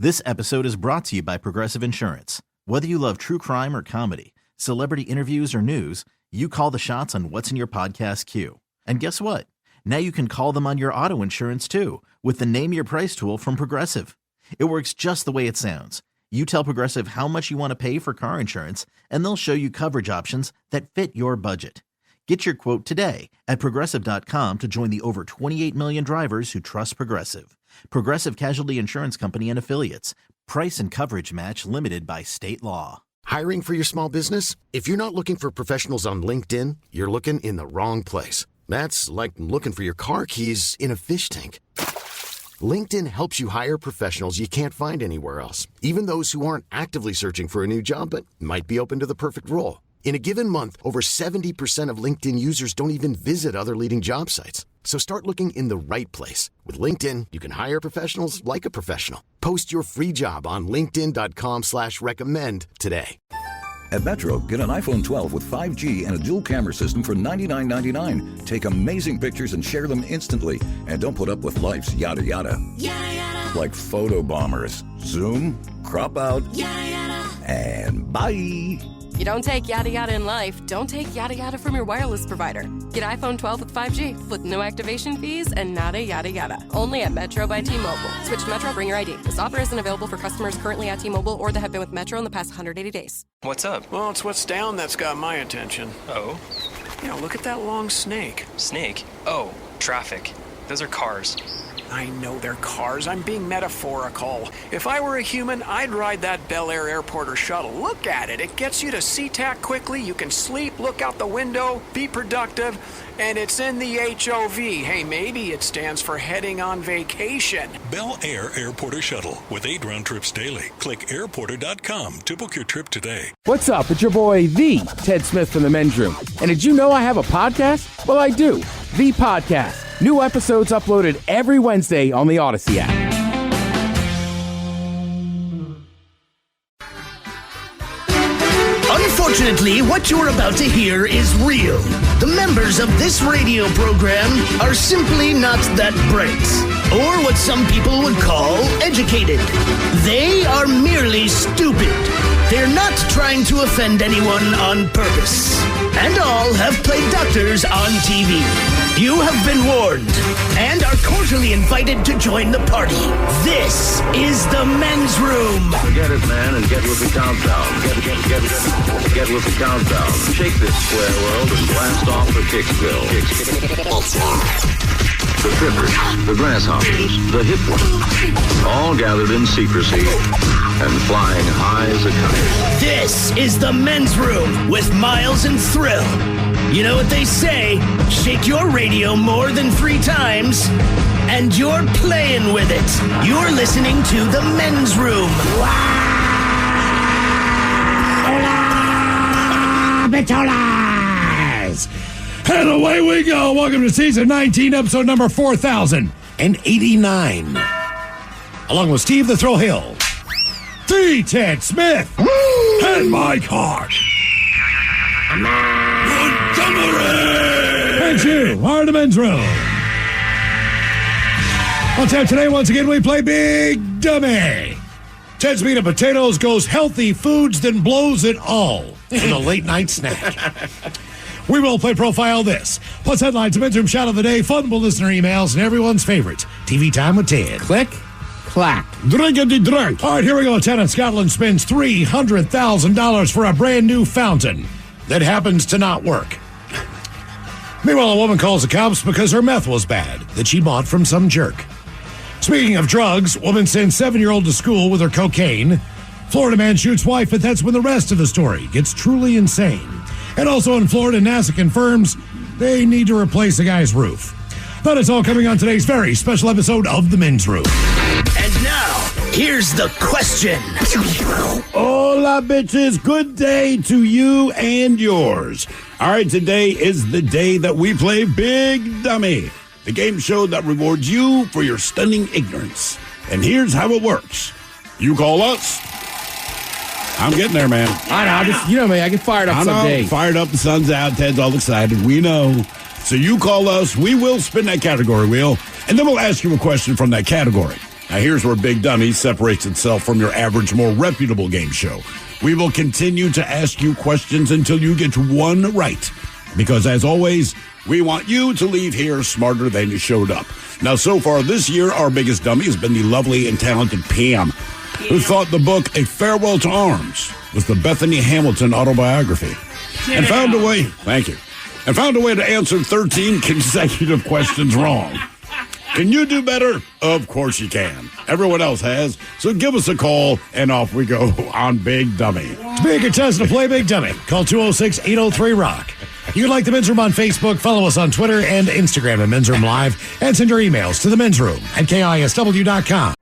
This episode is brought to you by Progressive Insurance. Whether you love true crime or comedy, celebrity interviews or news, you call the shots on what's in your podcast queue. And guess what? Now you can call them on your auto insurance too with the Name Your Price tool from Progressive. It works just the way it sounds. You tell Progressive how much you want to pay for car insurance, and they'll show you coverage options that fit your budget. Get your quote today at Progressive.com to join the over 28 million drivers who trust Progressive. Progressive Casualty Insurance Company and Affiliates. Price and coverage match limited by state law. Hiring for your small business? If you're not looking for professionals on LinkedIn, you're looking in the wrong place. That's like looking for your car keys in a fish tank. LinkedIn helps you hire professionals you can't find anywhere else, even those who aren't actively searching for a new job but might be open to the perfect role. In a given month, over 70% of LinkedIn users don't even visit other leading job sites. So start looking in the right place. With LinkedIn, you can hire professionals like a professional. Post your free job on linkedin.com/recommend today. At Metro, get an iPhone 12 with 5G and a dual camera system for $99.99. Take amazing pictures and share them instantly. And don't put up with life's yada yada. Yada yada. Like photo bombers. Zoom, crop out, Yada yada. and bye. You don't take yada yada in life, don't take yada yada from your wireless provider. Get iPhone 12 with 5G with no activation fees and nada yada yada. Only at Metro by T-Mobile. Switch to Metro, bring your ID. This offer isn't available for customers currently at T-Mobile or that have been with Metro in the past 180 days. What's up? Well, it's what's down that's got my attention. Oh? Yeah, look at that long snake. Snake? Oh, traffic. Those are cars. I know they're cars. I'm being metaphorical. If I were a human, I'd ride that Bel Air airport or shuttle. Look at it. It gets you to SeaTac quickly. You can sleep, look out the window, be productive, and it's in the HOV. Hey, maybe it stands for heading on vacation. Bel Air Airport or Shuttle with 8 round trips daily. Click airporter.com to book your trip today. What's up? It's your boy, the Ted Smith from the Men's Room. And did you know I have a podcast? Well, I do. The Podcast. New episodes uploaded every Wednesday on the Odyssey app. Unfortunately, what you're about to hear is real. The members of this radio program are simply not that bright, or what some people would call educated. They are merely stupid. They're not trying to offend anyone on purpose. And all have played doctors on TV. You have been warned and are cordially invited to join the party. This is the Men's Room. Forget it, man, and get with the countdown. Get with the countdown. Shake this square world and blast off for Kicksville. The trippers, the grasshoppers, the hip ones, all gathered in secrecy and flying high as a kite. This is the Men's Room with Miles and Thrill. You know what they say, shake your radio more than 3 times, and you're playing with it. You're listening to the Men's Room. Hola, Bicholas! And away we go. Welcome to season 19, episode number 4089. Along with Steve the Thrill Hill, the Ted Smith, and Mike Hart. And you are the Men's Room. On tap today, once again, we play Big Dummy. Ted's meat and potatoes goes healthy foods, then blows it all in a late night snack. We will play Profile This. Plus headlines, a Men's Room shot of the day, fun listener emails, and everyone's favorite TV Time with Ted. Click, clack. Drink. All right, here we go. Ted in Scotland spends $300,000 for a brand new fountain that happens to not work. Meanwhile, a woman calls the cops because her meth was bad that she bought from some jerk. Speaking of drugs, woman sends 7-year-old to school with her cocaine. Florida man shoots wife, but that's when the rest of the story gets truly insane. And also in Florida, NASA confirms they need to replace the guy's roof. That is all coming on today's very special episode of The Men's Room. And now, here's the question. Hola, bitches. Good day to you and yours. All right, today is the day that we play Big Dummy, the game show that rewards you for your stunning ignorance. And here's how it works. You call us. I'm getting there, man. I know. You know me. I get fired up someday. Fired up. The sun's out. Ted's all excited. We know. So you call us. We will spin that category wheel, and then we'll ask you a question from that category. Now, here's where Big Dummy separates itself from your average, more reputable game show. We will continue to ask you questions until you get one right. Because, as always, we want you to leave here smarter than you showed up. Now, so far this year, our biggest dummy has been the lovely and talented Pam, who thought the book A Farewell to Arms was the Bethany Hamilton autobiography. And found a way, thank you, and found a way to answer 13 consecutive questions wrong. Can you do better? Of course you can. Everyone else has. So give us a call, and off we go on Big Dummy. To make a test to play Big Dummy, call 206-803-ROCK. You can like The Men's Room on Facebook, follow us on Twitter and Instagram at Men's Room Live, and send your emails to themensroom@KISW.com.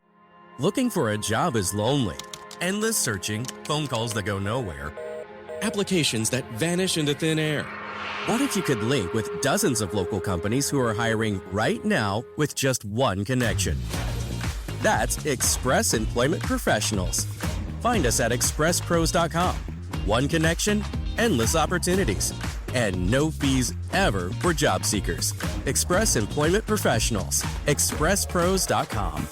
Looking for a job is lonely. Endless searching, phone calls that go nowhere, applications that vanish into thin air. What if you could link with dozens of local companies who are hiring right now with just one connection? That's Express Employment Professionals. Find us at expresspros.com. One connection, endless opportunities, and no fees ever for job seekers. Express Employment Professionals. expresspros.com.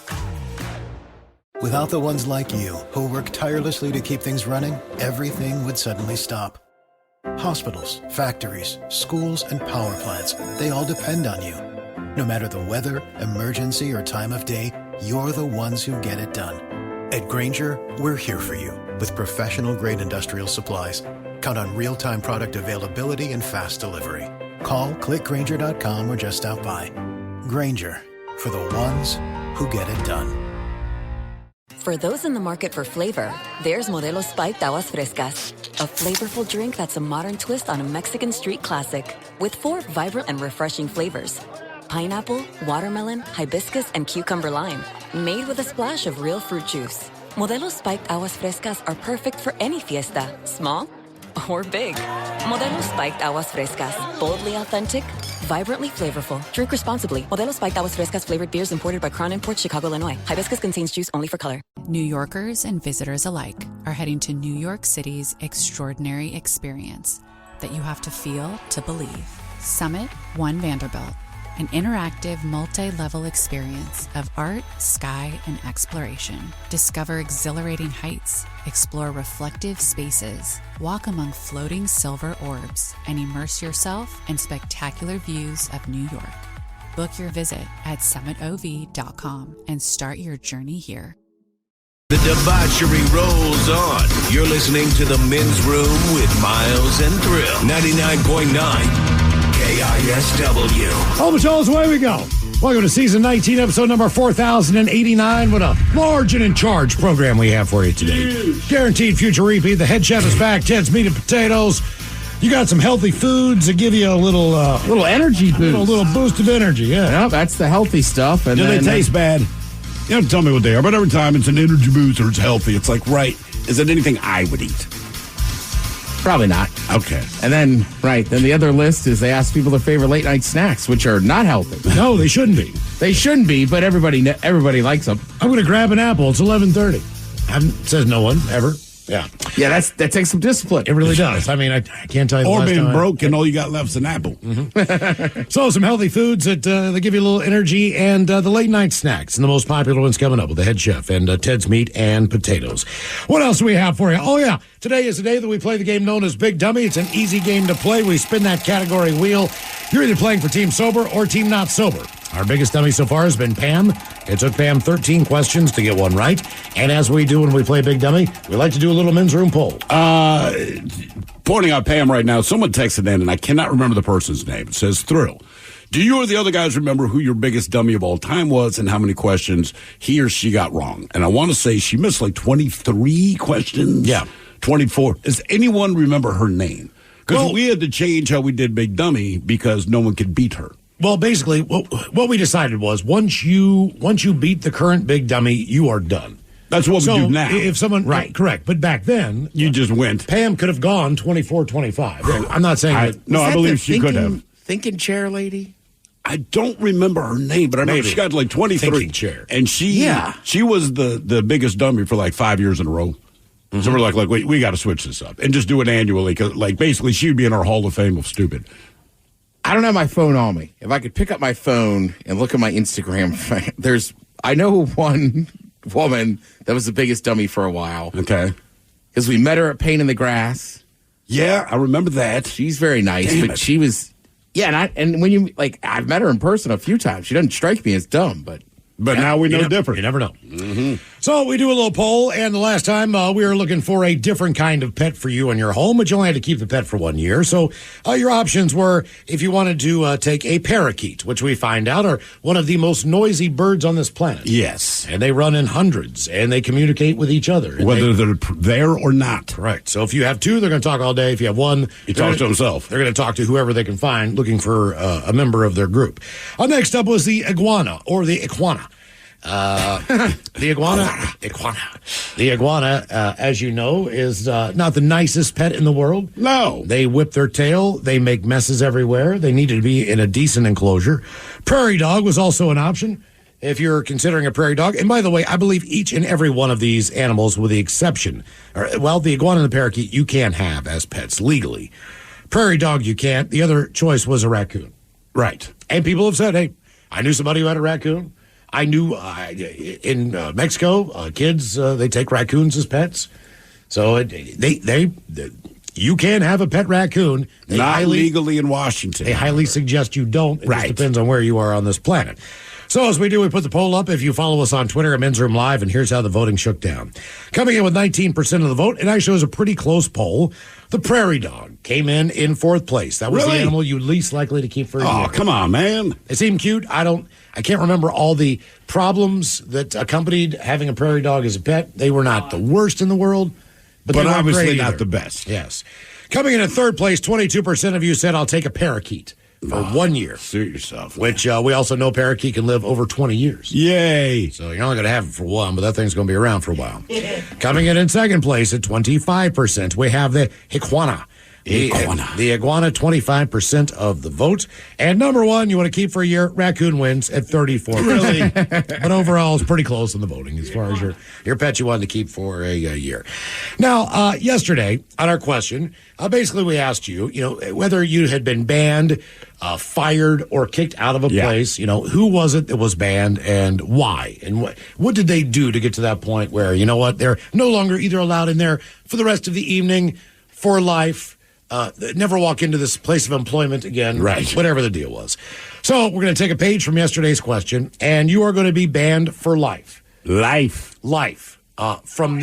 Without the ones like you, who work tirelessly to keep things running, everything would suddenly stop. Hospitals, factories, schools, and power plants, they all depend on you. No matter the weather, emergency, or time of day, you're the ones who get it done. At Grainger, we're here for you with professional-grade industrial supplies. Count on real-time product availability and fast delivery. Call, clickgrainger.com, or just stop by. Grainger, for the ones who get it done. For those in the market for flavor, there's Modelo Spiked Aguas Frescas, a flavorful drink that's a modern twist on a Mexican street classic, with 4 vibrant and refreshing flavors. Pineapple, watermelon, hibiscus, and cucumber lime, made with a splash of real fruit juice. Modelo Spiked Aguas Frescas are perfect for any fiesta, small or big. Modelo Spiked Aguas Frescas, boldly authentic, vibrantly flavorful. Drink responsibly. Modelo Spiked Aguas Frescas flavored beers imported by Crown Imports, Chicago, Illinois. Hibiscus contains juice only for color. New Yorkers and visitors alike are heading to New York City's extraordinary experience that you have to feel to believe. Summit One Vanderbilt, an interactive multi-level experience of art, sky, and exploration. Discover exhilarating heights, explore reflective spaces, walk among floating silver orbs, and immerse yourself in spectacular views of New York. Book your visit at summitov.com and start your journey here. The debauchery rolls on. You're listening to The Men's Room with Miles and Thrill. 99.9 KISW. All the shows, away we go. Welcome to season 19, episode number 4089. What a large and in charge program we have for you today. Guaranteed future repeat. The head chef is back. Ted's Meat and Potatoes. You got some healthy foods that give you a little energy boost. A little boost of energy, yeah. That's the healthy stuff. And do they taste bad? You have to tell me what they are, but every time it's an energy boost or it's healthy, it's like, right, is it anything I would eat? Probably not. Okay. And then, then the other list is they ask people their favorite late night snacks, which are not healthy. No, they shouldn't be. They shouldn't be, but everybody likes them. I'm going to grab an apple. It's 11:30. Says no one, ever. Yeah. Yeah, that takes some discipline. It really does. I mean, I can't tell you the Or last being time broke and all you got left's an apple. Mm-hmm. So some healthy foods that they give you a little energy, and the late night snacks, and the most popular ones coming up with the head chef and Ted's Meat and Potatoes. What else do we have for you? Oh, yeah. Today is the day that we play the game known as Big Dummy. It's an easy game to play. We spin that category wheel. You're either playing for Team Sober or Team Not Sober. Our biggest dummy so far has been Pam. It took Pam 13 questions to get one right. And as we do when we play Big Dummy, we like to do a little men's room poll. Pointing out Pam right now, someone texted in, and I cannot remember the person's name. It says, Thrill, do you or the other guys remember who your biggest dummy of all time was and how many questions he or she got wrong? And I want to say she missed like 23 questions. Yeah. 24. Does anyone remember her name? Because we had to change how we did Big Dummy because no one could beat her. Well, basically, what we decided was once you beat the current Big Dummy, you are done. That's what we do now. If someone, correct. But back then, you just went. Pam could have gone 24-25. I'm not saying that. No, I believe she could have. Thinking chair lady? I don't remember her name, but I remember she got like 23. Thinking chair. And she was the biggest dummy for like 5 years in a row. Mm-hmm. So we're like, we got to switch this up and just do it annually. Cause basically she would be in our Hall of Fame of stupid. I don't have my phone on me. If I could pick up my phone and look at my Instagram, there's I know one woman that was the biggest dummy for a while. Okay. Because we met her at Pain in the Grass. Yeah, I remember that. She's very nice, Damn but it. she was... Yeah, and when you... Like, I've met her in person a few times. She doesn't strike me as dumb, but... But now we know different. You never know. So we do a little poll, and the last time we were looking for a different kind of pet for you in your home, but you only had to keep the pet for 1 year. So your options were if you wanted to take a parakeet, which we find out are one of the most noisy birds on this planet. Yes. And they run in hundreds, and they communicate with each other. Whether they're there or not. Correct. So if you have two, they're going to talk all day. If you have one, he talks to himself. They're going to talk to whoever they can find, looking for a member of their group. Next up was the iguana, or the iguana. The iguana, as you know, is not the nicest pet in the world. No. They whip their tail. They make messes everywhere. They need to be in a decent enclosure. Prairie dog was also an option if you're considering a prairie dog. And by the way, I believe each and every one of these animals, with the exception, the iguana and the parakeet, you can't have as pets legally. Prairie dog, you can't. The other choice was a raccoon. Right. And people have said, hey, I knew somebody who had a raccoon. I knew in Mexico, kids, they take raccoons as pets. So you can have a pet raccoon. Not legally in Washington. They highly suggest you don't. It just depends on where you are on this planet. So as we do, we put the poll up. If you follow us on Twitter at Men's Room Live, and here's how the voting shook down. Coming in with 19% of the vote, it actually was a pretty close poll. The prairie dog came in fourth place. That was the animal you least likely to keep for a year. Oh, come on, man. It seemed cute. I can't remember all the problems that accompanied having a prairie dog as a pet. They were not the worst in the world, but they weren't obviously great not either. the best. Yes. Coming in at third place, 22% of you said, I'll take a parakeet for 1 year. Suit yourself. Which we also know parakeet can live over 20 years. Yay. So you're only going to have it for one, but that thing's going to be around for a while. Coming in second place at 25%, we have the iguana. The iguana, 25% of the vote. And number one, you want to keep for a year, raccoon wins at 34%. Really? But overall, it's pretty close in the voting as far as your pet you wanted to keep for a year. Now, yesterday, on our question, basically we asked you, whether you had been banned, fired, or kicked out of a place, who was it that was banned and why? And what did they do to get to that point where, they're no longer either allowed in there for the rest of the evening, for life, never walk into this place of employment again, right? Whatever the deal was. So we're going to take a page from yesterday's question, and you are going to be banned for life. Life from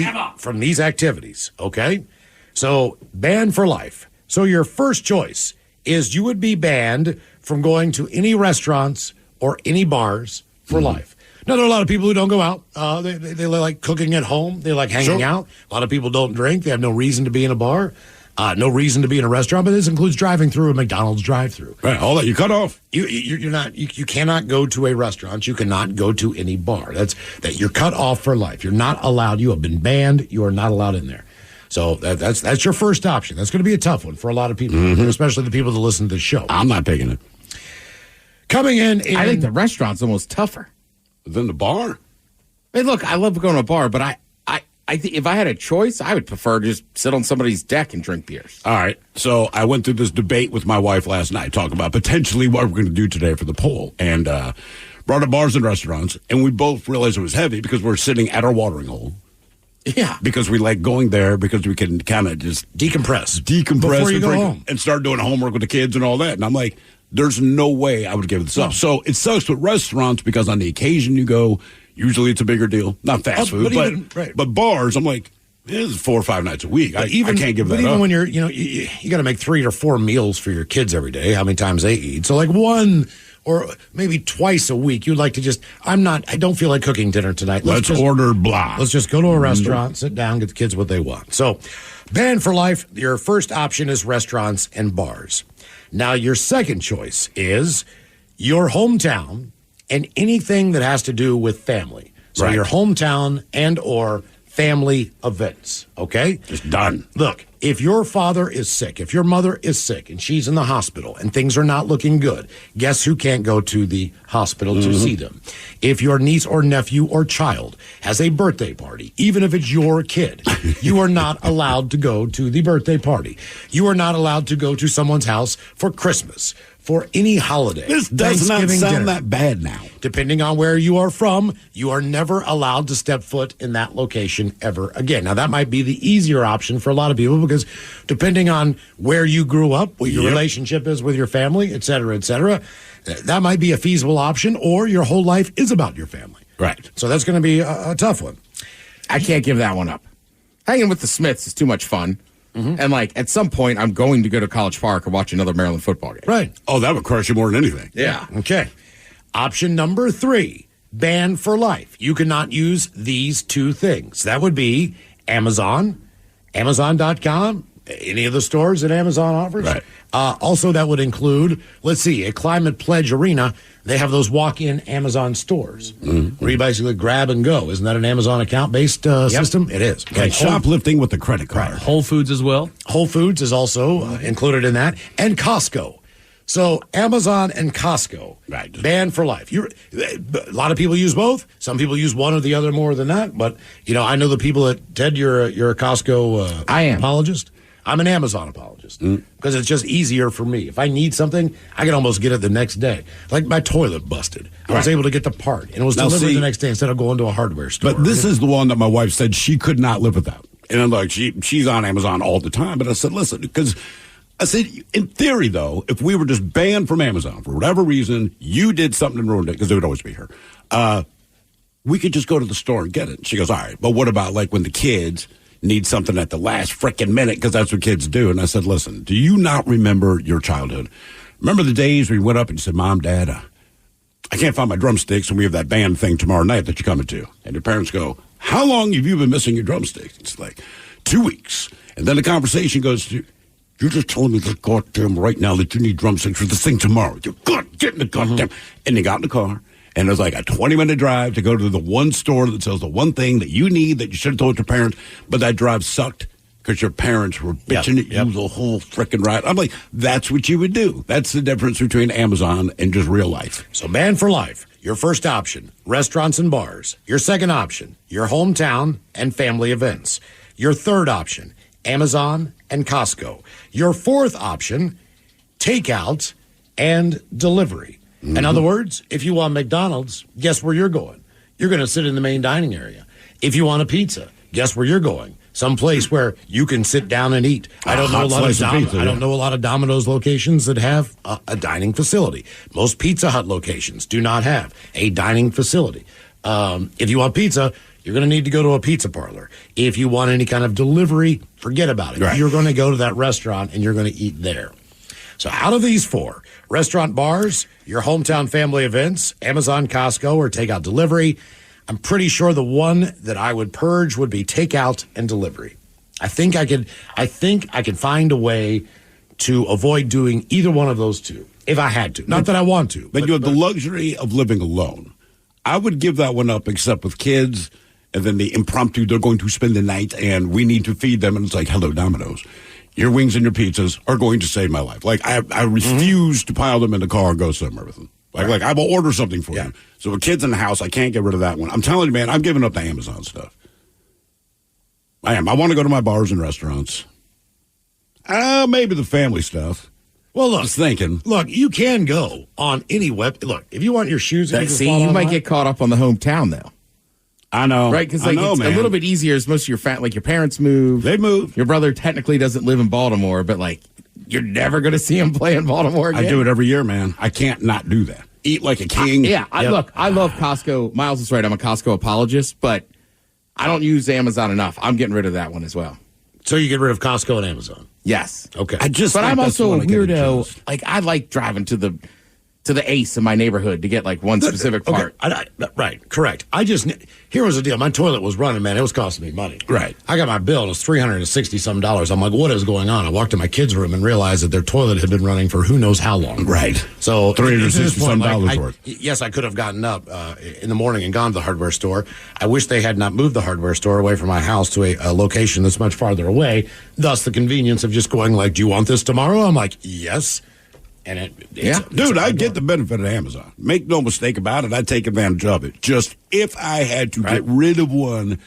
these activities. Okay, so banned for life. So your first choice is you would be banned from going to any restaurants or any bars for life. Now, there are a lot of people who don't go out. They like cooking at home. They like hanging out. A lot of people don't drink. They have no reason to be in a bar. No reason to be in a restaurant, but this includes driving through a McDonald's drive-through. Right, all that you cut off. You cannot go to a restaurant. You cannot go to any bar. That you're cut off for life. You're not allowed. You have been banned. You are not allowed in there. So that's your first option. That's going to be a tough one for a lot of people, especially the people that listen to the show. I'm not taking it. Coming in, I think the restaurant's almost tougher than the bar. I mean, look, I love going to a bar, but I think if I had a choice, I would prefer to just sit on somebody's deck and drink beers. All right. So I went through this debate with my wife last night, talking about potentially what we're going to do today for the poll, and brought up bars and restaurants, and we both realized it was heavy because we're sitting at our watering hole. Yeah. Because we like going there because we can kind of just decompress before you go home and start doing homework with the kids and all that. And I'm like, there's no way I would give this up. So it sucks with restaurants because on the occasion you go, usually it's a bigger deal. Not fast food, but bars, I'm like, this is 4 or 5 nights a week. I can't give that up. But even when you're, you got to make 3 or 4 meals for your kids every day, how many times they eat. So like one or maybe twice a week, you'd like to just, I don't feel like cooking dinner tonight. Let's order blah. Let's just go to a restaurant, sit down, get the kids what they want. So banned for life, your first option is restaurants and bars. Now your second choice is your hometown and anything that has to do with family. So your hometown and or family events, okay? Just done. Look, if your father is sick, if your mother is sick and she's in the hospital and things are not looking good, guess who can't go to the hospital to see them? If your niece or nephew or child has a birthday party, even if it's your kid, you are not allowed to go to the birthday party. You are not allowed to go to someone's house for Christmas, for any holiday. This does not Thanksgiving sound dinner. that bad now. Depending on where you are from, you are never allowed to step foot in that location ever again. Now, that might be the easier option for a lot of people because depending on where you grew up, what your relationship is with your family, et cetera, that might be a feasible option, or your whole life is about your family. Right. So that's going to be a tough one. I can't give that one up. Hanging with the Smiths is too much fun. And, at some point, I'm going to go to College Park and watch another Maryland football game. Right. Oh, that would crush you more than anything. Yeah. Okay. Option number 3, banned for life. You cannot use these 2 things. That would be Amazon, Amazon.com, any of the stores that Amazon offers. Right. Also, that would include, let's see, at Climate Pledge Arena, they have those walk-in Amazon stores where you basically grab and go. Isn't that an Amazon account-based system? It is. Like shoplifting with the credit card. Right. Whole Foods as well. Whole Foods is also included in that. And Costco. So Amazon and Costco, banned for life. A lot of people use both. Some people use one or the other more than that. But, I know the people that, Ted, you're a Costco I am. apologist. I'm an Amazon apologist because it's just easier for me. If I need something, I can almost get it the next day. Like my toilet busted. I was able to get the part, and it was delivered the next day instead of going to a hardware store. But this is the one that my wife said she could not live without. And I'm like, she's on Amazon all the time. But I said, listen, because I said, in theory, though, if we were just banned from Amazon for whatever reason, you did something and ruined it, because it would always be her, we could just go to the store and get it. She goes, all right, but what about when the kids need something at the last frickin' minute, because that's what kids do? And I said, listen, do you not remember your childhood? Remember the days where you went up and you said, Mom, Dad, I can't find my drumsticks, and we have that band thing tomorrow night that you're coming to. And your parents go, how long have you been missing your drumsticks? It's like 2 weeks. And then the conversation goes to, you're just telling me that goddamn right now that you need drumsticks for this thing tomorrow. You get in the goddamn. And they got in the car. And it was like a 20-minute drive to go to the one store that sells the one thing that you need that you should have told your parents, but that drive sucked because your parents were bitching at you the whole frickin' ride. I'm like, that's what you would do. That's the difference between Amazon and just real life. So banned for life. Your first option, restaurants and bars. Your second option, your hometown and family events. Your third option, Amazon and Costco. Your fourth option, takeout and delivery. In other words, if you want McDonald's, guess where you're going? You're going to sit in the main dining area. If you want a pizza, guess where you're going? Some place where you can sit down and eat. I don't know a lot of Domino's locations that have a dining facility. Most Pizza Hut locations do not have a dining facility. If you want pizza, you're going to need to go to a pizza parlor. If you want any kind of delivery, forget about it. Right. You're going to go to that restaurant and you're going to eat there. So out of these 4, restaurant, bars, your hometown family events, Amazon, Costco, or takeout delivery, I'm pretty sure the one that I would purge would be takeout and delivery. I think I could find a way to avoid doing either one of those 2 if I had to. Not that I want to. But you have the luxury of living alone. I would give that one up, except with kids, and then the impromptu, they're going to spend the night and we need to feed them. And it's like, hello, Domino's. Your wings and your pizzas are going to save my life. Like, I refuse to pile them in the car and go somewhere with them. Like I will order something for you. So with kids in the house, I can't get rid of that one. I'm telling you, man, I'm giving up the Amazon stuff. I am. I want to go to my bars and restaurants. Maybe the family stuff. Well, look. Just thinking. Look, you can go on any web. Look, if you want your shoes, you might get caught up on the hometown, though. I know. Right? Because it's a little bit easier as most of your your parents move. They move. Your brother technically doesn't live in Baltimore, but you're never going to see him play in Baltimore again. I do it every year, man. I can't not do that. Eat like a king. I love Costco. Miles is right. I'm a Costco apologist, but I don't use Amazon enough. I'm getting rid of that one as well. So you get rid of Costco and Amazon? Yes. Okay. But I'm also a weirdo. I like driving to the Ace in my neighborhood to get one specific part. Right, correct. Here was the deal. My toilet was running, man. It was costing me money. Right. I got my bill. It was $360-some. I'm like, what is going on? I walked to my kids' room and realized that their toilet had been running for who knows how long. Right. So $360-some worth. Yes, I could have gotten up in the morning and gone to the hardware store. I wish they had not moved the hardware store away from my house to a location that's much farther away. Thus, the convenience of just going do you want this tomorrow? I'm like, yes. And dude, I get the benefit of Amazon. Make no mistake about it. I take advantage of it. Just if I had to get rid of one,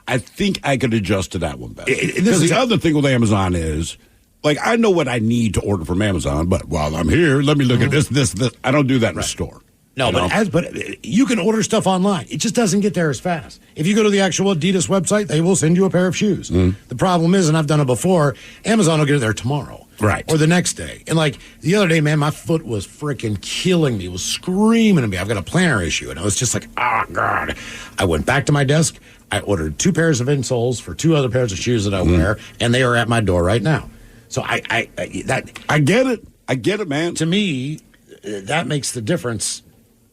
I think I could adjust to that one better. Because the other thing with Amazon is like, I know what I need to order from Amazon, but while I'm here, let me look at this. I don't do that in the store. No, but you can order stuff online. It just doesn't get there as fast. If you go to the actual Adidas website, they will send you a pair of shoes. The problem is, and I've done it before, Amazon will get it there tomorrow. Right. Or the next day. And like the other day, man, my foot was freaking killing me. It was screaming at me. I've got a plantar issue. And I was just like, oh, God. I went back to my desk. I ordered 2 pairs of insoles for 2 other pairs of shoes that I wear, and they are at my door right now. So I get it. I get it, man. To me, that makes the difference.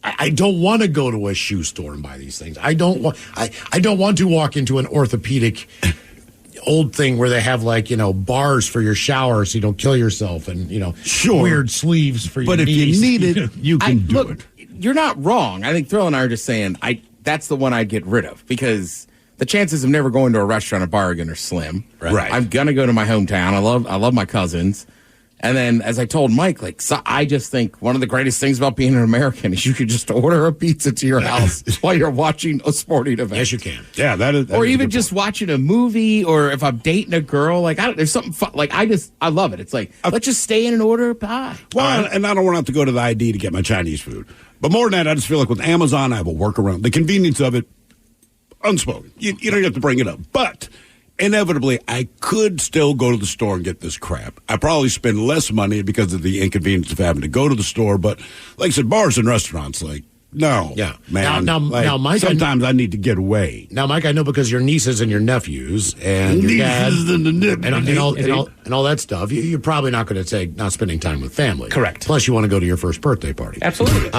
I don't want to go to a shoe store and buy these things. I don't want to walk into an orthopedic old thing where they have bars for your shower so you don't kill yourself and weird sleeves for your But if knees. you need it, you can do it. You're not wrong. I think Thrill and I are just saying that's the one I'd get rid of because the chances of never going to a restaurant or bar again are slim. Right. I'm gonna go to my hometown. I love my cousins. And then, as I told Mike, I just think one of the greatest things about being an American is you could just order a pizza to your house while you're watching a sporting event. Yes, you can. Yeah, that is. Or even just watching a movie, or if I'm dating a girl, there's something fun. I love it. It's like, let's just stay in and order a pie. Well, and I don't want to have to go to the ID to get my Chinese food. But more than that, I just feel like with Amazon, I have a workaround. The convenience of it, unspoken. You don't have to bring it up. But inevitably, I could still go to the store and get this crap. I probably spend less money because of the inconvenience of having to go to the store. But like I said, bars and restaurants, no. Yeah. Man. Now, Mike, sometimes I need to get away. Now, Mike, I know because your nieces and your nephews and your dad and all that stuff, you're probably not going to take not spending time with family. Correct. Plus, you want to go to your first birthday party. Absolutely.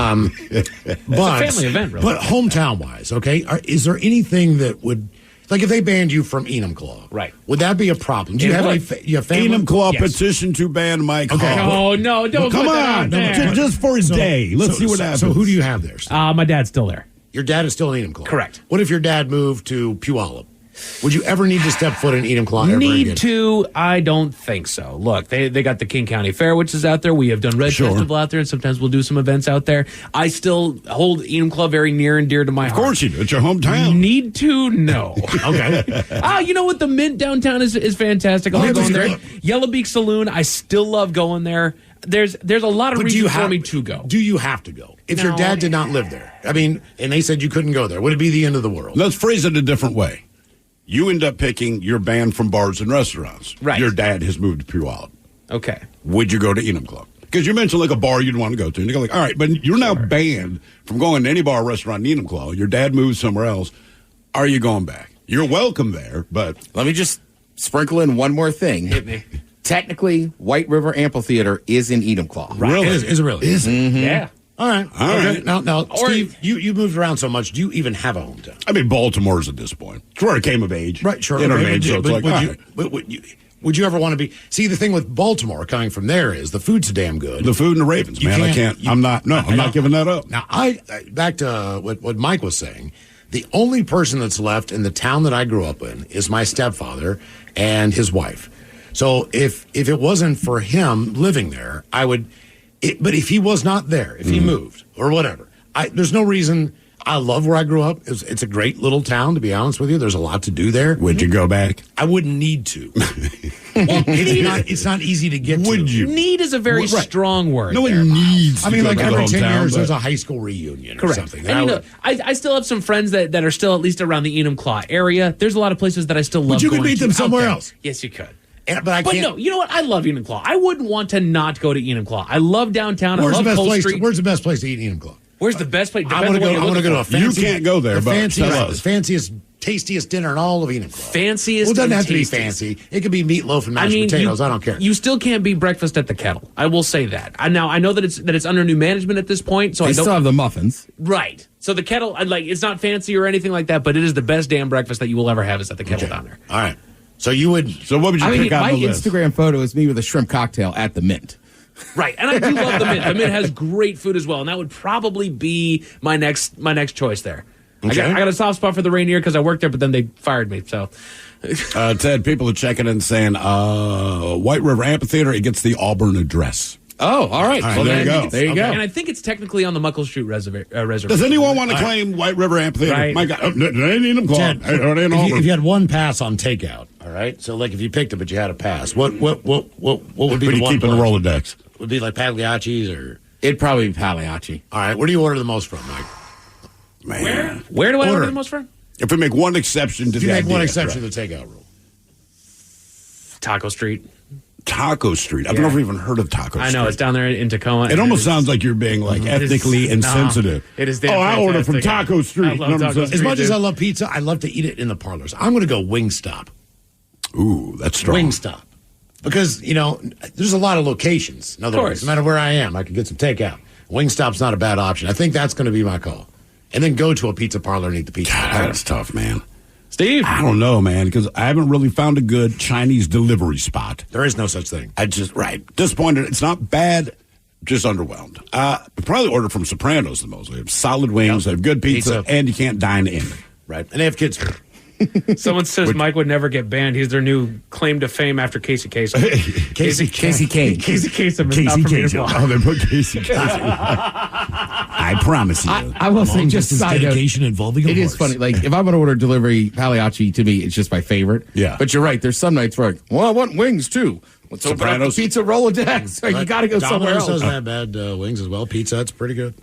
It's a family event, really. But hometown-wise, okay, is there anything that would... Like if they banned you from Enumclaw, right? Would that be a problem? Do you have you have family? Enumclaw petition to ban Mike. Okay. Oh no! Don't come put on! That out there. Just for his day. Let's see what happens. So who do you have there? My dad's still there. Your dad is still in Enumclaw. Correct. What if your dad moved to Puyallup? Would you ever need to step foot in Enumclaw ever again? Need to? I don't think so. Look, they got the King County Fair, which is out there. We have done Red Festival out there, and sometimes we'll do some events out there. I still hold Enumclaw very near and dear to my heart. Of course you do. It's your hometown. Need to? No. Okay. You know what? The Mint downtown is fantastic. I love going there. Yellow Beak Saloon, I still love going there. There's a lot of reasons for me to go. Do you have to go? If your dad did not live there, I mean, and they said you couldn't go there, would it be the end of the world? Let's phrase it a different way. You end up picking your banned from bars and restaurants. Right. Your dad has moved to Puyallup. Okay. Would you go to Enumclaw? Because you mentioned a bar you'd want to go to. And you go all right, but you're now banned from going to any bar or restaurant in Enumclaw. Your dad moves somewhere else. Are you going back? You're welcome there, but... Let me just sprinkle in one more thing. Hit me. Technically, White River Amphitheater is in Enumclaw. Right. Really? Is it really? Is it? Mm-hmm. Yeah. All right. Now, Steve, you moved around so much. Do you even have a hometown? I mean, Baltimore's at this point. It's where I came of age. Right, sure. You know what I mean? So would you ever want to be... See, the thing with Baltimore coming from there is the food's damn good. The food and the Ravens, man. I'm not giving that up. Now, back to what Mike was saying, the only person that's left in the town that I grew up in is my stepfather and his wife. So if it wasn't for him living there, I would... but if he was not there, if he moved or whatever, there's no reason. I love where I grew up. It's a great little town, to be honest with you. There's a lot to do there. Would you go back? I wouldn't need to. It's not easy to get to. Would you? Need is a very strong word. No one needs to I mean, go to every 10 hometown, years, but... there's a high school reunion or something. And I still have some friends that are still at least around the Enumclaw area. There's a lot of places that I still love But you going could meet to them somewhere out there. else. Yes, you could. But no, you know what? I love Enumclaw. I wouldn't want to not go to Enumclaw. I love downtown. I love Cole Street. Where's the best place to eat in Enumclaw? Where's the best place? I want to go to a fancy... You can't go there, but the fanciest, tastiest dinner in all of Enumclaw. Fanciest. Well, it doesn't have to be tastiest. fancy. It could be meatloaf and mashed potatoes. I don't care. You still can't beat breakfast at the Kettle. I will say that. Now I know that it's under new management at this point, so they still have the muffins, right? So the Kettle, it's not fancy or anything like that, but it is the best damn breakfast that you will ever have is at the Kettle down there. All right. So what would you pick on my the list? Instagram photo is me with a shrimp cocktail at the Mint. Right, and I do love the Mint. The Mint has great food as well, and that would probably be my next choice there. Okay. I got a soft spot for the Rainier because I worked there, but then they fired me. So, Ted, people are checking in saying White River Amphitheater. It gets the Auburn address. Oh, all right. Well, there you go. There you go. And I think it's technically on the Muckle Street reservation. Does anyone want to claim White River Amphitheater? Right. My God, they need them called. If you had one pass on takeout, all All right. So, like, if you picked it, but you had a pass, what would be what the do you one keep in the Rolodex? Would be like Pagliacci's or? It'd probably be Pagliacci. All right. Where do you order the most from, Mike? Man. Where do I order the most from? If we make one exception to if you the make idea, one exception to the takeout rule. Taco Street. Taco Street. I've never even heard of Taco Street. I know, it's down there in Tacoma. It almost sounds like you're being like ethnically insensitive. It is damn I order from fantastic. Taco Street. I love Taco Street, As much as dude. I love pizza, I love to eat it in the parlors. I'm going to go Wingstop. Ooh, that's strong. Wingstop. Because, there's a lot of locations. In other words, no matter where I am, I can get some takeout. Wingstop's not a bad option. I think that's going to be my call. And then go to a pizza parlor and eat the pizza. God, that's tough, man. Steve? I don't know, man, because I haven't really found a good Chinese delivery spot. There is no such thing. Disappointed. It's not bad, just underwhelmed. Probably order from Sopranos the most. They have solid wings, they have good pizza, and you can't dine in. Right. And they have kids. Someone says Mike would never get banned. He's their new claim to fame after Casey Kasem. Casey Kane. Casey Kasem is Casey not for me to Kasem. block. Oh, they put Casey Kasem. I promise you. I will say, just his side note, dedication involving a it is horse. funny. Like, if I'm going to order delivery, Pagliacci, to me, it's just my favorite. Yeah. But you're right. There's some nights where, I want wings, too. Let's open up the Pizza Rolodex. You got to go somewhere else. Doesn't have bad wings as well. Pizza Hut's pretty good.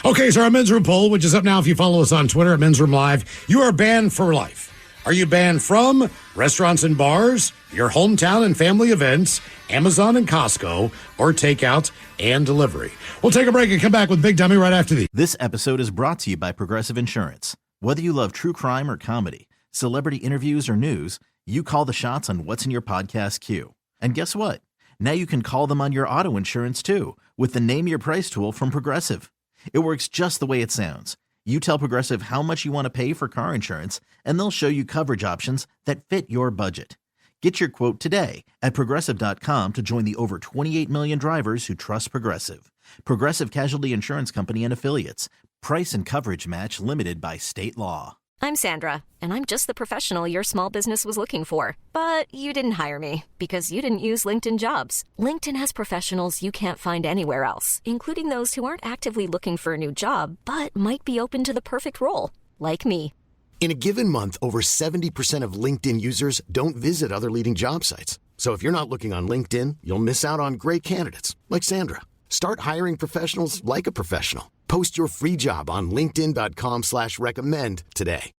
Okay, so our Men's Room poll, which is up now if you follow us on Twitter at Men's Room Live. You are banned for life. Are you banned from restaurants and bars, your hometown and family events, Amazon and Costco, or takeout and delivery? We'll take a break and come back with Big Dummy right after these. This episode is brought to you by Progressive Insurance. Whether you love true crime or comedy, celebrity interviews or news, you call the shots on what's in your podcast queue. And guess what? Now you can call them on your auto insurance too with the Name Your Price tool from Progressive. It works just the way it sounds. You tell Progressive how much you want to pay for car insurance, and they'll show you coverage options that fit your budget. Get your quote today at Progressive.com to join the over 28 million drivers who trust Progressive. Progressive Casualty Insurance Company and Affiliates. Price and coverage match limited by state law. I'm Sandra, and I'm just the professional your small business was looking for. But you didn't hire me because you didn't use LinkedIn Jobs. LinkedIn has professionals you can't find anywhere else, including those who aren't actively looking for a new job, but might be open to the perfect role, like me. In a given month, over 70% of LinkedIn users don't visit other leading job sites. So if you're not looking on LinkedIn, you'll miss out on great candidates like Sandra. Start hiring professionals like a professional. Post your free job on linkedin.com/recommend today.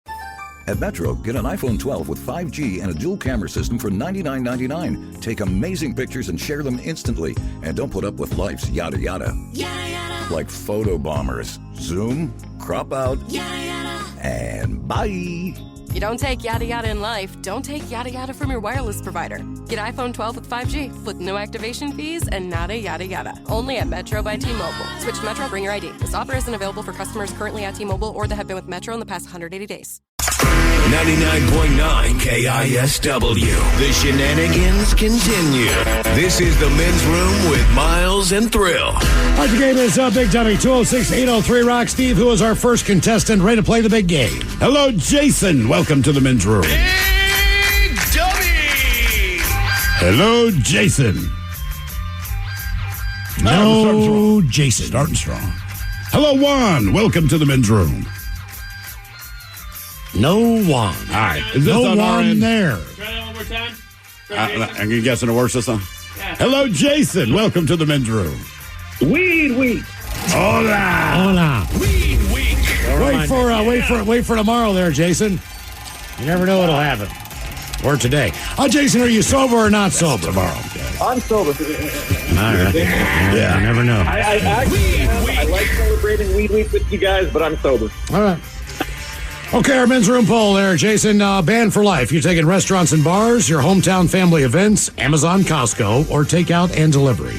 At Metro, get an iPhone 12 with 5G and a dual camera system for $99.99. Take amazing pictures and share them instantly. And don't put up with life's yada yada. Yada yada. Like photo bombers. Zoom, crop out, yada yada. And bye. You don't take yada yada in life, don't take yada yada from your wireless provider. Get iPhone 12 with 5G with no activation fees and nada yada yada. Only at Metro by T-Mobile. Switch to Metro, bring your ID. This offer isn't available for customers currently at T-Mobile or that have been with Metro in the past 180 days. 99.9 KISW. The shenanigans continue. This is the Men's Room with Miles and Thrill. All right, the game is Big Dummy, 206-803-ROCK. Steve, who is our first contestant, ready to play the big game? Hello, Jason. Welcome to the Men's Room. Big Dummy! Hello, Jason. No, Jason. Starting strong. Hello, Juan. Welcome to the Men's Room. No one. All right. Is this no on our one end? there. Try that one more time. I'm guessing it works this time. Yeah. Hello, Jason. Welcome to the Men's Room. Weed week. Hola. Hola. Weed week. Wait for tomorrow there, Jason. You never know what'll happen. Or today. Jason, are you sober or not sober? Tomorrow. I'm sober. All right. Yeah, you never know. I actually I like celebrating Weed Week with you guys, but I'm sober. All right. Okay, our Men's Room poll there, Jason. Banned for life. You're taking restaurants and bars, your hometown family events, Amazon, Costco, or takeout and delivery.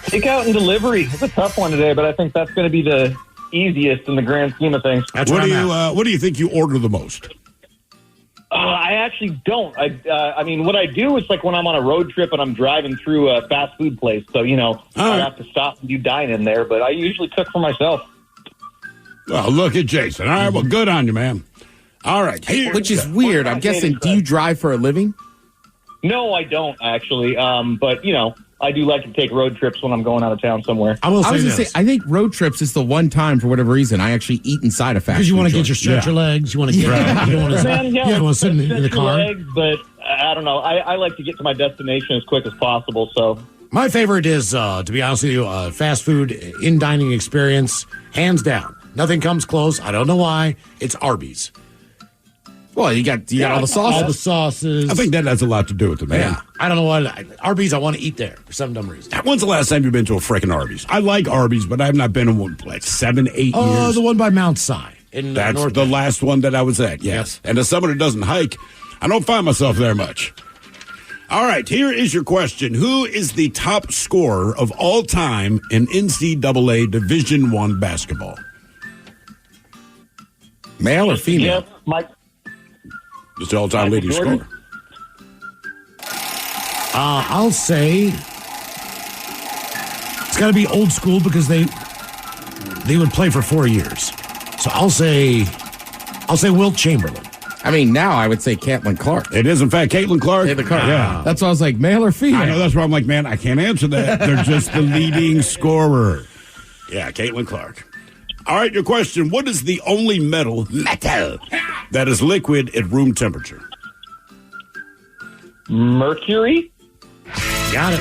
Takeout and delivery. It's a tough one today, but I think that's going to be the easiest in the grand scheme of things. That's what do you think you order the most? I actually don't. I mean, what I do is like when I'm on a road trip and I'm driving through a fast food place. So, I have to stop and do dine in there, but I usually cook for myself. Oh, look at Jason. All right, well, good on you, man. All right. Which is weird. I'm guessing, do you drive for a living? No, I don't, actually. But, I do like to take road trips when I'm going out of town somewhere. I was going to say, I think road trips is the one time, for whatever reason, I actually eat inside a fast food because you want to joint. get your stretcher legs. You want to get you don't want to sit in the car. Legs, but I don't know. I like to get to my destination as quick as possible. So my favorite is, to be honest with you, fast food in-dining experience, hands down. Nothing comes close. I don't know why. It's Arby's. Well, you got all the sauces. All the sauces. I think that has a lot to do with it, man. Yeah. I don't know what. Arby's, I want to eat there for some dumb reason. When's the last time you've been to a freaking Arby's? I like Arby's, but I have not been in one, like 7, 8 years. Oh, the one by Mount Si. That's North the last one that I was at, yes. And as someone who doesn't hike, I don't find myself there much. All right, here is your question. Who is the top scorer of all time in NCAA Division I basketball? Male or female? Yes, Mike. Just the all-time leading scorer. I'll say it's got to be old school because they would play for 4 years. So I'll say Wilt Chamberlain. I mean, now I would say Caitlin Clark. It is, in fact, Caitlin Clark. Caitlin Clark. Yeah. That's why I was like, male or female? I know, that's why I'm like, man, I can't answer that. They're just the leading scorer. Yeah, Caitlin Clark. All right, your question. What is the only metal that is liquid at room temperature? Mercury? Got it.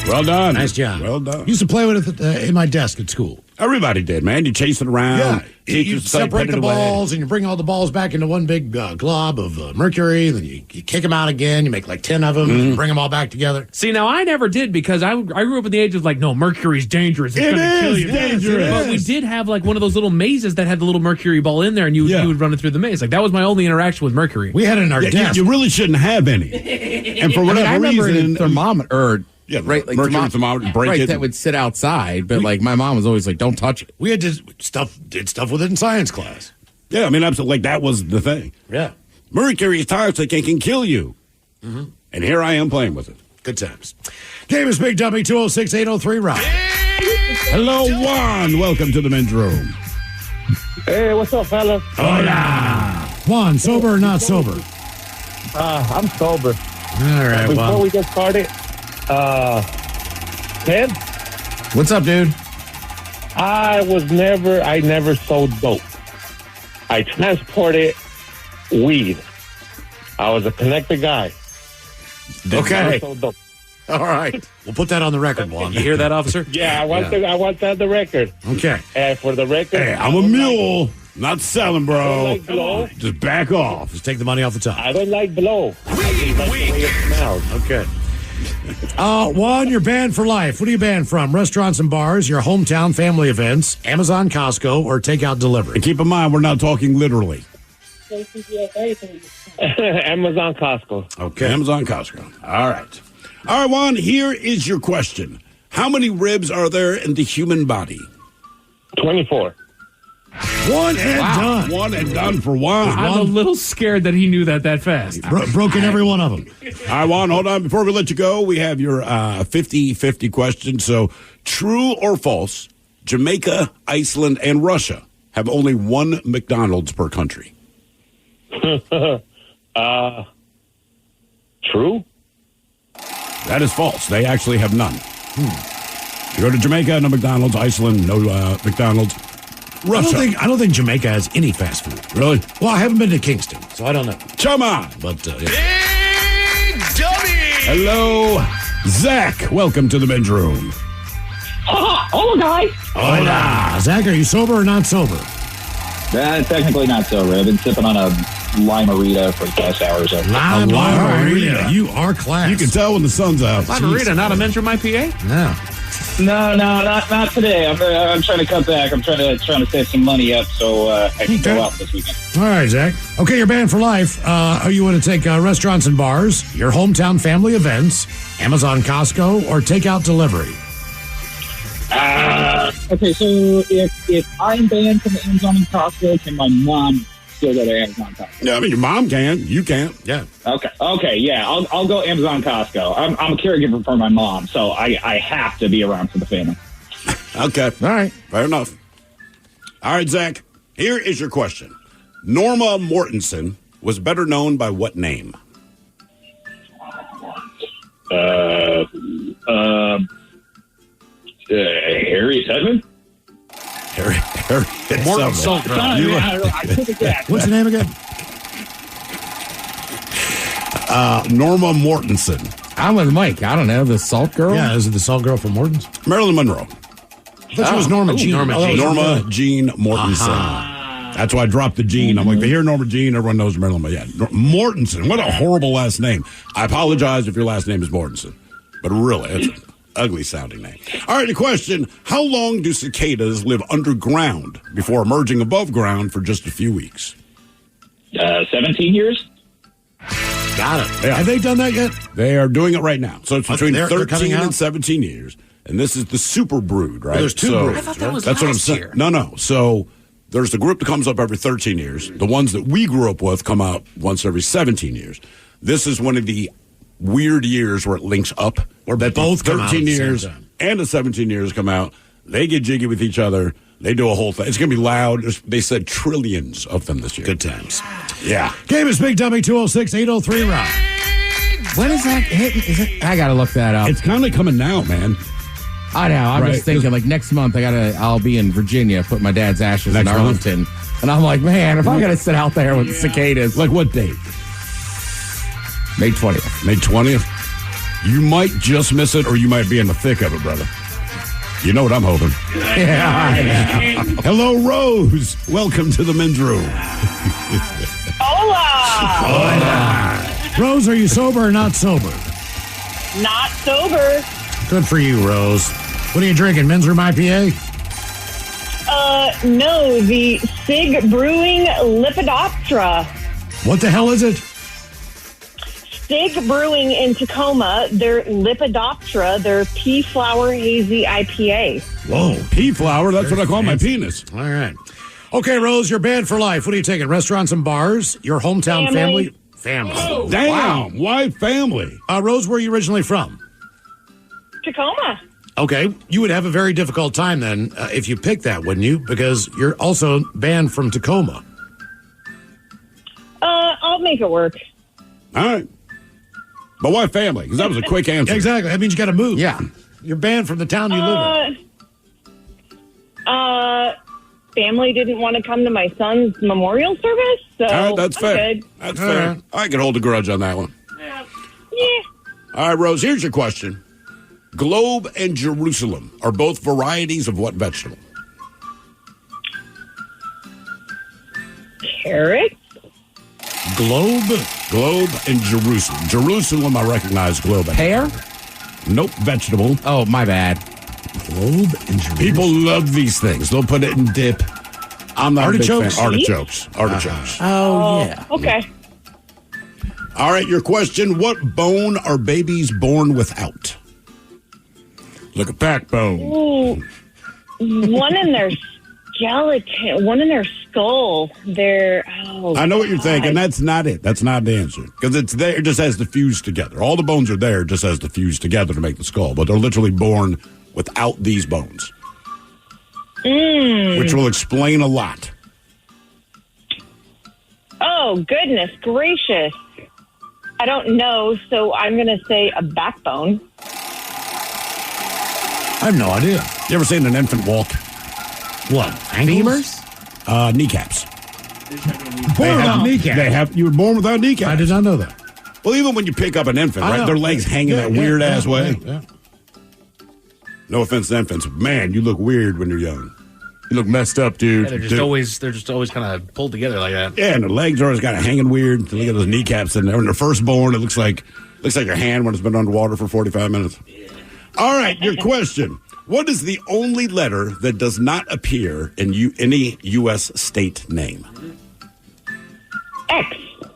Well done. Nice job. Well done. Used to play with it in my desk at school. Everybody did, man. You chase it around. Yeah. You Teachers say, separate put the it away. balls, and you bring all the balls back into one big glob of mercury. Then you kick them out again. You make like 10 of them. And you bring them all back together. See, now I never did because I grew up in the age of like, no, mercury's dangerous. It's going to kill you. Dangerous. But we did have like one of those little mazes that had the little mercury ball in there, and you would run it through the maze. Like that was my only interaction with mercury. We had it in our desk. You really shouldn't have any. And for whatever I remember reason, a thermometer. Yeah, right, like mercury thermometer, break right, it. that would sit outside, but like my mom was always like, "Don't touch it." We had did stuff with it in science class. Yeah, I mean, absolutely. Like that was the thing. Yeah, mercury is toxic and can kill you. Mm-hmm. And here I am playing with it. Good times. Game is Big Dummy 206-803 Rock. Hello, Juan. Welcome to the men's room. Hey, what's up, fellas? Hola. Juan, sober or not sober? I'm sober. All right, Before Juan. we get started, Ted, What's up, dude? I never sold dope. I transported weed. I was a connected guy. Okay. Never sold dope. All right. We'll put that on the record, Juan. You hear that, officer? Yeah, I want that on the record. Okay. And for the record, Hey, I'm a mule. Not selling, bro. I don't like blow. Just back off. Just take the money off the top. I don't like blow. I just like the way it smells. Okay. Juan, you're banned for life. What are you banned from? Restaurants and bars, your hometown family events, Amazon, Costco, or takeout delivery? And keep in mind, we're not talking literally. Amazon, Costco. Okay. Amazon, Costco. All right. All right, Juan, here is your question. How many ribs are there in the human body? 24. One and done. One and done for Juan. I'm a little scared that he knew that fast. Broken every one of them. All right, Juan, hold on. Before we let you go, we have your 50-50 question. So, true or false, Jamaica, Iceland, and Russia have only one McDonald's per country? True? That is false. They actually have none. You go to Jamaica, no McDonald's. Iceland, no McDonald's. Russia. I don't think Jamaica has any fast food. Really? Well, I haven't been to Kingston, so I don't know. Come on. But yeah. Big Dummy! Hello, Zach. Welcome to the men's room. Hello, guys. Hola. Zach, are you sober or not sober? Technically not sober. I've been sipping on a limerita for the past hour or so. Limerita. You are class. You can tell when the sun's out. Limerita, not a Mentor IPA? No. No, not today. I'm trying to cut back. I'm trying to save some money up so I can go out this weekend. All right, Zach. Okay, you're banned for life. Are you going to take restaurants and bars, your hometown family events, Amazon, Costco, or takeout delivery? Okay, so if I'm banned from Amazon and Costco, can my mom still go to Amazon Costco? Yeah, I mean, your mom can. You can't. Yeah. Okay, yeah. I'll go Amazon Costco. I'm a caregiver for my mom, so I have to be around for the family. Okay. All right. Fair enough. All right, Zach. Here is your question. Norma Mortensen was better known by what name? Harriet Tubman? Harriet Morton Tubman. I took a guess. What's the name again? Norma Mortensen. I'm with Mike. I don't know. The Salt Girl? Yeah, is it the Salt Girl from Morton's? Marilyn Monroe. I thought she was Norma Jean. Norma Jean Mortensen. That's why I dropped the Jean. I'm like, they hear Norma Jean, everyone knows Marilyn Monroe. Yeah, Mortensen. What a horrible last name. I apologize if your last name is Mortensen. But really, it's an ugly sounding name. All right, the question, how long do cicadas live underground before emerging above ground for just a few weeks? 17 years. Got it. Yeah. Have they done that yet? They are doing it right now. So it's between they're 13 and 17 years. And this is the super brood, right? There's two broods. I thought that was That's what I'm last saying. year. No. So there's the group that comes up every 13 years. The ones that we grew up with come out once every 17 years. This is one of the weird years where it links up. Where that both come out 13 at the same years time. and the 17 years come out. They get jiggy with each other. They do a whole thing. It's going to be loud. They said trillions of them this year. Good times. Yeah. Game is Big Dummy 206-803 Rob. When is that hitting? I got to look that up. It's kind of coming now, man. I know. I'm just thinking, like, next month I'll be in Virginia, put my dad's ashes in Arlington. And I'm like, man, if I got to sit out there with cicadas. Like what date? May 20th. May 20th? You might just miss it, or you might be in the thick of it, brother. You know what I'm hoping. Yeah, I know. Hello, Rose. Welcome to the men's room. Hola. Rose, are you sober or not sober? Not sober. Good for you, Rose. What are you drinking? Men's Room IPA? No, the Sig Brewing Lepidoptera. What the hell is it? Sig Brewing in Tacoma, their Lepidoptera, their pea flower hazy IPA. Whoa, pea flower? That's what I call my penis. All right. Okay, Rose, you're banned for life. What are you taking? Restaurants and bars? Your hometown family? Family. Oh, damn. Wow. Why family? Rose, where are you originally from? Tacoma. Okay, you would have a very difficult time then if you picked that, wouldn't you? Because you're also banned from Tacoma. I'll make it work. All right. But why family? Because that was a quick answer. Exactly. That means you got to move. Yeah. You're banned from the town you live in. Family didn't want to come to my son's memorial service, so All right, that's I'm fair. good. That's fair. right. I can hold a grudge on that one. Yeah. All right, Rose, here's your question. Globe and Jerusalem are both varieties of what vegetable? Carrots? Globe? Globe and Jerusalem. Jerusalem, I recognize. Globe. Pear? Nope, vegetable. Oh, my bad. Globe and Jerusalem. People love these things. They'll put it in dip. I'm not Artichokes? a big fan. Artichokes. Oh, yeah. Okay. All right, your question. What bone are babies born without? Look at backbone. Ooh, one in their skeleton, one in their skull. I know what you're thinking. That's not it. That's not the answer. Because it's there, it just has to fuse together. All the bones are there, it just has to fuse together to make the skull. But they're literally born without these bones. Which will explain a lot. Oh, goodness gracious. I don't know, so I'm going to say a backbone. I have no idea. You ever seen an infant walk? What? Femurs? Kneecaps. Born without kneecaps. You were born without kneecaps. I did not know that. Well, even when you pick up an infant, I right? know. Their legs hanging that weird-ass way. Yeah. No offense to infants. Man, you look weird when you're young. You look messed up, dude. Yeah, they're just always kind of pulled together like that. Yeah, and their legs are always kind of hanging weird. Look at those kneecaps in there. When they're first born, it looks like your hand when it's been underwater for 45 minutes. All right, your question. What is the only letter that does not appear in any U.S. state name? X.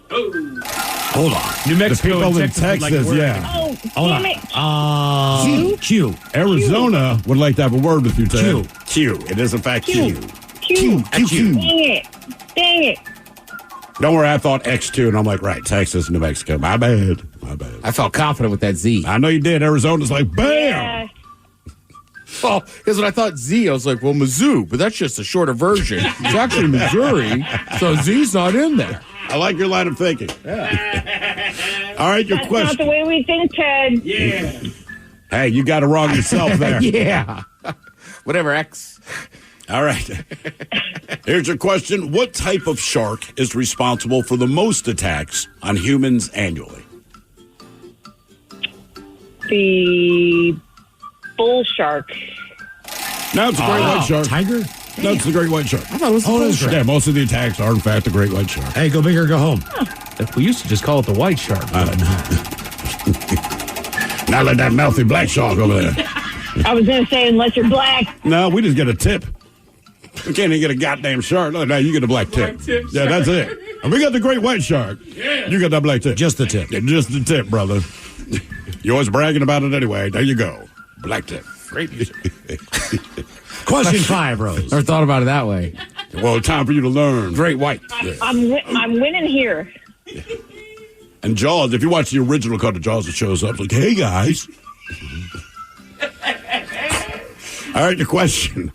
Hold on. New Mexico the people and in Texas, yeah. Oh, Hold damn on. it. Q. Arizona would like to have a word with you, Ted. Q. It is, in fact, Q. Q. Dang it. Don't worry, I thought X2, and I'm like, right, Texas, New Mexico. My bad. I felt confident with that Z. I know you did. Arizona's like, bam! Yeah. Well, because when I thought Z, I was like, well, Mizzou, but that's just a shorter version. It's actually Missouri, so Z's not in there. I like your line of thinking. Yeah. All right, your That's question. not the way we think, Ted. Yeah. Hey, you got it wrong yourself there. Yeah. Whatever, X. All right. Here's your question. What type of shark is responsible for the most attacks on humans annually? the bull shark. No, it's a great white shark. Tiger? No, it's the great white shark. I thought it was the bull shark. Yeah, most of the attacks are, in fact, the great white shark. Hey, go big or go home. We used to just call it the white shark. Not like that mouthy black shark over there. I was going to say, unless you're black. No, we just get a tip. We can't even get a goddamn shark. No, you get a black tip. Yeah, that's it. And we got the great white shark. Yeah. You got that black tip. Just the tip. Yeah, just the tip, brother. You're always bragging about it anyway. There you go. Black tip. Great. Question 5, Rose. Never thought about it that way. Well, time for you to learn. Great white. Yeah. I'm winning here. And Jaws, if you watch the original cut of Jaws, it shows up like, hey, guys. All right, your question.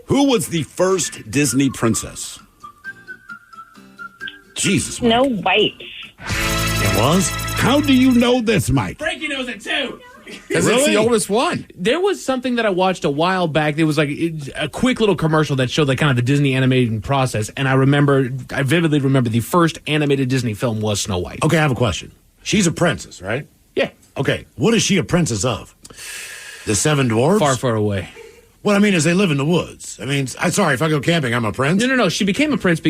Who was the first Disney princess? Jesus. Snow White. It was? How do you know this, Mike? Frankie knows it, too. Because it's the oldest one. There was something that I watched a while back. There was like a quick little commercial that showed like kind of the Disney animating process. And I vividly remember the first animated Disney film was Snow White. Okay, I have a question. She's a princess, right? Yeah. Okay, what is she a princess of? The Seven Dwarfs? Far, far away. What I mean is they live in the woods. I mean, I'm sorry, if I go camping, I'm a prince? No. She became a princess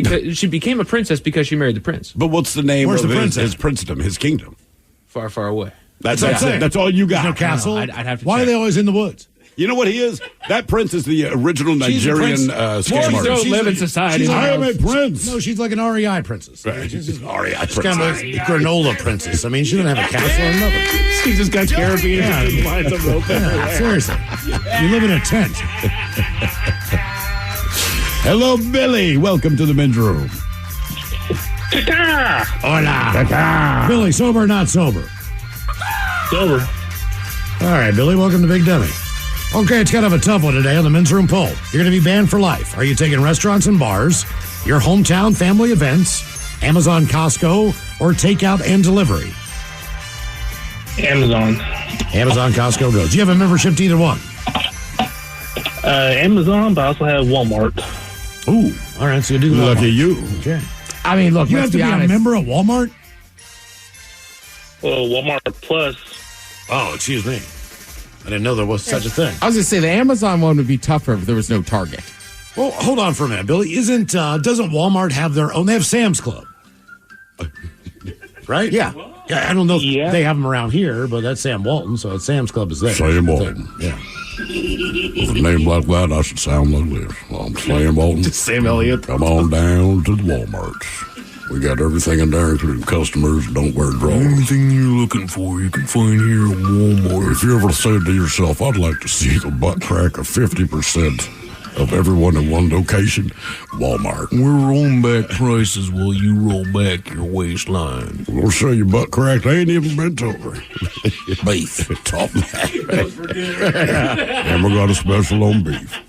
because she married the prince. But what's the name Where's of the his princedom, his kingdom? Far, far away. That's it. That's all you got. There's no castle? I'd have to Why check. are they always in the woods? You know what he is? That prince is the original Nigerian scam artist. Don't live in society. I am a prince. No, she's like an REI princess. Right. She's an REI She's princess. kind of a granola princess. I mean, she doesn't have a castle or nothing. She just got Caribbean lines of rope everywhere. Seriously. You live in a tent. Hello, Billy. Welcome to the men's room. Hola. Billy, sober or not sober? Sober. All right, Billy, welcome to Big Dummy. Okay, it's kind of a tough one today on the men's room poll. You're going to be banned for life. Are you taking restaurants and bars, your hometown family events, Amazon, Costco, or takeout and delivery? Amazon. Amazon, Costco goes. Do you have a membership to either one? Amazon, but I also have Walmart. Ooh, all right, so you do Lucky you. Okay. I mean, look, You have let's to be honest. a member at Walmart? Well, Walmart Plus. Oh, excuse me. I didn't know there was such a thing. I was going to say the Amazon one would be tougher if there was no Target. Well, hold on for a minute, Billy. Doesn't Walmart have their own? They have Sam's Club, right? Yeah. I don't know if they have them around here, but that's Sam Walton, so it's Sam's Club is there. Sam Walton. Yeah. With a name like that, I should sound like this. I'm Sam Walton. Sam Elliott. Come on down to the Walmart. We got everything in there, including customers who don't wear drawers. Anything you're looking for, you can find here at Walmart. If you ever said to yourself, I'd like to see the butt crack of 50% of everyone in one location, Walmart. We're rolling back prices while you roll back your waistline. We'll show you butt crack. They ain't even bent over. Beef. Top that. And we got a special on beef.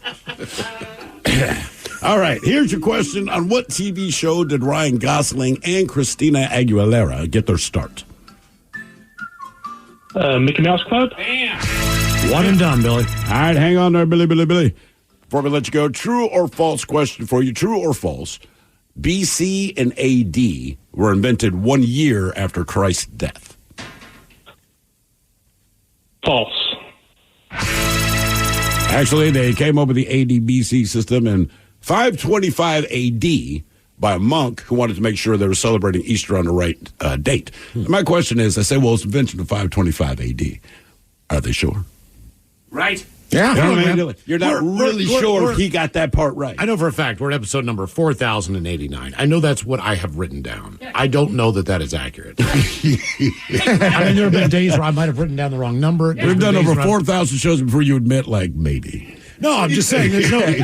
All right, here's your question. On what TV show did Ryan Gosling and Christina Aguilera get their start? Mickey Mouse Club. One and done, Billy. All right, hang on there, Billy. Before we let you go, true or false question for you. True or false? BC and AD were invented 1 year after Christ's death. False. Actually, they came up with the AD-BC system in 525 AD by a monk who wanted to make sure they were celebrating Easter on the right date. And my question is, I say, well, it's invented in 525 AD. Are they sure? Right. Yeah. You're not really sure if he got that part right. I know for a fact we're at episode number 4089. I know that's what I have written down. I don't know that is accurate. I mean, there have been days where I might have written down the wrong number. We've done over 4,000 shows before you admit, like, maybe. No, I'm just saying.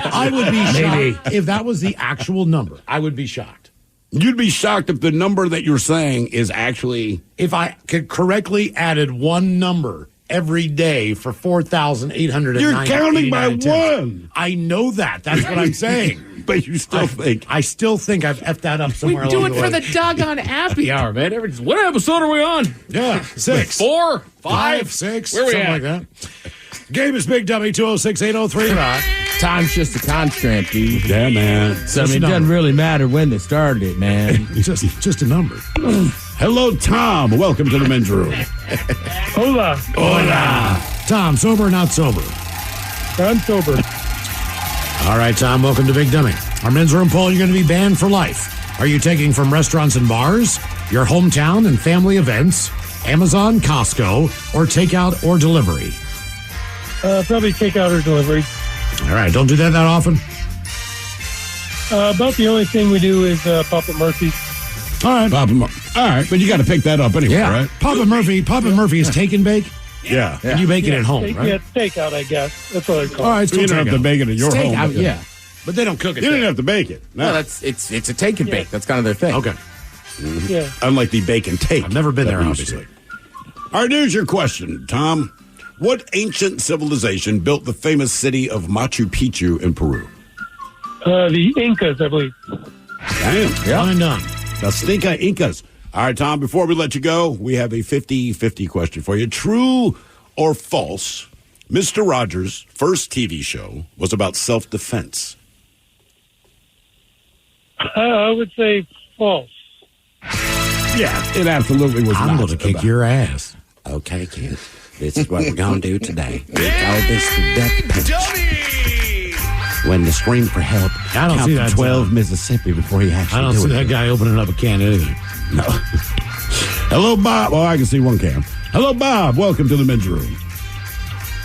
I would be shocked if that was the actual number. I would be shocked. You'd be shocked if the number that you're saying is actually... If I could correctly added one number every day for 4,800. You're counting by one. I know that. That's what I'm saying. But you still think... I still think I've effed that up somewhere We do along it the for way. the doggone happy hour, man. What episode are we on? Yeah, 6. 4, 5, 6. Where we something at? like that. Game is Big W 206-803 Rock. Time's just a constraint, dude. Yeah, man. So, I mean, it doesn't really matter when they started it, man. Just a number. Hello, Tom. Welcome to the men's room. Hola. Hola. Tom, sober or not sober? I'm sober. All right, Tom, welcome to Big Dummy. Our men's room poll, you're going to be banned for life. Are you taking from restaurants and bars, your hometown and family events, Amazon, Costco, or takeout or delivery? Probably takeout or delivery. All right, don't do that often? About the only thing we do is Papa Murphy's. All right. All right, but you got to pick that up anyway, right? Papa Murphy is take and bake? Yeah. And you bake it at home, right? Yeah, takeout, I guess. That's what I call it. All right, you don't have to bake it at your home. Yeah. But they don't cook it. You didn't have to bake it. No. No, it's a take and bake. That's kind of their thing. Okay. Mm-hmm. Yeah. Unlike the bake and take. I've never been there, that we used obviously. to. All right, here's your question, Tom. What ancient civilization built the famous city of Machu Picchu in Peru? The Incas, I believe. Damn. Yeah. One and done. The Stinka Incas. All right, Tom, before we let you go, we have a 50-50 question for you. True or false, Mr. Rogers' first TV show was about self-defense? I would say false. Yeah, it absolutely was I'm going to kick your ass. Okay, kid. This is what we're going to do today. We call this the death punch. When the scream for help, I don't see that 12 Mississippi before he actually I don't see that guy opening up a can either. No. Hello, Bob. Well, I can see one can. Hello, Bob. Welcome to the men's room.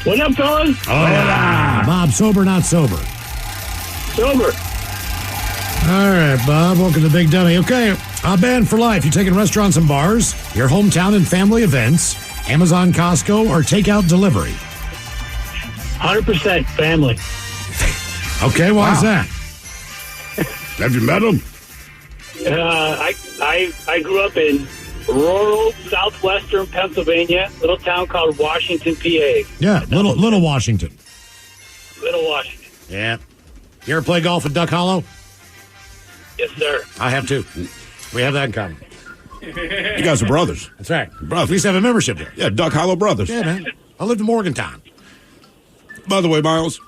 What up, fellas? Hola. Bob, sober or not sober? Sober. All right, Bob. Welcome to Big Dummy. Okay, banned for life. You taking restaurants and bars, your hometown and family events, Amazon, Costco, or takeout delivery? 100% family. Okay, why is that? Have you met him? I grew up in rural southwestern Pennsylvania, little town called Washington, PA. Yeah, Little Washington. Little Washington. Yeah. You ever play golf at Duck Hollow? Yes, sir. I have too. We have that in common. You guys are brothers. That's right. Brothers. We used to have a membership there. Yeah, Duck Hollow Brothers. Yeah, man. I lived in Morgantown. By the way, Miles,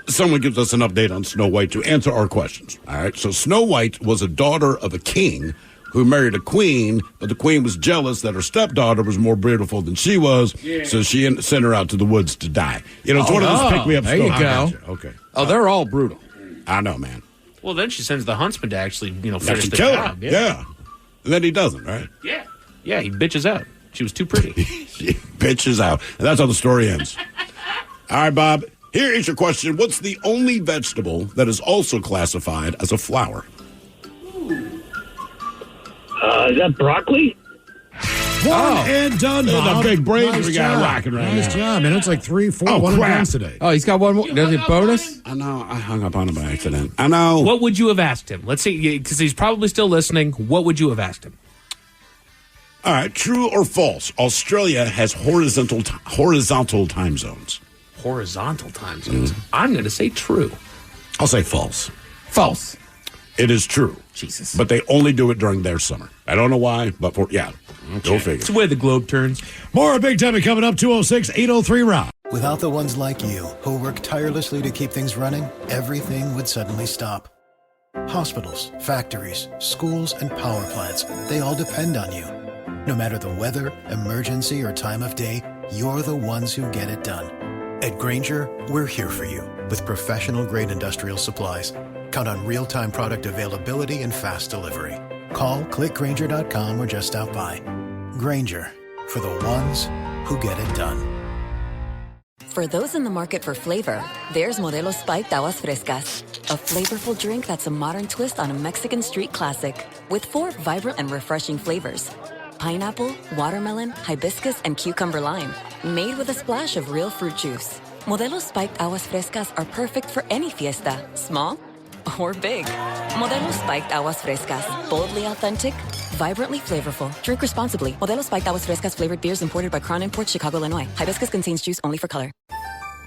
someone gives us an update on Snow White to answer our questions. All right, so Snow White was a daughter of a king who married a queen, but the queen was jealous that her stepdaughter was more beautiful than she was, so she sent her out to the woods to die. You know, it's one of those pick-me-up there you stories. go. Okay. Oh, they're all brutal. I know, man. Well, then she sends the huntsman to actually, finish Have to the kill job. her. Yeah. And then he doesn't, right? Yeah. Yeah, he bitches out. She was too pretty. He bitches out. And that's how the story ends. All right, Bob. Here is your question. What's the only vegetable that is also classified as a flower? Is that broccoli? One and done, Bob. The big brains Nice we got job. rocking right Nice now. job, man. It's like 3, 4, Oh, one and crap. done today. Oh, he's got one more. Does it bonus? I know. I hung up on him by accident. I know. What would you have asked him? Let's see, because he's probably still listening. What would you have asked him? All right. True or false? Australia has horizontal time zones. Horizontal time zones. I'm going to say true. I'll say false. False. It is true. Jesus. But they only do it during their summer. I don't know why, but go figure. It's the way the globe turns. More Big Dummy coming up, 206-803-ROB. Without the ones like you, who work tirelessly to keep things running, everything would suddenly stop. Hospitals, factories, schools, and power plants, they all depend on you. No matter the weather, emergency, or time of day, you're the ones who get it done. At Grainger, we're here for you with professional-grade industrial supplies. Count on real-time product availability and fast delivery. Call, clickgrainger.com, or just stop by. Grainger, for the ones who get it done. For those in the market for flavor, there's Modelo Spiked Aguas Frescas, a flavorful drink that's a modern twist on a Mexican street classic with 4 vibrant and refreshing flavors. Pineapple, watermelon, hibiscus, and cucumber lime, made with a splash of real fruit juice. Modelo Spiked Aguas Frescas are perfect for any fiesta, small or big. Modelo Spiked Aguas Frescas, boldly authentic, vibrantly flavorful. Drink responsibly. Modelo Spiked Aguas Frescas flavored beers imported by Crown Imports, Chicago, Illinois. Hibiscus contains juice only for color.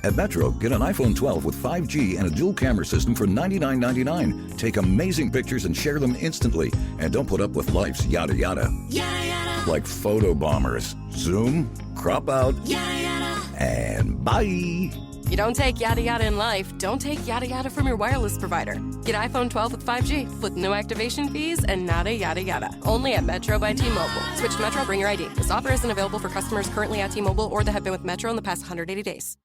At Metro, get an iPhone 12 with 5G and a dual camera system for $99.99. Take amazing pictures and share them instantly. And don't put up with life's yada yada. Yada yada. Like photo bombers. Zoom, crop out, Yada yada. and bye. You don't take yada yada in life, don't take yada yada from your wireless provider. Get iPhone 12 with 5G with no activation fees and nada yada yada. Only at Metro by T-Mobile. Switch to Metro, bring your ID. This offer isn't available for customers currently at T-Mobile or that have been with Metro in the past 180 days.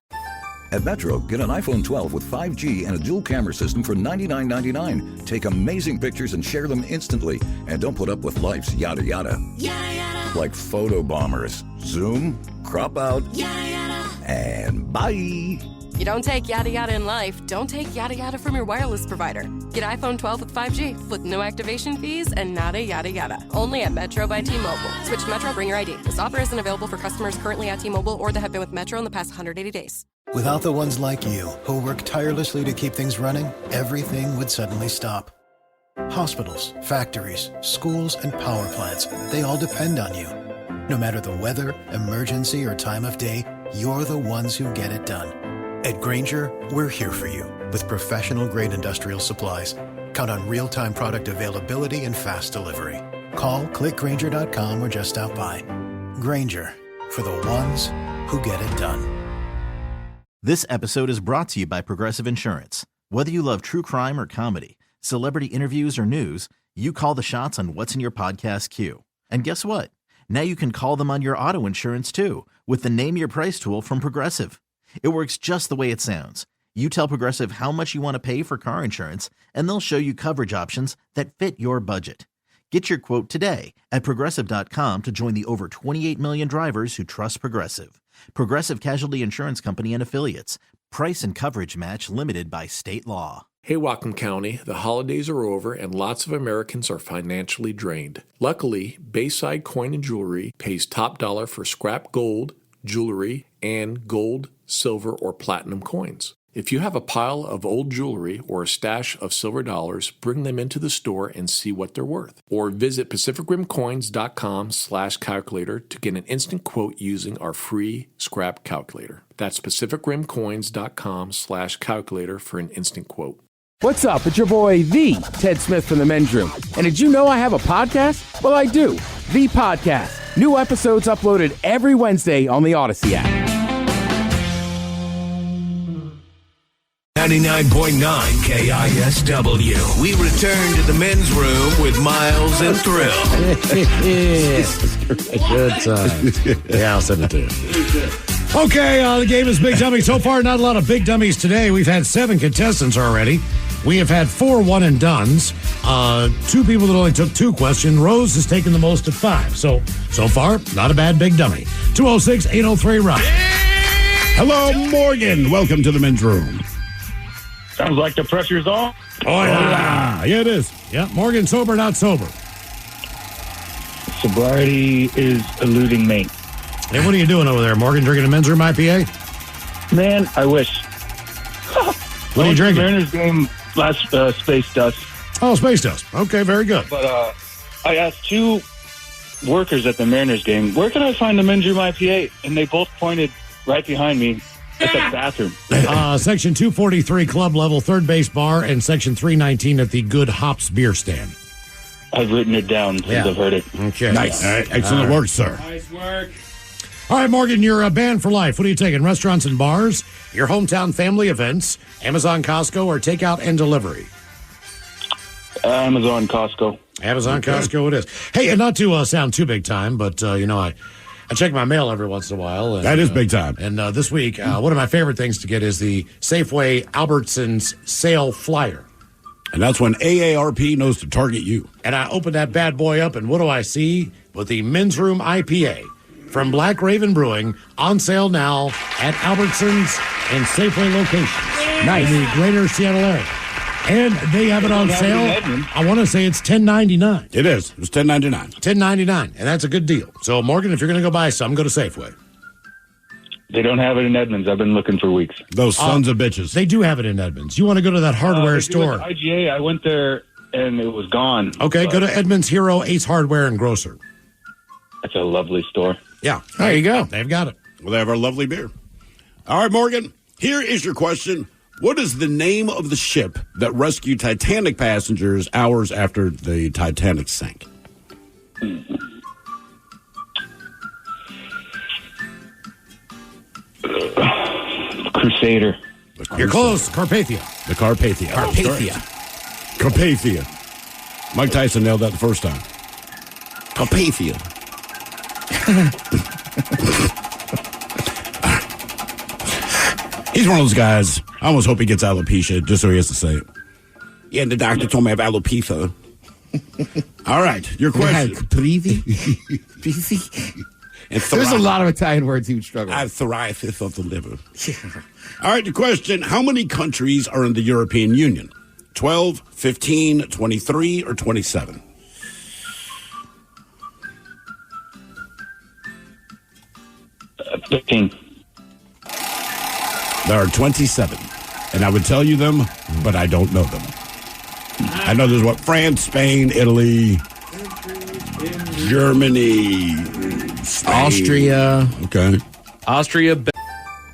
At Metro, get an iPhone 12 with 5G and a dual camera system for $99.99. Take amazing pictures and share them instantly. And don't put up with life's yada yada. Yada yada. Like photo bombers. Zoom, crop out, Yada yada. and bye. You don't take yada yada in life, don't take yada yada from your wireless provider. Get iPhone 12 with 5G with no activation fees and nada yada yada. Only at Metro by T-Mobile. Switch to Metro, bring your ID. This offer isn't available for customers currently at T-Mobile or that have been with Metro in the past 180 days. Without the ones like you, who work tirelessly to keep things running, everything would suddenly stop. Hospitals, factories, schools, and power plants, they all depend on you. No matter the weather, emergency, or time of day, you're the ones who get it done. At Grainger, we're here for you with professional-grade industrial supplies. Count on real-time product availability and fast delivery. Call, clickgrainger.com, or just stop by. Grainger, for the ones who get it done. This episode is brought to you by Progressive Insurance. Whether you love true crime or comedy, celebrity interviews or news, you call the shots on what's in your podcast queue. And guess what? Now you can call them on your auto insurance too with the Name Your Price tool from Progressive. It works just the way it sounds. You tell Progressive how much you want to pay for car insurance, and they'll show you coverage options that fit your budget. Get your quote today at Progressive.com to join the over 28 million drivers who trust Progressive. Progressive Casualty Insurance Company and Affiliates. Price and coverage match limited by state law. Hey, Whatcom County, the holidays are over and lots of Americans are financially drained. Luckily, Bayside Coin and Jewelry pays top dollar for scrap gold, jewelry, and gold, silver, or platinum coins. If you have a pile of old jewelry or a stash of silver dollars, bring them into the store and see what they're worth. Or visit PacificRimCoins.com/calculator to get an instant quote using our free scrap calculator. That's PacificRimCoins.com/calculator for an instant quote. What's up? It's your boy, the Ted Smith from The Men's Room. And did you know I have a podcast? Well, I do. The Podcast. New episodes uploaded every Wednesday on the Odyssey app. 99.9 KISW. We return to the men's room with Miles and Thrill. Good time. Yeah, I'll send it to you. Okay, the game is Big Dummy. So far, not a lot of Big Dummies today. We've had 7 contestants already. We have had 4 one-and-dones. 2 people that only took 2 questions. Rose has taken the most at 5. So far, not a bad Big Dummy. 206-803-ROCK. Hello, Morgan. Welcome to the men's room. Sounds like the pressure's on. Oh, yeah. Yeah, it is. Yeah, Morgan, sober, not sober. Sobriety is eluding me. Hey, what are you doing over there, Morgan? Drinking a men's room IPA? Man, I wish. What are you drinking? Mariners game last Space Dust. Oh, Space Dust. Okay, very good. But I asked 2 workers at the Mariners game, where can I find the men's room IPA? And they both pointed right behind me at the bathroom. Section 243 club level, third base bar, and section 319 at the Good Hops beer stand. I've written it down since I've heard it. Okay. Nice. All right. Excellent work, sir. Nice work. All right, Morgan, you're banned for life. What are you taking? Restaurants and bars, your hometown family events, Amazon, Costco, or takeout and delivery? Amazon, Costco. Amazon, Costco it is. Hey, and not to sound too big time, but, I check my mail every once in a while. And, that is big time. And this week, one of my favorite things to get is the Safeway Albertsons sale flyer. And that's when AARP knows to target you. And I open that bad boy up, and what do I see? With the Men's Room IPA from Black Raven Brewing, on sale now at Albertsons and Safeway locations. Nice. In the greater Seattle area. And they have it on sale. I want to say it's $10.99. It is. It was $10.99. $10.99, and that's a good deal. So, Morgan, if you're going to go buy some, go to Safeway. They don't have it in Edmonds. I've been looking for weeks. Those sons of bitches. They do have it in Edmonds. You want to go to that hardware store. IGA, I went there, and it was gone. Okay, go to Edmonds Hero, Ace Hardware, and Grocer. That's a lovely store. Yeah. There you go. They've got it. Well, they have our lovely beer. All right, Morgan, here is your question. What is the name of the ship that rescued Titanic passengers hours after the Titanic sank? Crusader. You're close. Carpathia. The Carpathia. Carpathia. Mike Tyson nailed that the first time. Carpathia. He's one of those guys. I almost hope he gets alopecia just so he has to say it. Yeah, the doctor told me I have alopecia. All right, your question. There's a lot of Italian words he would struggle with. I have psoriasis of the liver. All right, the question. How many countries are in the European Union? 12, 15, 23, or 27? 15. There are 27, and I would tell you them, but I don't know them. I know there's France, Spain, Italy, Germany, Spain. Austria. Okay. Austria.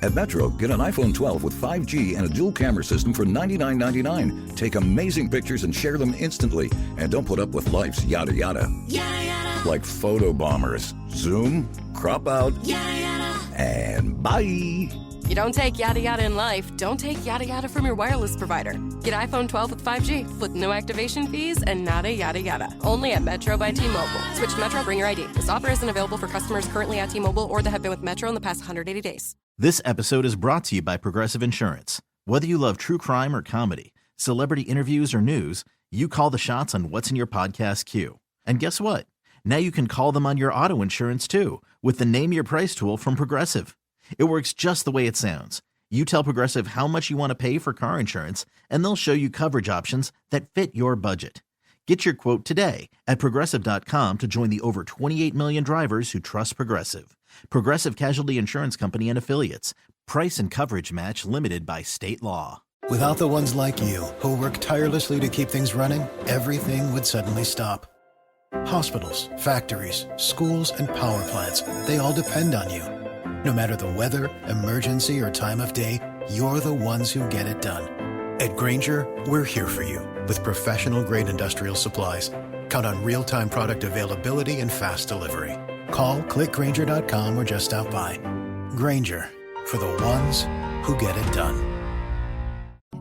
At Metro, get an iPhone 12 with 5G and a dual camera system for $99.99. Take amazing pictures and share them instantly. And don't put up with life's yada yada. Yada yada. Like photo bombers. Zoom, crop out, yada yada. And bye. You don't take yada yada in life, don't take yada yada from your wireless provider. Get iPhone 12 with 5G with no activation fees and nada yada yada. Only at Metro by T-Mobile. Switch to Metro, bring your ID. This offer isn't available for customers currently at T-Mobile or that have been with Metro in the past 180 days. This episode is brought to you by Progressive Insurance. Whether you love true crime or comedy, celebrity interviews or news, you call the shots on what's in your podcast queue. And guess what? Now you can call them on your auto insurance too with the Name Your Price tool from Progressive. It works just the way it sounds. You tell Progressive how much you want to pay for car insurance, and they'll show you coverage options that fit your budget. Get your quote today at Progressive.com to join the over 28 million drivers who trust Progressive. Progressive Casualty Insurance Company and Affiliates. Price and coverage match limited by state law. Without the ones like you, who work tirelessly to keep things running, everything would suddenly stop. Hospitals, factories, schools, and power plants, they all depend on you. No matter the weather, emergency, or time of day, you're the ones who get it done. At Grainger, we're here for you with professional-grade industrial supplies. Count on real-time product availability and fast delivery. Call, clickgrainger.com, or just stop by. Grainger, for the ones who get it done.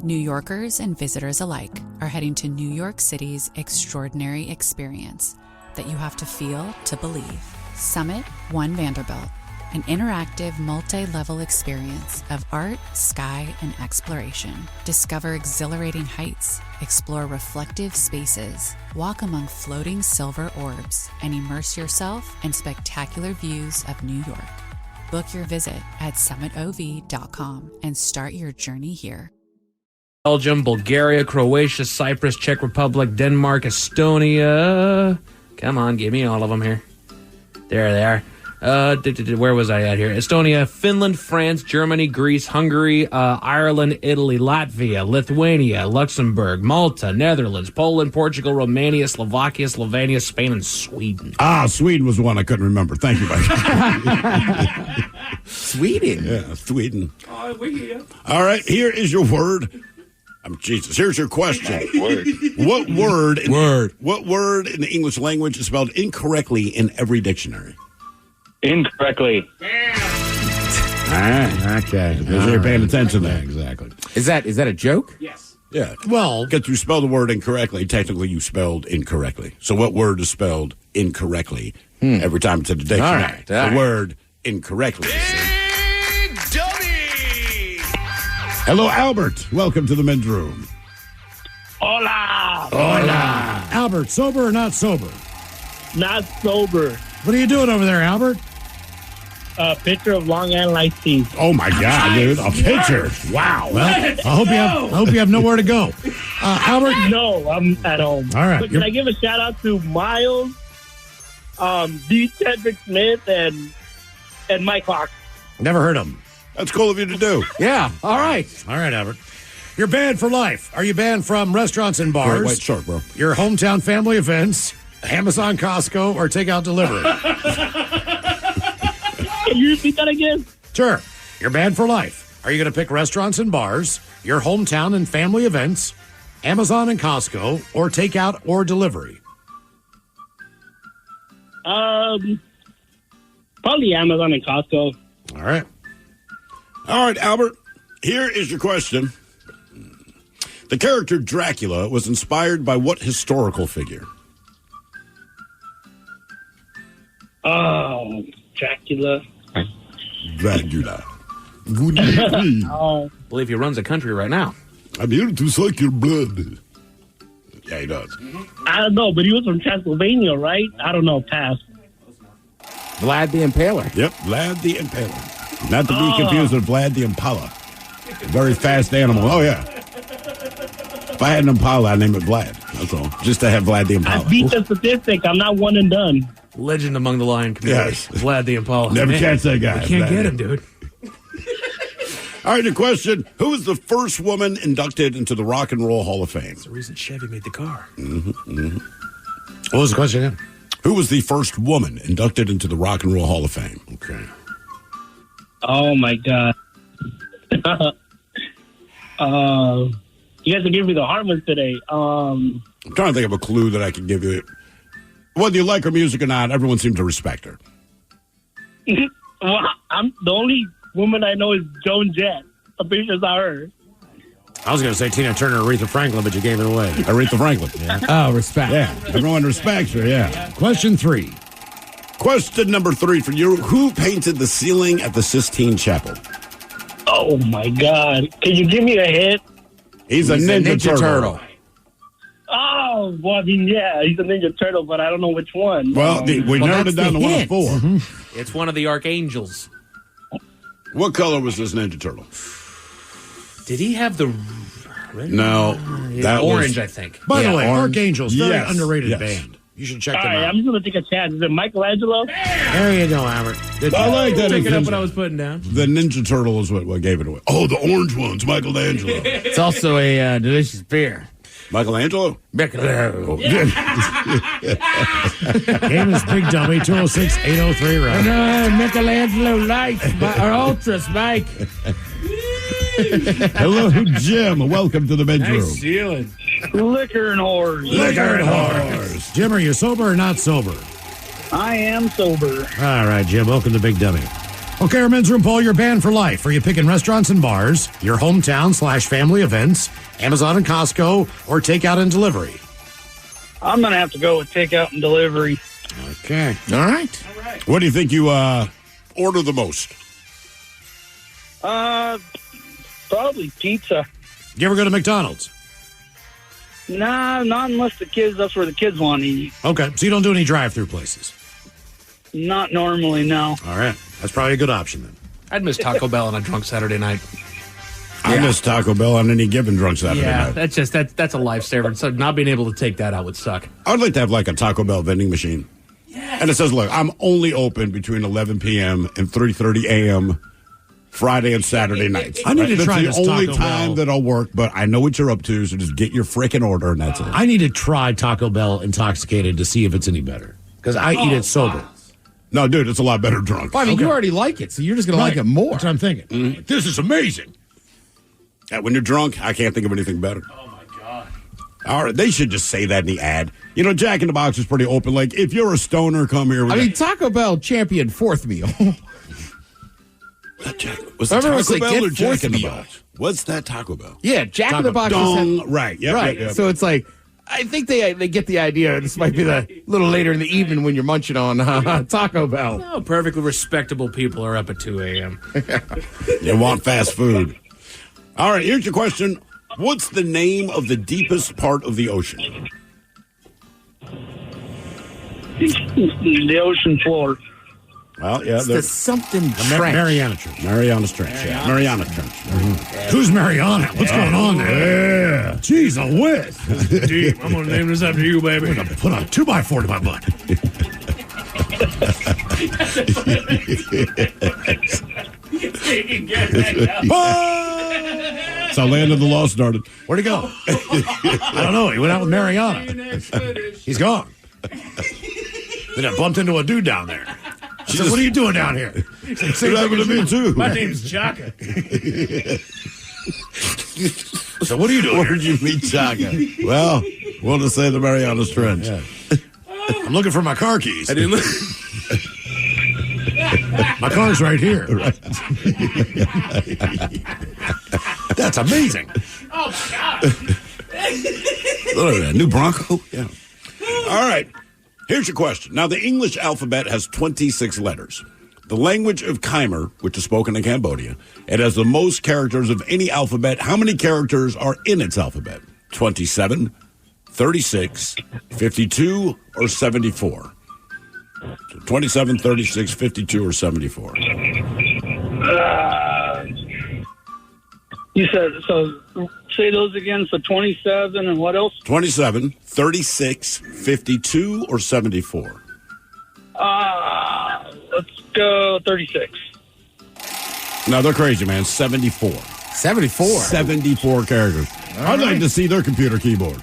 New Yorkers and visitors alike are heading to New York City's extraordinary experience that you have to feel to believe. Summit One Vanderbilt. An interactive, multi-level experience of art, sky, and exploration. Discover exhilarating heights, explore reflective spaces, walk among floating silver orbs, and immerse yourself in spectacular views of New York. Book your visit at summitov.com and start your journey here. Belgium, Bulgaria, Croatia, Cyprus, Czech Republic, Denmark, Estonia. Come on, give me all of them here. There they are. Where was I at here? Estonia, Finland, France, Germany, Greece, Hungary, Ireland, Italy, Latvia, Lithuania, Luxembourg, Malta, Netherlands, Poland, Portugal, Romania, Slovakia, Slovenia, Spain, and Sweden. Sweden was the one I couldn't remember. Thank you, Mike. Sweden? Yeah, Sweden. Oh, we're here. All right, here is your word. Jesus, here's your question. What word in the English language is spelled incorrectly in every dictionary? Incorrectly. Okay. You're paying attention there. Exactly. Is that a joke? Yes. Yeah. Well, because you spelled the word incorrectly, technically you spelled incorrectly. So what word is spelled incorrectly every time it's in the dictionary? All right. The word incorrectly. Big Dummy! Hello, Albert. Welcome to the men's room. Hola! Hola! Albert, sober or not sober? Not sober. What are you doing over there, Albert? A pitcher of Long Island iced tea. Oh my God, dude! A pitcher! Wow. Well, I hope you have nowhere to go, Albert. No, I'm at home. All right. But can I give a shout out to Miles, D. Cedric Smith, and Mike Hawk? Never heard of him. That's cool of you to do. Yeah. All right, Albert. You're banned for life. Are you banned from restaurants and bars? Wait, short, bro. Your hometown family events, Amazon, Costco, or takeout delivery? Can you repeat that again? Sure. You're banned for life. Are you going to pick restaurants and bars, your hometown and family events, Amazon and Costco, or takeout or delivery? Probably Amazon and Costco. All right. All right, Albert. Here is your question. The character Dracula was inspired by what historical figure? Oh, Dracula. Dracula. I believe he runs a country right now. I'm here to suck your blood. Yeah, he does. I don't know, but he was from Transylvania, right? I don't know. Pass. Vlad the Impaler. Yep, Vlad the Impaler. Not to be confused with Vlad the Impala. A very fast animal. Oh, yeah. If I had an Impala, I'd name it Vlad. That's all. Just to have Vlad the Impala. I beat the statistic. I'm not one and done. Legend among the lion community. Yes. Vlad the Impala. Never catch that guy. We can't Vlad. get him, dude. All right, the question. Who was the first woman inducted into the Rock and Roll Hall of Fame? That's the reason Chevy made the car. What was the question again? Who was the first woman inducted into the Rock and Roll Hall of Fame? Okay. Oh, my God. You guys are giving me the hard ones today. I'm trying to think of a clue that I can give you. Whether you like her music or not, everyone seems to respect her. Well, I'm the only woman I know is Joan Jett. I'm pretty sure it's not her. I was going to say Tina Turner or Aretha Franklin, but you gave it away. Aretha Franklin. Yeah. Oh, respect. Yeah, everyone respects her, yeah. Question 3. Question number 3 for you. Who painted the ceiling at the Sistine Chapel? Oh, my God. Can you give me a hint? He's a Ninja Turtle. Oh, well, I mean, yeah, he's a Ninja Turtle, but I don't know which one. Well, we narrowed it down to one of 4. Mm-hmm. It's one of the Archangels. What color was this Ninja Turtle? Did he have the red? No, that orange, was, I think. By the way, orange. Archangels, very Yes, underrated yes. band. You should check All them right, out. I'm just going to take a chance. Is it Michelangelo? There you go, Albert. Good I job. like that. Picking up Ninja. what I was putting down. The Ninja Turtle is what gave it away. Oh, the orange one's Michelangelo. It's also a delicious beer. Michelangelo? Michelangelo. Game is Big Dummy, 206-803 round. Michelangelo Lights, or Ultras, Mike. Hello, Jim. Welcome to the bedroom. Nice ceiling. Liquor and whores. Liquor and whores. Jim, are you sober or not sober? I am sober. All right, Jim, welcome to Big Dummy. Okay, our men's room poll, you're banned for life. Are you picking restaurants and bars, your hometown/family events, Amazon and Costco, or takeout and delivery? I'm going to have to go with takeout and delivery. Okay. All right. What do you think you order the most? Probably pizza. You ever go to McDonald's? Nah, not unless that's where the kids want to eat. Okay, so you don't do any drive-through places? Not normally, no. All right, that's probably a good option then. I'd miss Taco Bell on a drunk Saturday night. I miss Taco Bell on any given drunk Saturday night. That's just that's a lifesaver. So not being able to take that out would suck. I would like to have like a Taco Bell vending machine. Yes. And it says, look, I'm only open between 11 p.m. and 3:30 a.m. Friday and Saturday nights. I need to try That's this the only Taco time Bell. that I'll work, but I know what you're up to, so just get your frickin' order and that's it. I need to try Taco Bell intoxicated to see if it's any better, because I eat it sober. No, dude, it's a lot better drunk. Well, I mean, you already like it, so you're just going to like it more. That's what I'm thinking. Mm-hmm. This is amazing. Yeah, when you're drunk, I can't think of anything better. Oh my god! All right, they should just say that in the ad. You know, Jack in the Box is pretty open. Like, if you're a stoner, come here. I mean, Taco Bell championed fourth meal. Was it Everyone Taco was like, Bell get or Jack fourth in the meal. Box? What's that Taco Bell? Yeah, Jack in the Box. Dong, right, yep, right. yep. So it's like, I think they get the idea. This might be the little later in the evening when you're munching on Taco Bell. No, perfectly respectable people are up at 2 a.m. You want fast food. All right, here's your question. What's the name of the deepest part of the ocean? The ocean floor. Well, yeah. There's something Trench. Mariana Trench. Mariana's Trench. Yeah. Mariana Trench. Who's Mariana? What's going on there? Yeah. Jeez, a whiz. Deep. I'm gonna name this after you, baby. I'm gonna put a 2x4 to my butt. That's how Land of the Lost started. Where'd he go? I don't know. He went out with Mariana. He's gone. Then I bumped into a dude down there. She said, "What are you doing down here?" It happened to me, too. My name's Chaka. So what are you doing? Where did you meet Chaka? Well, want to say the Marianas Trench. Yeah. I'm looking for my car keys. I didn't look. My car's right here. That's amazing. Oh, God. Look at that. New Bronco? Yeah. All right. Here's your question. Now, the English alphabet has 26 letters. The language of Khmer, which is spoken in Cambodia, it has the most characters of any alphabet. How many characters are in its alphabet? 27, 36, 52, or 74? So 27, 36, 52, or 74? You said, so say those again. So 27 and what else? 27, 36, 52, or 74? Let's go 36. No, they're crazy, man. 74. 74? 74 characters. I'd like to see their computer keyboard.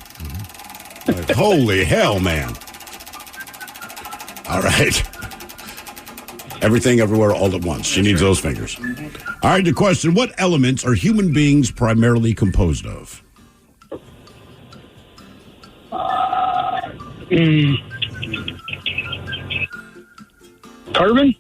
Like, holy hell, man. All right. Everything, everywhere, all at once. She needs those fingers. All right, the question, what elements are human beings primarily composed of? Carbon?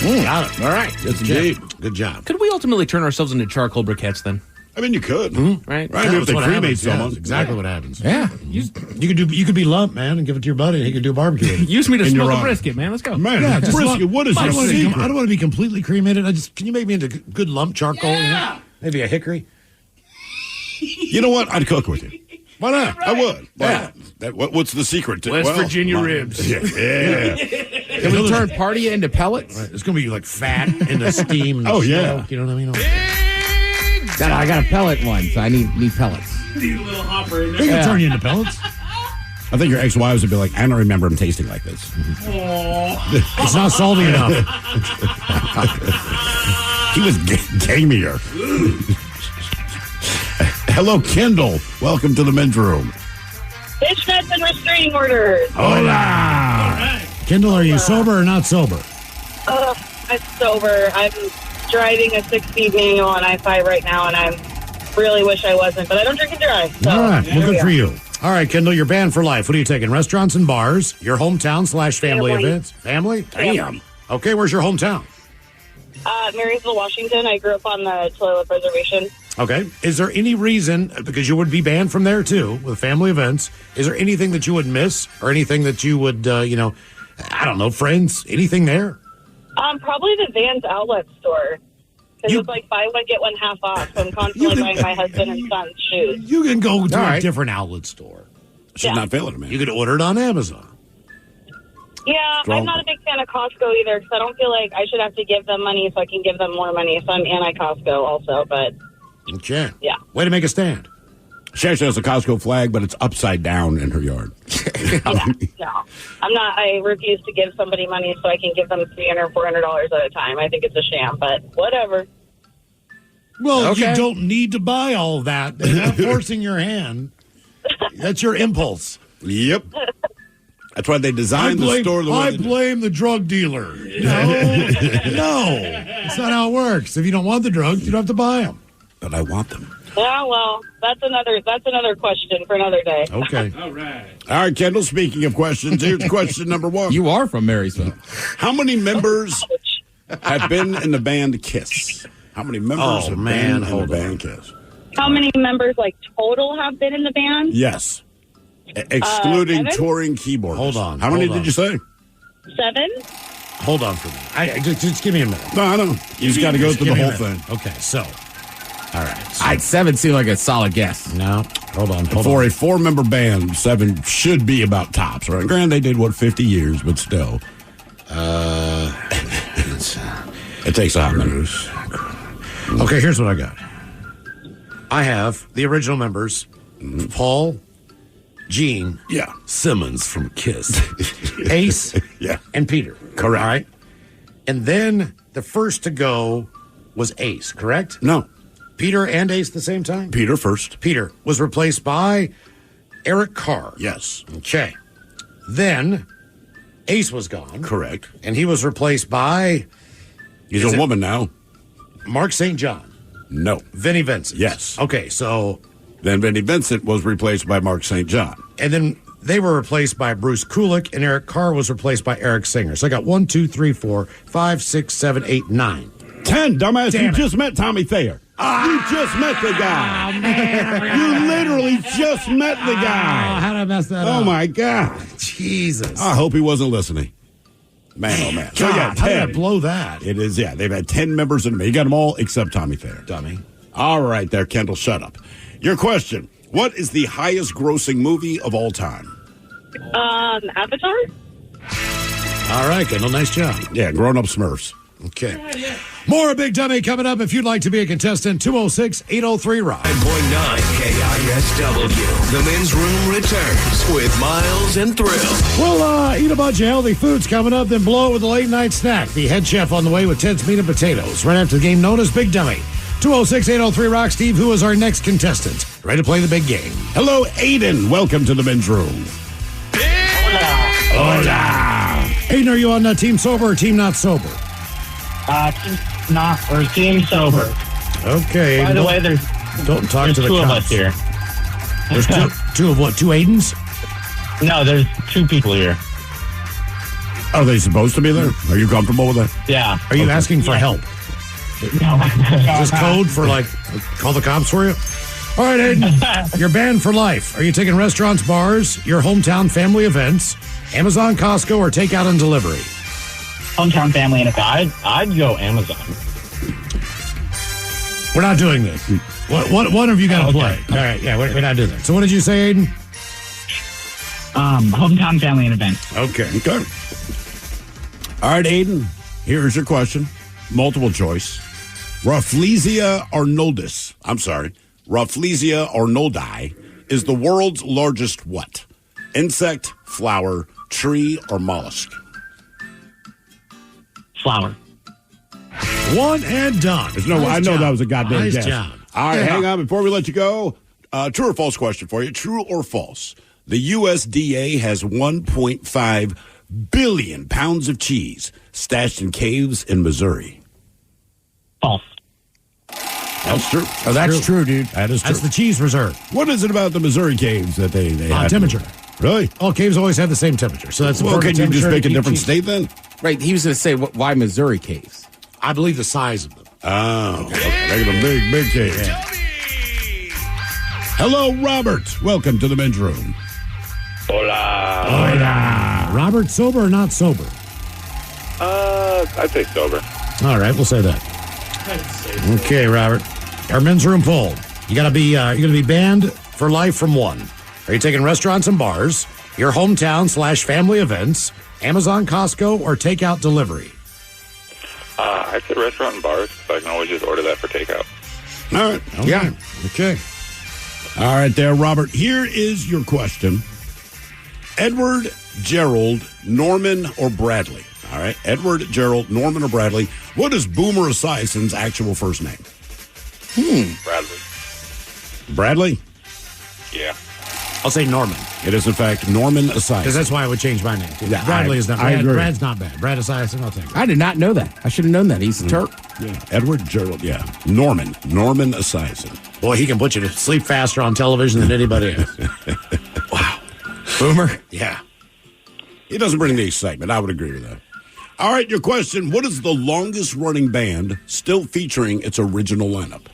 Got it. All right. Yes, indeed. Good job. Could we ultimately turn ourselves into charcoal briquettes then? I mean, you could. Right? Right, if they cremate someone. That's exactly what happens. Yeah. You could be lump, man, and give it to your buddy, and he could do barbecue. Use me to In smoke your a honor. brisket, man. Let's go. Man, Yeah, just brisket, what is I your don't secret? want to be completely cremated. Can you make me into good lump charcoal? Yeah. Maybe a hickory? You know what? I'd cook with you. Why not? I would. Yeah. What's the secret to West Virginia ribs. Yeah. Can we turn party into pellets? Right. It's going to be like fat in the steam. Oh, yeah. You know what I mean? I got a pellet one, so I need pellets. Need a little hopper in They can turn you into pellets. I think your ex-wives would be like, I don't remember him tasting like this. It's not salty enough. He was gamier. Hello, Kendall. Welcome to the men's room. Fishnets and restraining orders. Hola. Kendall, are you sober or not sober? I'm sober. I'm driving a 6-speed manual on I-5 right now, and I really wish I wasn't, but I don't drink and drive. So All right. Well, there we good for are. you. All right, Kendall, you're banned for life. What are you taking? Restaurants and bars, your hometown / family Family. events? Family? Damn. Okay, where's your hometown? Marysville, Washington. I grew up on the Tulalip Reservation. Okay. Is there any reason, because you would be banned from there too, with family events, is there anything that you would miss or anything that you would, I don't know, friends, anything there? Probably the Vans outlet store. Because it's like buy one, get one half off. So I'm constantly buying my husband and son's shoes. You can go to All a right. different outlet store. She's not failing, man. You could order it on Amazon. Yeah, Strong. I'm not a big fan of Costco either because I don't feel like I should have to give them money so I can give them more money. So I'm anti-Costco also, but Okay. yeah. Way to make a stand. She actually has a Costco flag, but it's upside down in her yard. No, I'm not. I refuse to give somebody money so I can give them $300, $400 at a time. I think it's a sham, but whatever. Well, you don't need to buy all of that. They're not forcing your hand. That's your impulse. Yep. That's why they designed the store the way I they did. blame the drug dealer. No, that's not how it works. If you don't want the drugs, you don't have to buy them. But I want them. Yeah, well, that's another question for another day. Okay. All right. All right, Kendall, speaking of questions, here's question number one. You are from Marysville. How many members have been in the band KISS? How many members have been in the band KISS? How many members, like, total have been in the band? Yes. Excluding 7? touring keyboardists. Hold on. How many hold did on. you say? 7? Hold on for me. Just give me a minute. No, I don't. You just got to go through the give me whole a minute. thing. Okay, so. All right. I'd 7 seem like a solid guess. No. Hold on. For a 4-member band, 7 should be about tops, right? Granted, they did, 50 years, but still. It takes a hot minute. Okay, here's what I got. I have the original members, Paul, Gene, Simmons from KISS, Ace, and Peter. Correct. All right. And then the first to go was Ace, correct? No. Peter and Ace at the same time? Peter first. Peter was replaced by Eric Carr. Yes. Okay. Then Ace was gone. Correct. And he was replaced by... He's a woman now. Mark St. John. No. Vinnie Vincent. Yes. Okay, so... Then Vinnie Vincent was replaced by Mark St. John. And then they were replaced by Bruce Kulick, and Eric Carr was replaced by Eric Singer. So I got 1, 2, 3, 4, 5, 6, 7, 8, 9. 10, dumbass. You just met Tommy Thayer. You just met the guy. Oh, man. You literally just met the guy. How did I mess that up? Oh, my God. Jesus. I hope he wasn't listening. Man, oh, man. So, yeah, 10. How did I blow that? It is, yeah. They've had 10 members in the. You got them all except Tommy Thayer. Dummy. All right there, Kendall. Shut up. Your question. What is the highest grossing movie of all time? Avatar? All right, Kendall. Nice job. Yeah, Grown Up Smurfs. Okay. More Big Dummy coming up. If you'd like to be a contestant, 206-803-ROCK. 9.9 KISW. The men's room returns with Miles and Thrill. We'll eat a bunch of healthy foods coming up, then blow it with a late night snack. The head chef on the way with Ted's Meat and Potatoes. Right after the game known as Big Dummy. 206-803-ROCK. Steve, who is our next contestant? Ready to play the big game. Hello, Aiden. Welcome to the men's room. Hola. Aiden, are you on Team Sober or Team Not Sober? Team Sober. Okay. By the way, don't talk there's to the two cops. of us here. There's two of what? Two Aidens? No, there's two people here. Are they supposed to be there? Are you comfortable with that? Yeah. Are you asking for help? No. Is this code for, call the cops for you? All right, Aiden, you're banned for life. Are you taking restaurants, bars, your hometown family events, Amazon, Costco, or takeout and delivery? Hometown family and I'd go Amazon. We're not doing this. One of you got to play. All right, yeah, we're not doing that. So what did you say, Aiden? Hometown family and events. Okay. All right, Aiden, here's your question. Multiple choice. Rafflesia arnoldus, Rafflesia arnoldi is the world's largest what? Insect, flower, tree, or mollusk? Flower. One and done. There's no. Nice I know job. that was a goddamn Nice guess. job. All right, Yeah. hang on before we let you go. True or false question for you. True or false? The USDA has 1.5 billion pounds of cheese stashed in caves in Missouri. False. That's true. Oh, that's true, dude. That is true. That's the cheese reserve. What is it about the Missouri caves that they have? Temperature. Really? All caves always have the same temperature. So that's Well, can you just pick a different state then? Right, he was going to say, why Missouri caves? I believe the size of them. Oh, okay. They're a big cave. Yeah. Hello, Robert. Welcome to the men's room. Hola. Robert, sober or not sober? I'd say sober. All right, we'll say that. Okay, Robert. Our men's room poll. You gotta be you're gonna be banned for life from one. Are you taking restaurants and bars, your hometown / family events, Amazon, Costco, or takeout delivery? I'd say restaurant and bars, so I can always just order that for takeout. All right. Okay. Yeah. Okay. All right there, Robert. Here is your question. Edward, Gerald, Norman, or Bradley? All right. Edward, Gerald, Norman, or Bradley. What is Boomer Esiason's actual first name? Bradley. Bradley? Yeah. I'll say Norman. It is, in fact, Norman Esiason. Because that's why I would change my name. Yeah, Bradley is not I bad. agree. Brad's not bad. Brad Esiason, I'll take it. I did not know that. I should have known that. He's a Turk. Yeah. Edward, Gerald, yeah. Norman Esiason. Boy, he can put you to sleep faster on television than anybody else. Wow. Boomer? Yeah. He doesn't bring the excitement. I would agree with that. All right, your question. What is the longest running band still featuring its original lineup?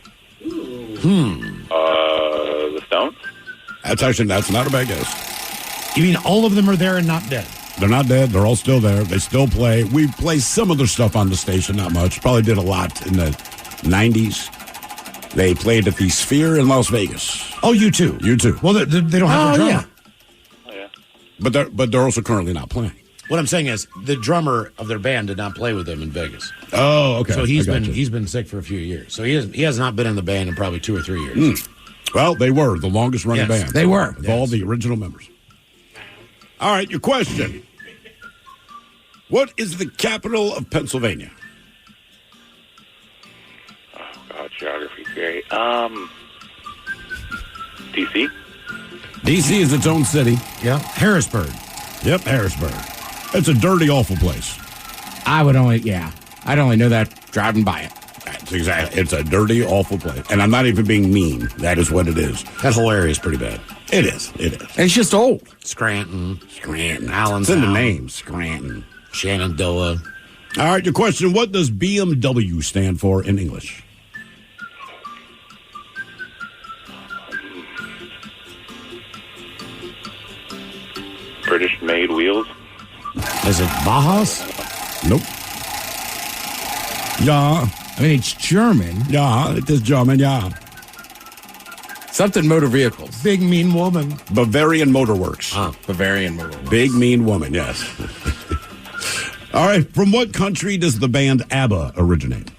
The Stones? That's not a bad guess. You mean all of them are there and not dead? They're not dead. They're all still there. They still play. We play some of their stuff on the station, not much. Probably did a lot in the 90s. They played at the Sphere in Las Vegas. Oh, U2. U2. Well, they don't have a drummer. Yeah. But they're also currently not playing. What I'm saying is the drummer of their band did not play with them in Vegas. Oh, okay. So I gotcha. he's been sick for a few years. So he has not been in the band in probably 2 or 3 years. Well, they were the longest running Yes, band. they were. Of all the original members. All right, your question. What is the capital of Pennsylvania? Oh, God, geography's great. D.C.? D.C. is its own city. Yeah. Harrisburg. Yep, Harrisburg. It's a dirty, awful place. I'd only know that driving by it. Exactly. It's a dirty, awful place. And I'm not even being mean. That is what it is. That whole area is pretty bad. It is. It is. And it's just old. Scranton. Scranton. Allentown. It's in the name. Scranton. Shenandoah. All right, your question. What does BMW stand for in English? British-made wheels. Is it Bajas? Nope. Yeah. I mean, it's German. Yeah, it is German, yeah. Something motor vehicles. Big mean woman. Bavarian Motor Works. Bavarian Motor Works. Big mean woman, yes. All right, from what country does the band ABBA originate?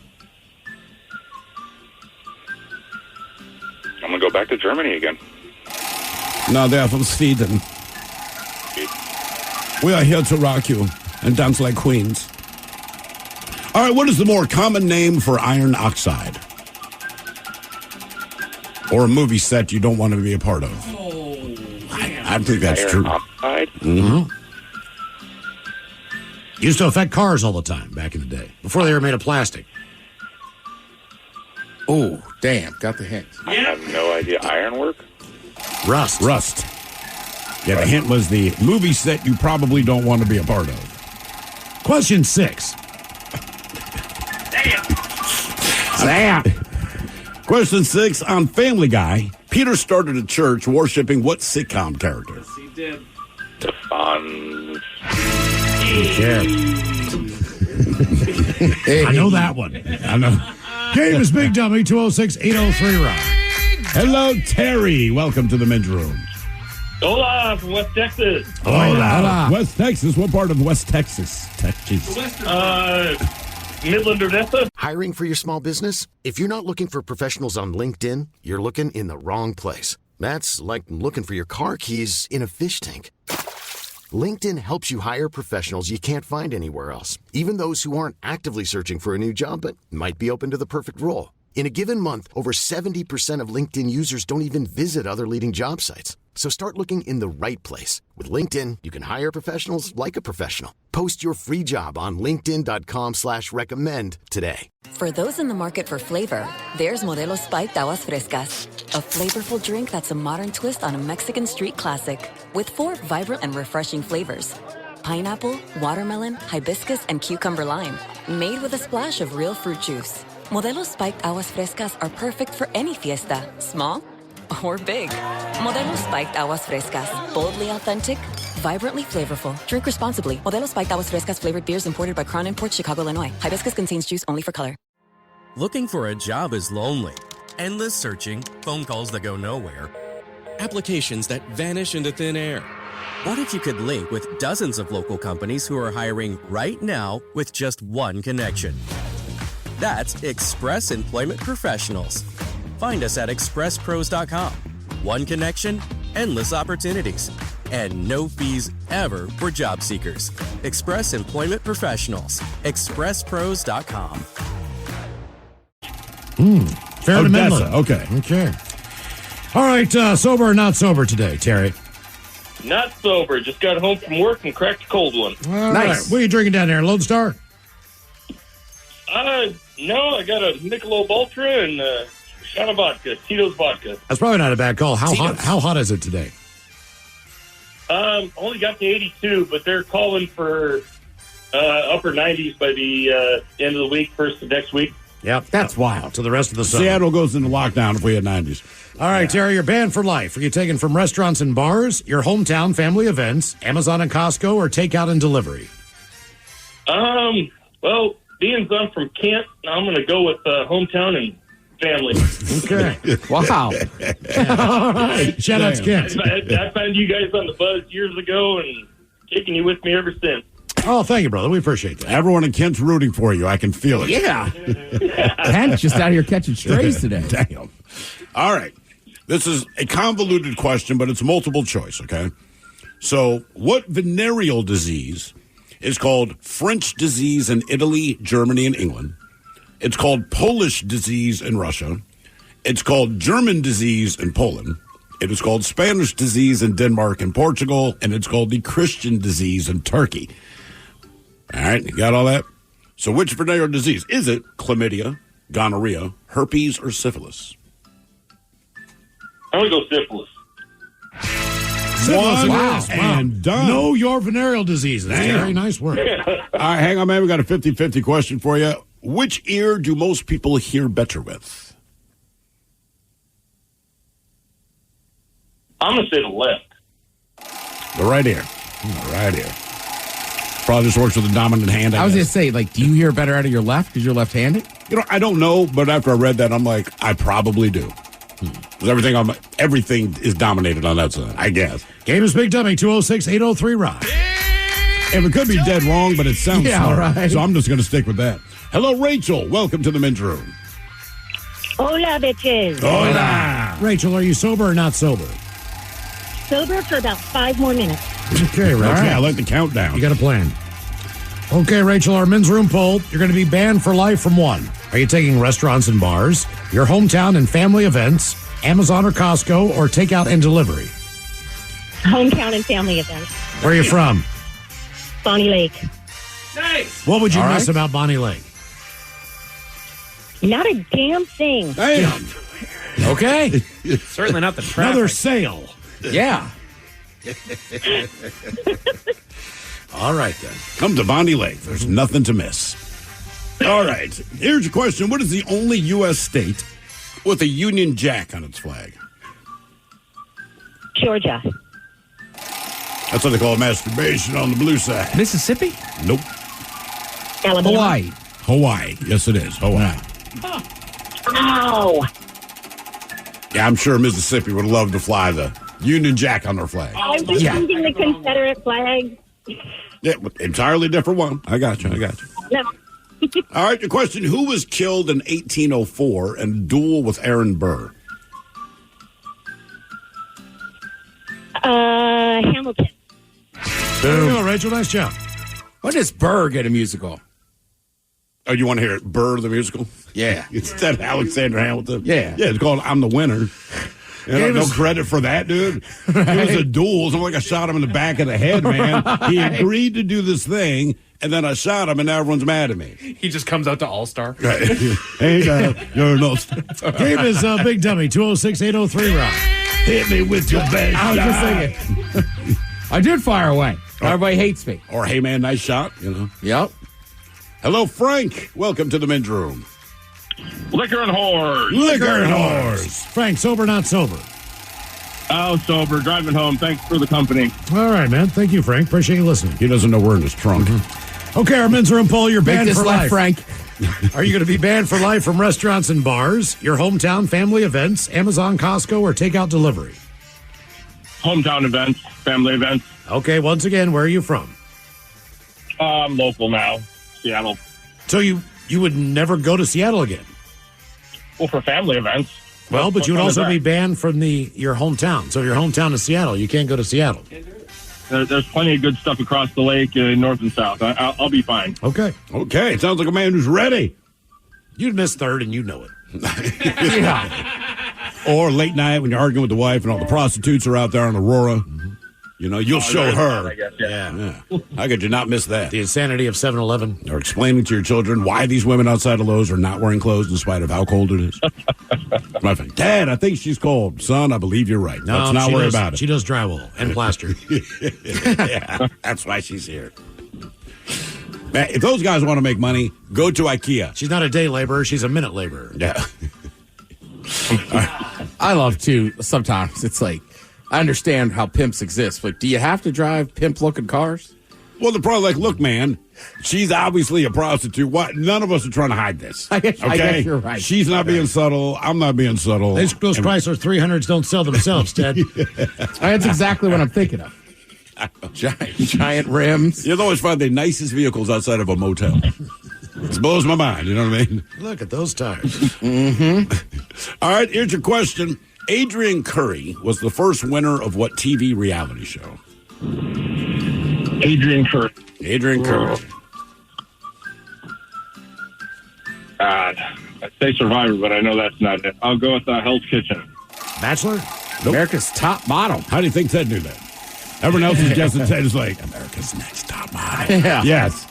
I'm going to go back to Germany again. No, they're from Sweden. We are here to rock you and dance like queens. All right, what is the more common name for iron oxide? Or a movie set you don't want to be a part of? I think that's Iron true. oxide? Mm-hmm. Used to affect cars all the time back in the day, before they were made of plastic. Oh, damn. Got the hint. I have no idea. Ironwork? Rust. Rust. Yeah, the hint was the movie set you probably don't want to be a part of. Question 6. Sam. Question 6. On Family Guy, Peter started a church worshiping what sitcom character? Yes, he did. The Fonz. I know that one. I know. Game is Big Dummy, 206-803-ROCK. Hello, Terry. Welcome to the men's room. Hola, from West Texas. Hola. West Texas. What part of West Texas? Texas. Midland, Odessa. Hiring for your small business? If you're not looking for professionals on LinkedIn, you're looking in the wrong place. That's like looking for your car keys in a fish tank. LinkedIn helps you hire professionals you can't find anywhere else, even those who aren't actively searching for a new job but might be open to the perfect role. In a given month, over 70% of LinkedIn users don't even visit other leading job sites. So start looking in the right place. With LinkedIn, you can hire professionals like a professional. Post your free job on linkedin.com/recommend today. For those in the market for flavor, there's Modelo Spiked Aguas Frescas, a flavorful drink that's a modern twist on a Mexican street classic. With 4 vibrant and refreshing flavors: pineapple, watermelon, hibiscus, and cucumber lime. Made with a splash of real fruit juice. Modelo Spiked Aguas Frescas are perfect for any fiesta, small or big. Modelo Spiked Aguas Frescas, boldly authentic, vibrantly flavorful. Drink responsibly. Modelo Spiked Aguas Frescas flavored beers imported by Crown Imports, Chicago, Illinois. Hibiscus contains juice only for color. Looking for a job is lonely. Endless searching, phone calls that go nowhere, applications that vanish into thin air. What if you could link with dozens of local companies who are hiring right now with just one connection? That's Express Employment Professionals. Find us at expresspros.com. One connection, endless opportunities, and no fees ever for job seekers. Express Employment Professionals. expresspros.com. Fair to Midland. Okay. Okay. All right, sober or not sober today, Terry? Not sober. Just got home from work and cracked a cold one. All right. What are you drinking down there, Lodestar? No, I got a Michelob Ultra and a shot of vodka, Tito's vodka. That's probably not a bad call. How hot is it today? Only got to 82, but they're calling for upper 90s by the end of the week, first of next week. Yep. That's wild. To the rest of the summer. Seattle goes into lockdown if we had 90s. All right, Terry, you're banned for life. Are you taking from restaurants and bars, your hometown family events, Amazon and Costco, or takeout and delivery? Well, being I'm from Kent, I'm going to go with hometown and family. Okay. Wow. All right. Shout out to Kent. I found you guys on the buzz years ago and taking you with me ever since. Oh, thank you, brother. We appreciate that. Everyone in Kent's rooting for you. I can feel it. Yeah. Kent's just out here catching strays today. Damn. All right. This is a convoluted question, but it's multiple choice, okay? So, what venereal disease is called French disease in Italy, Germany, and England? It's called Polish disease in Russia. It's called German disease in Poland. It is called Spanish disease in Denmark and Portugal. And it's called the Christian disease in Turkey. All right, you got all that? So which venereal disease? Is it chlamydia, gonorrhea, herpes, or syphilis? I'm going to go syphilis. Syphilis. Wow. And done. Know your venereal disease. That's very nice work. All right, hang on, man. We got a 50-50 question for you. Which ear do most people hear better with? I'm going to say the left. The right ear. The right ear. Probably just works with the dominant hand. I was going to say, like, do you hear better out of your left because you're left-handed? You know, I don't know, but after I read that, I'm like, I probably do. Because everything is dominated on that side, I guess. Game is Big Dummy, 206-803-ROCK. And it could be dead wrong, but it sounds smart. Right. So I'm just going to stick with that. Hello, Rachel. Welcome to the men's room. Hola, bitches. Hola. Rachel, are you sober or not sober? Sober for about 5 more minutes. Okay, Rachel. All right, I like the countdown. You got a plan. Okay, Rachel, our men's room poll. You're going to be banned for life from one. Are you taking restaurants and bars, your hometown and family events, Amazon or Costco, or takeout and delivery? Hometown and family events. Where are you from? Bonnie Lake. Nice. What would you miss about Bonnie Lake? Not a damn thing. Damn. Okay. Certainly not the traffic. Another sale. Yeah. All right, then. Come to Bonnie Lake. There's nothing to miss. All right. Here's your question. What is the only U.S. state with a Union Jack on its flag? Georgia. That's what they call masturbation on the blue side. Mississippi? Nope. Alabama. Hawaii. Yes, it is. Hawaii. Ow. Yeah, I'm sure Mississippi would love to fly the Union Jack on their flag. I was just thinking the Confederate flag. Yeah, entirely different one. I got you. No. All right, your question. Who was killed in 1804 in a duel with Aaron Burr? Hamilton. There you go, Rachel. Nice job. When does Burr get a musical? Oh, you want to hear it? Burr, the musical? Yeah. Instead of Alexander Hamilton? Yeah. Yeah, it's called I'm the Winner. No credit for that, dude. It was a duel. It's like I shot him in the back of the head, man. He agreed to do this thing, and then I shot him, and now everyone's mad at me. He just comes out to All-Star. Right. Hey, you're an all-star. Game is Big Dummy, 206-803-ROCK. Hit me with your best I was shot. just thinking. I did fire away. Everybody hates me. Or, hey, man, nice shot, you know. Yep. Hello, Frank. Welcome to the men's room. Liquor and whores. Liquor and whores. Frank, sober, not sober? Oh, sober. Driving home. Thanks for the company. All right, man. Thank you, Frank. Appreciate you listening. He doesn't know we're in his trunk. Okay, our men's room poll. You're Make banned this for left, life. Frank. Are you going to be banned for life from restaurants and bars, your hometown family events, Amazon, Costco, or takeout delivery? Hometown events, family events. Okay, once again, where are you from? I'm local now. Seattle. So you would never go to Seattle again? Well, for family events. Well, but you would What also fun is be that? banned from your hometown. So if your hometown is Seattle, you can't go to Seattle. There's plenty of good stuff across the lake, north and south. I'll be fine. Okay. Okay, sounds like a man who's ready. You'd miss third, and you know it. Yeah. Or late night when you're arguing with the wife and all the prostitutes are out there on Aurora. You know, you'll show there's her. that, I guess, yeah. How could you not miss that? The insanity of 7-Eleven. Or explaining to your children why these women outside of Lowe's are not wearing clothes in spite of how cold it is. My friend, Dad, I think she's cold. Son, I believe you're right. No, Let's not worry about it. She does drywall and plaster. Yeah, that's why she's here. Man, if those guys want to make money, go to IKEA. She's not a day laborer. She's a minute laborer. Yeah. I love to, sometimes it's like, I understand how pimps exist, but do you have to drive pimp-looking cars? Well, they're probably like, look, man, she's obviously a prostitute. What? None of us are trying to hide this. I guess you're right. She's not being subtle. I'm not being subtle. Those Chrysler 300s don't sell themselves, Ted. That's exactly what I'm thinking of. Giant rims. You'll always find the nicest vehicles outside of a motel. It blows my mind, you know what I mean? Look at those tires. Mm-hmm. All right, here's your question. Adrian Curry was the first winner of what TV reality show? Adrian Curry. Adrian Curry. I'd say Survivor, but I know that's not it. I'll go with Hell's Kitchen. Bachelor? Nope. America's Top Model. How do you think Ted knew that? Everyone else is guessing Ted is like, America's Next Top Model. Yeah. Yes.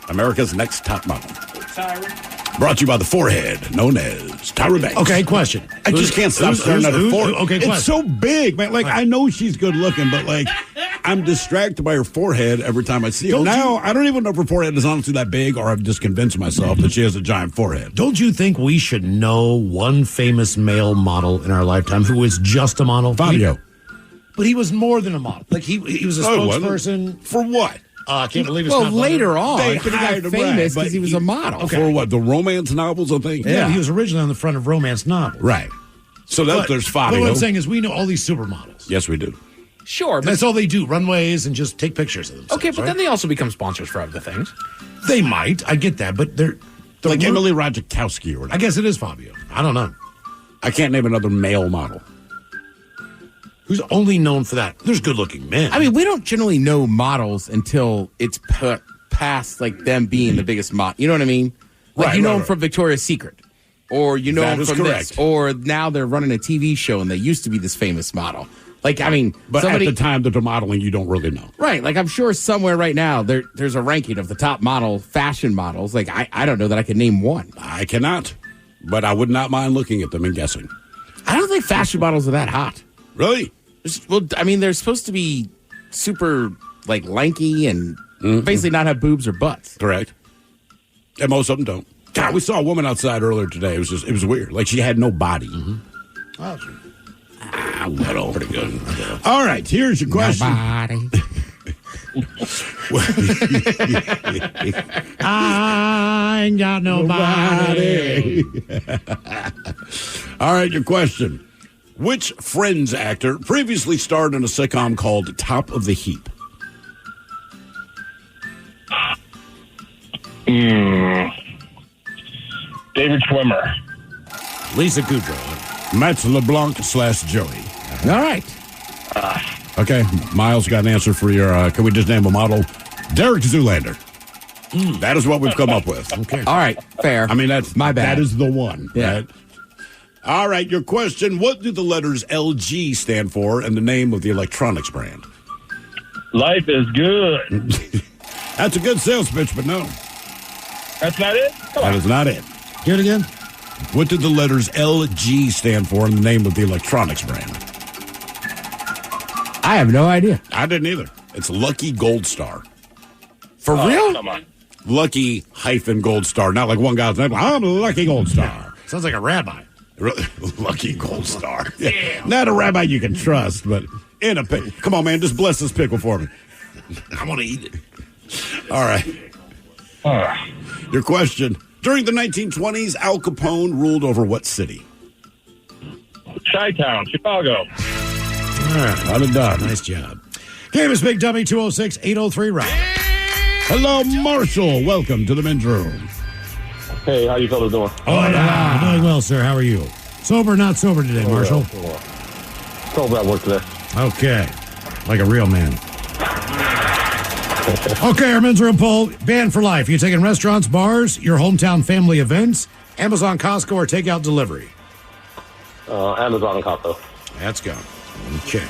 America's Next Top Model. Brought to you by the forehead, known as Tyra Banks. Okay, question. I just can't stop staring at her forehead. Okay, question. It's so big, man. Like, I know she's good looking, but, like, I'm distracted by her forehead every time I see her. Now, I don't even know if her forehead is honestly that big, or I've just convinced myself that she has a giant forehead. Don't you think we should know one famous male model in our lifetime who is just a model? Fabio. But he was more than a model. Like, he was a spokesperson. For what? I can't believe it's well, not later on, They he got hired him, famous right, because he was a model. Okay. For what? The romance novels, I think? Yeah, he was originally on the front of romance novels. Right. So there's Fabio. But what I'm saying is we know all these supermodels. Yes, we do. Sure. But That's all they do, runways and just take pictures of themselves. okay, but right? then they also become sponsors for other things. They might. I get that, but they're Like Emily Ratajkowski or whatever. I guess it is Fabio. I don't know. I can't name another male model. Who's only known for that? There's good-looking men. I mean, we don't generally know models until it's put past like them being the biggest model. You know what I mean? Like Right, you know right, them right. from Victoria's Secret, or you know That them is from correct. this, or now they're running a TV show and they used to be this famous model. Like I mean, But somebody, at the time that they're modeling, you don't really know. right? Like I'm sure somewhere right now there's a ranking of the top fashion models. Like I don't know that I could name one. I cannot, but I would not mind looking at them and guessing. I don't think fashion models are that hot. Really? Well, I mean, they're supposed to be super like lanky and basically not have boobs or butts. Correct. And most of them don't. God, we saw a woman outside earlier today. It was weird. Like she had no body. Little. Pretty good. All right, here's your question. Nobody. I ain't got nobody. All right, your question. Which Friends actor previously starred in a sitcom called Top of the Heap? David Schwimmer. Lisa Kudrow. Matt LeBlanc / Joey. All right. Okay, Miles got an answer for your, can we just name a model? Derek Zoolander. That is what we've come up with. Okay. All right. Fair. I mean, that's my bad. That is the one. Yeah. Right? All right, your question. What do the letters LG stand for in the name of the electronics brand? Life is good. That's a good sales pitch, but no. That's not it? That is not it. Hear it again? What did the letters LG stand for in the name of the electronics brand? I have no idea. I didn't either. It's Lucky Gold Star. For real? Come on. Lucky - Gold Star. Not like one guy's name. I'm Lucky Gold Star. Sounds like a rabbi. Lucky Gold Star. Yeah. Not a rabbi you can trust, but in a pickle. Come on, man. Just bless this pickle for me. I want to eat it. All right. Your question. During the 1920s, Al Capone ruled over what city? Chi-Town, Chicago. All right. Got it done. Nice job. Game is Big Dummy 206-803-ROCK. Hello, Marshall. Welcome to the men's room. Hey, how you fellas doing? Oh, yeah. Doing well, sir. How are you? Sober or not sober today, Marshall? Sober at work today. Okay. Like a real man. Okay, our men's room poll. Banned for life. You taking restaurants, bars, your hometown family events, Amazon, Costco, or takeout delivery? Amazon and Costco. Let's go. Okay.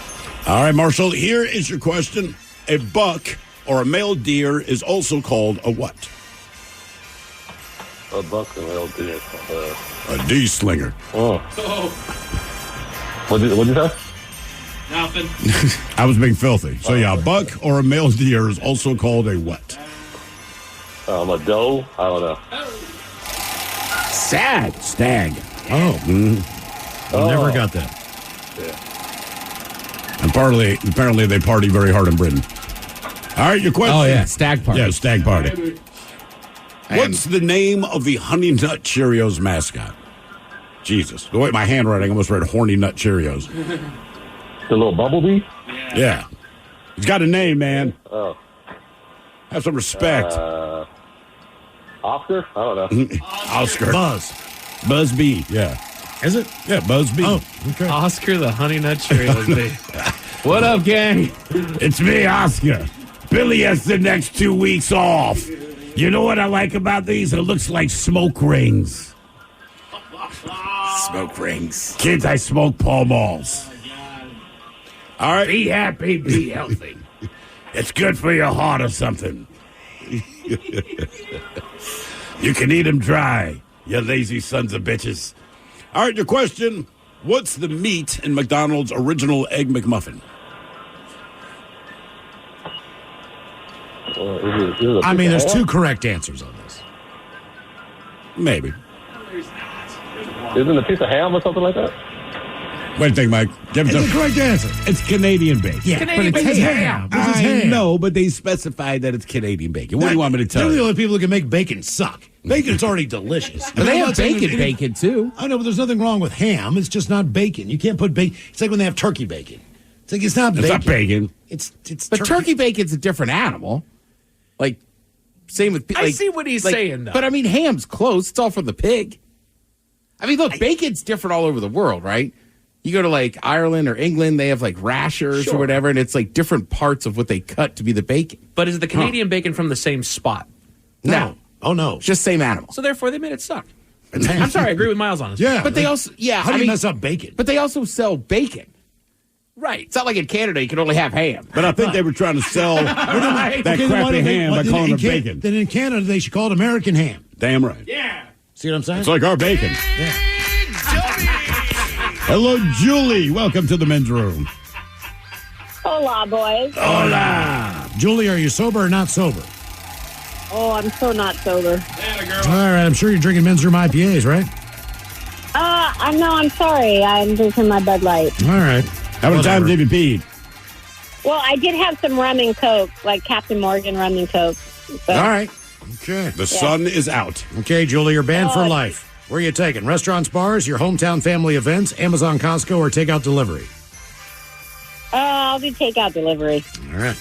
All right, Marshall. Here is your question. A buck or a male deer is also called a what? A buck and male deer. A D-slinger. Oh. What'd you say? Nothing. I was being filthy. So, yeah, a buck or a male deer is also called a what? A doe? I don't know. Stag. Oh. Mm-hmm. Never got that. Yeah. And apparently they party very hard in Britain. All right, your question. Oh, yeah. Stag party. Yeah, stag party. What's the name of the Honey Nut Cheerios mascot? Jesus. The way my handwriting almost read Horny Nut Cheerios. The little bumblebee? Yeah. He's got a name, man. Oh. Have some respect. Oscar? I don't know. Oscar. Buzz B. Yeah. Is it? Yeah, Buzz B. Oh, okay. Oscar the Honey Nut Cheerios. What up, gang? It's me, Oscar. Billy has the next 2 weeks off. You know what I like about these? It looks like smoke rings. Smoke rings. Kids, I smoke Pall Malls. All right. Be happy, be healthy. It's good for your heart or something. You can eat them dry. You lazy sons of bitches. All right, your question. What's the meat in McDonald's original Egg McMuffin? I mean, there's two correct answers on this. Maybe. Isn't it a piece of ham or something like that? What do you think, Mike? It's the correct answer. It's Canadian bacon. Yeah, Canadian but it's bacon. ham. This is I ham. know, but they specified that it's Canadian bacon. What do you want me to tell They're the you? only people who can make bacon suck. Bacon's already delicious. But they I'm have not saying bacon, that any- bacon too. I know, but there's nothing wrong with ham. It's just not bacon. You can't put bacon. It's like when they have turkey bacon. It's like it's not bacon. It's not bacon. It's But turkey bacon's a different animal. Like, same with... I like- see what he's like- saying, though. But, I mean, ham's close. It's all from the pig. I mean, look, bacon's different all over the world, right? You go to, like, Ireland or England, they have, like, rashers or whatever, and it's, like, different parts of what they cut to be the bacon. But is the Canadian bacon from the same spot? No. Oh, no. Just same animal. So therefore, they made it suck. I'm sorry, I agree with Miles on this. Yeah. But they also... Yeah, How do I you mean, mess up bacon? But they also sell bacon. Right. It's not like in Canada you can only have ham. But I think they were trying to sell that Okay, then why crappy don't they- ham why- by then calling in it Can- bacon. Then in Canada, they should call it American ham. Damn right. Yeah. See what I'm saying? It's like our bacon. Hello, Julie. Welcome to the men's room. Hola, boys. Hola. Julie, are you sober or not sober? Oh, I'm so not sober. All right, I'm sure you're drinking men's room IPAs, right? I'm sorry. I'm drinking my Bud Light. All right. How many times have you peed? Well, I did have some rum and Coke, like Captain Morgan rum and Coke. So. All right. Okay. The sun is out. Okay, Julie, you're banned for life. Where are you taking? Restaurants, bars, your hometown family events, Amazon, Costco, or takeout delivery? I'll do takeout delivery. All right.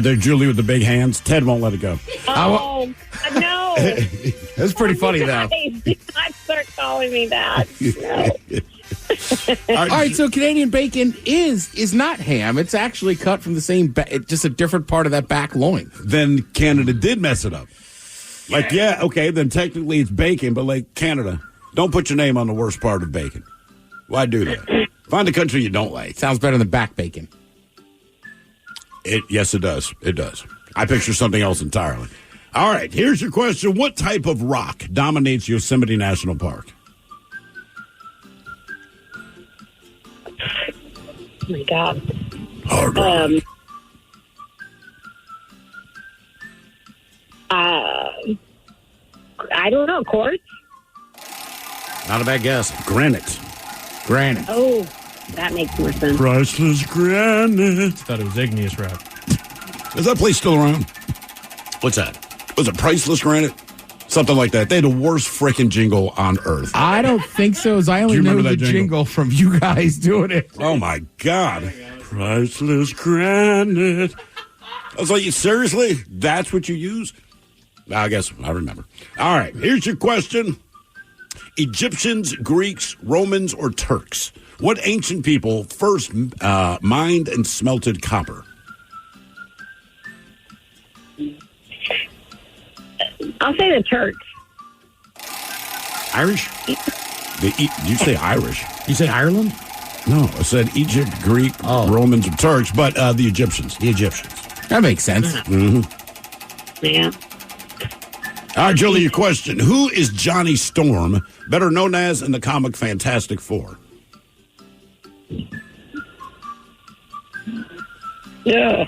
There's Julie with the big hands. Ted won't let it go. Oh, no. That's pretty funny, though. Guys, do not start calling me that. No. All right, so Canadian bacon is not ham. It's actually cut from the same, just a different part of that back loin. Then Canada did mess it up. Like, yeah, okay, then technically it's bacon, but like Canada, don't put your name on the worst part of bacon. Why do that? Find a country you don't like. Sounds better than back bacon. Yes, it does. It does. I picture something else entirely. All right, here's your question. What type of rock dominates Yosemite National Park? Oh, my God. Hard rock. I don't know. Quartz? Not a bad guess. Granite. Granite. Oh, that makes more sense. Priceless granite. Thought it was igneous rock. Is that place still around? What's that? Was it Priceless Granite? Something like that. They had the worst freaking jingle on earth. I don't think so, as I Do only you know remember the that jingle? jingle from you guys doing it. Oh, my God. Priceless granite. I was like, seriously? That's what you use? I guess I remember. All right, here's your question. Egyptians, Greeks, Romans, or Turks? What ancient people first mined and smelted copper? I'll say the Turks. Irish? Did you say Irish? You say Ireland? No, I said Egypt, Greek, Romans, or Turks, but the Egyptians. The Egyptians. That makes sense. Mm-hmm. Yeah. All right, Julie, your question. Who is Johnny Storm, better known as in the comic Fantastic Four? Yeah.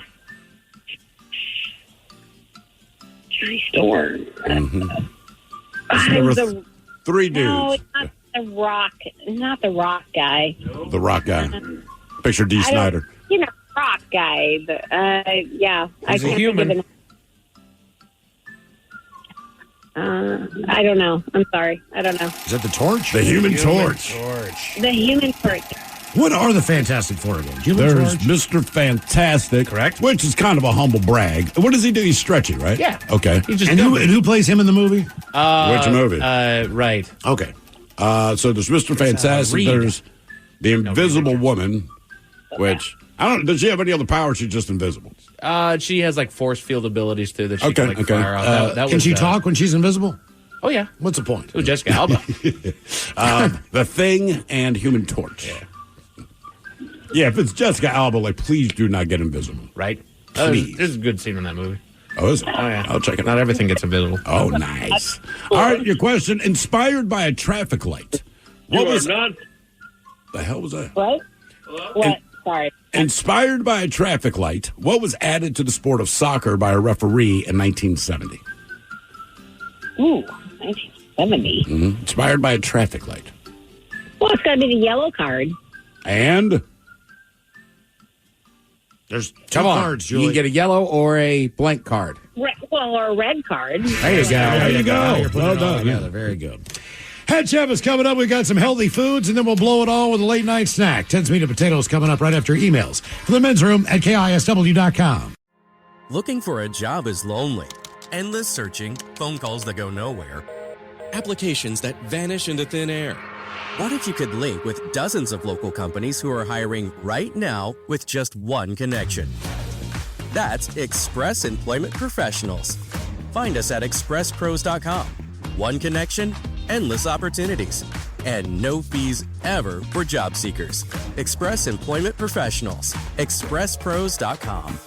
Johnny Storm. Number The- 3 dudes. No, it's not the rock. Not the rock guy. The rock guy. Picture D. Snyder. Rock guy. Yeah. He's a human. I don't know. I'm sorry. I don't know. Is that the Torch? The Human Torch. The Human Torch. What are the Fantastic Four again? Human There's Torch? Mr. Fantastic, correct? Which is kind of a humble brag. What does he do? He's stretchy, right? Yeah. Okay. He just And who plays him in the movie? Which movie? Right. Okay. So there's Mr. Fantastic. Reed. There's the Invisible Woman, which I don't. Does she have any other powers? She's just invisible. She has like force field abilities too that she Okay, can like okay. fire off. That Can was, she talk when she's invisible? Oh yeah. What's the point? Oh, Jessica Alba. The Thing and Human Torch. Yeah, if it's Jessica Alba, like, please do not get invisible. Right. Please. There's a good scene in that movie. Oh, is it? Oh, yeah. I'll check it out. Not everything gets available. Oh, nice. All right, your question. Inspired by a traffic light. What was not? The hell was that? What? Sorry. Inspired by a traffic light, what was added to the sport of soccer by a referee in 1970? Ooh, 1970. Inspired by a traffic light. Well, it's got to be the yellow card. And there's two Come on. cards, You Julie. can get a yellow or a blank card. Or a red card. There you go. There you go. You're putting Well it all done. together. Very good. Head Chef is coming up. We got some healthy foods, and then we'll blow it all with a late night snack. Ted's Meat and Potatoes coming up right after emails from the men's room at KISW.com. Looking for a job is lonely. Endless searching, phone calls that go nowhere, applications that vanish into thin air. What if you could link with dozens of local companies who are hiring right now with just one connection? That's Express Employment Professionals. Find us at expresspros.com. One connection, endless opportunities, and no fees ever for job seekers. Express Employment Professionals. expresspros.com.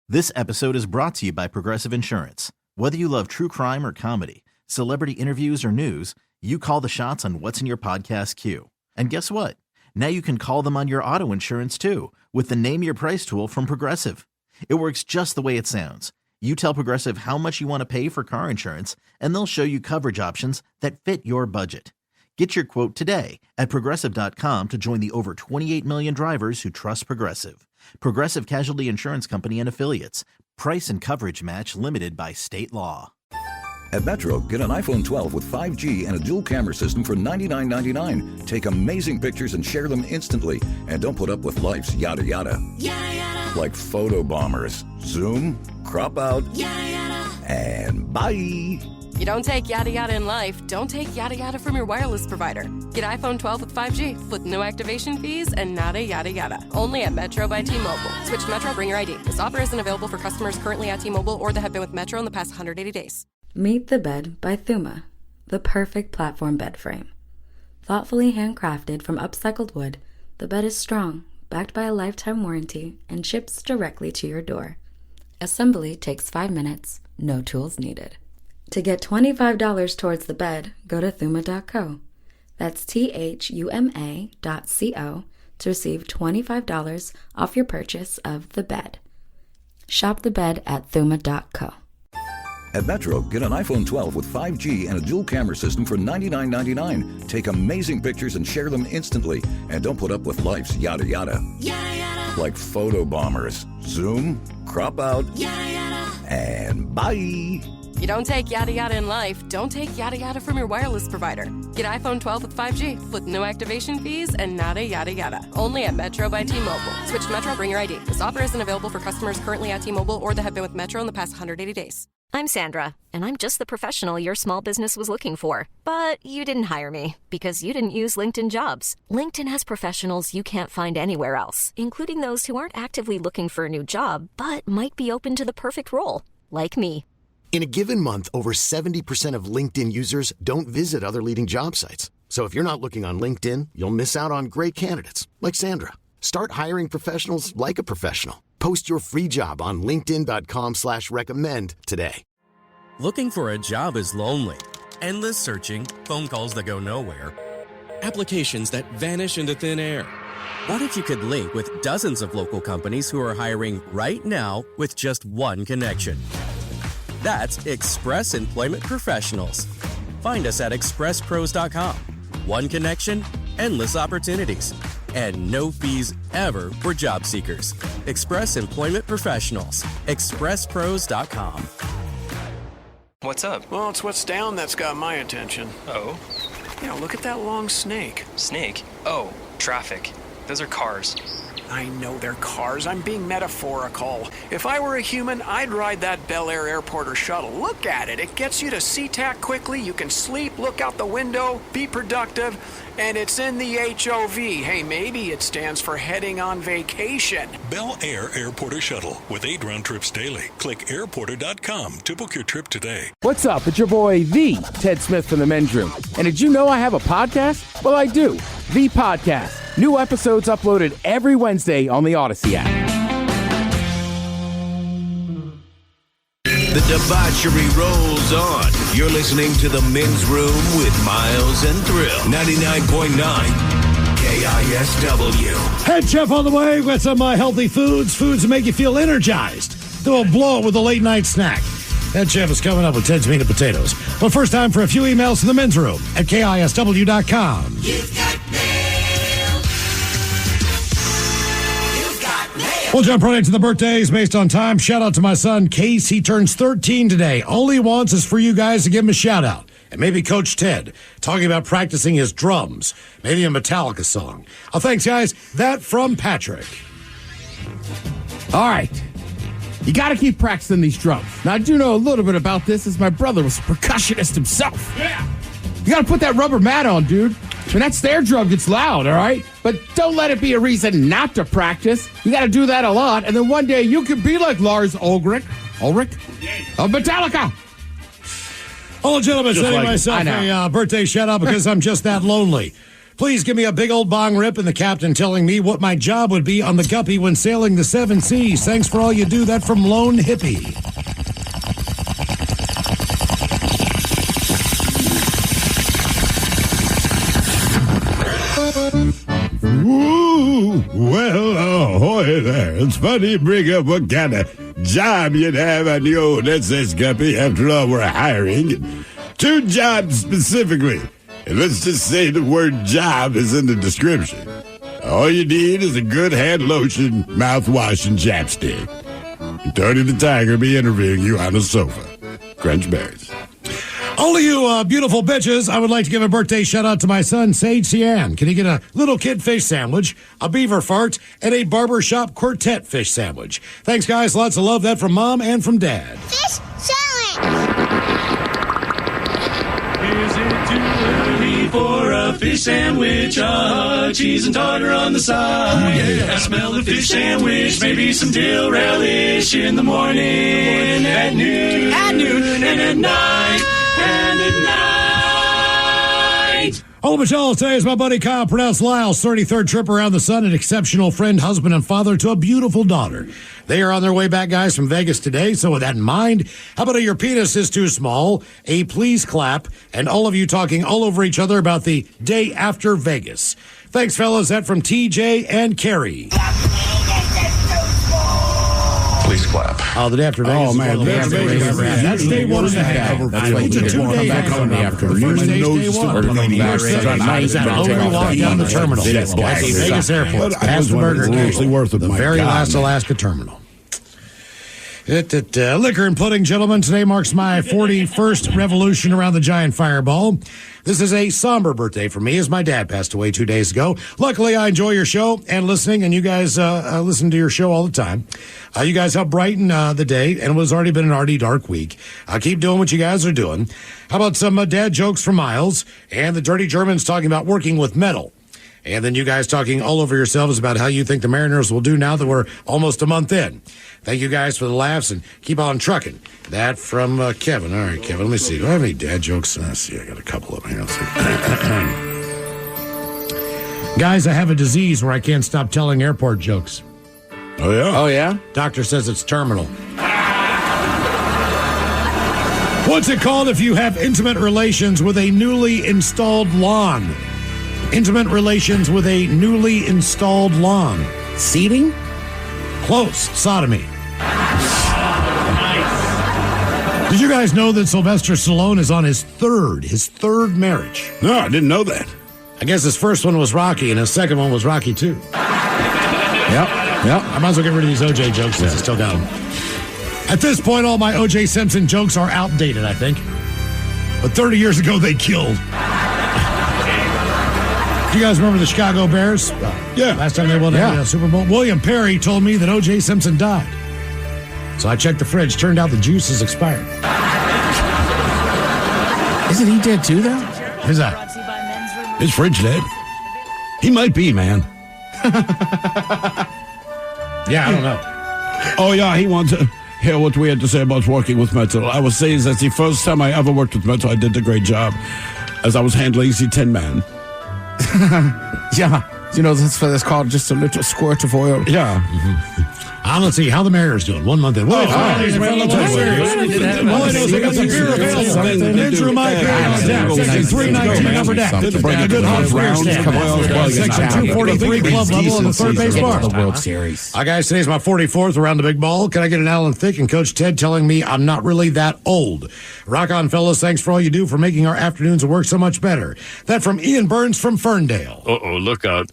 This episode is brought to you by Progressive Insurance. Whether you love true crime or comedy, celebrity interviews or news, you call the shots on what's in your podcast queue. And guess what? Now you can call them on your auto insurance too with the Name Your Price tool from Progressive. It works just the way it sounds. You tell Progressive how much you want to pay for car insurance, and they'll show you coverage options that fit your budget. Get your quote today at Progressive.com to join the over 28 million drivers who trust Progressive. Progressive Casualty Insurance Company and Affiliates. Price and coverage match limited by state law. At Metro, get an iPhone 12 with 5G and a dual camera system for $99.99. Take amazing pictures and share them instantly. And don't put up with life's yada yada. Yada yada. Like photo bombers. Zoom, crop out, Yada yada. and bye. You don't take yada yada in life, don't take yada yada from your wireless provider. Get iPhone 12 with 5G with no activation fees and nada yada yada. Only at Metro by T-Mobile. Switch to Metro, bring your ID. This offer isn't available for customers currently at T-Mobile or that have been with Metro in the past 180 days. Meet the Bed by Thuma, the perfect platform bed frame. Thoughtfully handcrafted from upcycled wood, the bed is strong, backed by a lifetime warranty, and ships directly to your door. Assembly takes 5 minutes, no tools needed. To get $25 towards the bed, go to Thuma.co. That's THUMA.co to receive $25 off your purchase of the bed. Shop the bed at Thuma.co. At Metro, get an iPhone 12 with 5G and a dual camera system for $99.99. Take amazing pictures and share them instantly. And don't put up with life's yada yada. Yada yada. Like photo bombers. Zoom, crop out, Yada yada. and bye. You don't take yada yada in life, don't take yada yada from your wireless provider. Get iPhone 12 with 5G with no activation fees and nada yada yada. Only at Metro by T-Mobile. Switch to Metro, bring your ID. This offer isn't available for customers currently at T-Mobile or that have been with Metro in the past 180 days. I'm Sandra, and I'm just the professional your small business was looking for. But you didn't hire me because you didn't use LinkedIn Jobs. LinkedIn has professionals you can't find anywhere else, including those who aren't actively looking for a new job, but might be open to the perfect role, like me. In a given month, over 70% of LinkedIn users don't visit other leading job sites. So if you're not looking on LinkedIn, you'll miss out on great candidates like Sandra. Start hiring professionals like a professional. Post your free job on linkedin.com/recommend today. Looking for a job is lonely. Endless searching, phone calls that go nowhere, applications that vanish into thin air. What if you could link with dozens of local companies who are hiring right now with just one connection? That's Express Employment Professionals. Find us at expresspros.com. One connection, endless opportunities, and no fees ever for job seekers. Express Employment Professionals. expresspros.com. What's up? Well, it's what's down that's got my attention. Oh? Yeah, look at that long snake. Snake? Oh, traffic. Those are cars. I know they're cars. I'm being metaphorical. If I were a human, I'd ride that Bel Air airport or shuttle. Look at it. It gets you to SeaTac quickly. You can sleep, look out the window, be productive, and it's in the HOV. Hey, maybe it stands for heading on vacation. Bel Air Airport or Shuttle with 8 round trips daily. Click airporter.com to book your trip today. What's up? It's your boy, The Ted Smith from the Men's Room. And did you know I have a podcast? Well, I do. The Podcast. New episodes uploaded every Wednesday on the Odyssey app. The debauchery rolls on. You're listening to The Men's Room with Miles and Thrill. 99.9 KISW. Head chef on the way with some healthy foods that make you feel energized. Then we'll blow it with a late night snack. Head chef is coming up with Ted's Meat and Potatoes. But first time for a few emails to the men's room at KISW.com. You've got mail. You've got mail. We'll jump right into the birthdays based on time. Shout out to my son, Case. He turns 13 today. All he wants is for you guys to give him a shout out. And maybe Coach Ted talking about practicing his drums. Maybe a Metallica song. Oh, thanks, guys. That from Patrick. All right. You got to keep practicing these drums. Now, I do know a little bit about this, as my brother was a percussionist himself. Yeah. You got to put that rubber mat on, dude. When that snare drum gets loud, all right? But don't let it be a reason not to practice. You got to do that a lot, and then one day you can be like Lars Ulrich of Metallica. Hello, gentlemen. Just Sending like myself a birthday shout out because I'm just that lonely. Please give me a big old bong rip and the captain telling me what my job would be on the Guppy when sailing the seven seas. Thanks for all you do. That from Lone Hippie. Ooh, well, ahoy there. It's funny you bring up what kind of job you'd have on the old SS Guppy. After all, we're hiring. 2 jobs specifically. And let's just say the word job is in the description. All you need is a good hand lotion, mouthwash, and chapstick. And Tony the Tiger be interviewing you on a sofa. Crunch berries. All of you beautiful bitches, I would like to give a birthday shout out to my son, Sage Cian. Can he get a little kid fish sandwich, a beaver fart, and a barbershop quartet fish sandwich? Thanks, guys. Lots of love. That from Mom and from Dad. Fish challenge. Is it too early for a fish sandwich? Cheese and tartar on the side. I smell the fish sandwich, maybe some dill relish in the morning, at noon, and at night. And at night. Hello, Michelle. Today is my buddy Kyle, pronounced Lyle's 33rd trip around the sun. An exceptional friend, husband, and father to a beautiful daughter. They are on their way back, guys, from Vegas today. So with that in mind, how about your penis is too small, a please clap, and all of you talking all over each other about the day after Vegas. Thanks, fellas. That from TJ and Carrie. Please clap. Oh, the day after Vegas. Oh, man. That's day 1.5. It's a 2-day hangover. First day's day 1. We walk down the terminal. That's the Vegas airport. Past the Burger King. Actually worth it. The very last Alaska terminal. Liquor and pudding, gentlemen. Today marks my 41st revolution around the giant fireball. This is a somber birthday for me, as my dad passed away 2 days ago. Luckily, I enjoy your show and listening, and you guys listen to your show all the time. You guys help brighten the day, and it was already been an already dark week. Keep doing what you guys are doing. How about some dad jokes from Miles, and the Dirty Germans talking about working with metal. And then you guys talking all over yourselves about how you think the Mariners will do now that we're almost a month in. Thank you guys for the laughs and keep on trucking. That from Kevin. All right, Kevin, let me see. Do I have any dad jokes? Let's see. I got a couple of them here. Let's see. Guys, I have a disease where I can't stop telling airport jokes. Oh, yeah? Oh, yeah? Doctor says it's terminal. What's it called if you have intimate relations with a newly installed lawn? Intimate relations with a newly installed lawn. Seating? Close. Sodomy. Did you guys know that Sylvester Stallone is on his third marriage? No, I didn't know that. I guess his first one was Rocky, and his second one was Rocky 2. Yep. I might as well get rid of these OJ jokes since I still got them. At this point, all my OJ Simpson jokes are outdated, I think. But 30 years ago, they killed. Do you guys remember the Chicago Bears? Yeah. Last time they won the Super Bowl. William Perry told me that O.J. Simpson died. So I checked the fridge. Turned out the juice is expired. Isn't he dead too, though? Who's that? His fridge dead. He might be, man. Yeah, I don't know. Oh, yeah, he wants to hear what we had to say about working with metal. I was saying that's the first time I ever worked with metal. I did a great job as I was handling the 10-man. Yeah. You know, that's called just a little squirt of oil. Yeah. Let's see how the mayor's doing. 1 month in. All I know is I got some beer available. Men's room IPA on deck. Section 319 upper deck. A good hot beer stand. Section 243 club level on the third base bar. The World Series. Guys, today's my 44th around the big ball. Can I get an Alan Thicke and Coach Ted telling me I'm not really that old? Rock on, fellas. Thanks for all you do for making our afternoons at work so much better. That from Ian Burns from Ferndale. Uh-oh, look out.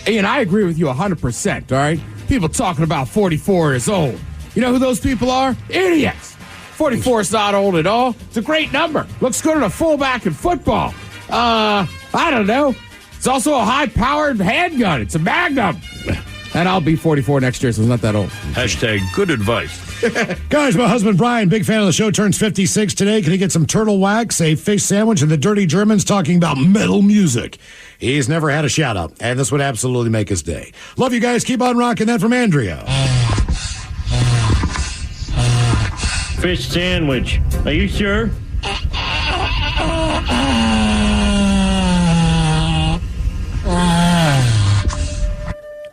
Ian, I agree with you 100%, all right? People talking about 44 is old. You know who those people are? Idiots. 44 is not old at all. It's a great number. Looks good at a fullback in football. I don't know. It's also a high-powered handgun. It's a Magnum. And I'll be 44 next year, so it's not that old. Hashtag good advice. Guys, my husband Brian, big fan of the show, turns 56 today. Can he get some turtle wax, a fish sandwich, and the Dirty Germans talking about metal music? He's never had a shout-out, and this would absolutely make his day. Love you guys. Keep on rocking that from Andrea. Fish sandwich. Are you sure?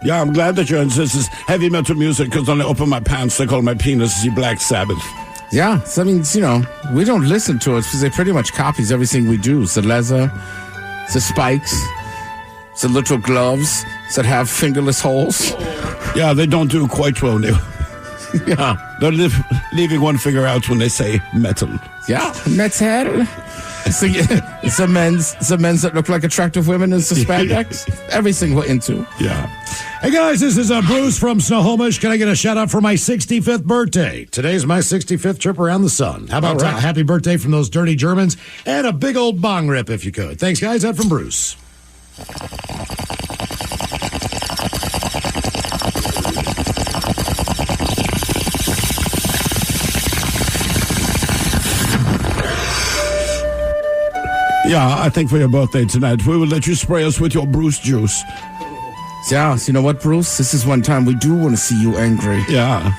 Yeah, I'm glad that you insist this heavy metal music because when I open my pants, they call my penis the Black Sabbath. Yeah, so that means, we don't listen to it because they pretty much copies everything we do. It's the leather, it's the spikes, it's the little gloves that have fingerless holes. Yeah, they don't do quite well now. Yeah, they're leaving one finger out when they say metal. Yeah, metal. It's the men's that look like attractive women in the spandex. Everything we're into. Yeah. Hey guys, this is Bruce from Snohomish. Can I get a shout out for my 65th birthday? Today's my 65th trip around the sun. How about that? Happy birthday from those Dirty Germans and a big old bong rip if you could. Thanks, guys. That from Bruce. Yeah, I think for your birthday tonight, we will let you spray us with your Bruce juice. Yeah, so you know what, Bruce? This is one time we do want to see you angry. Yeah.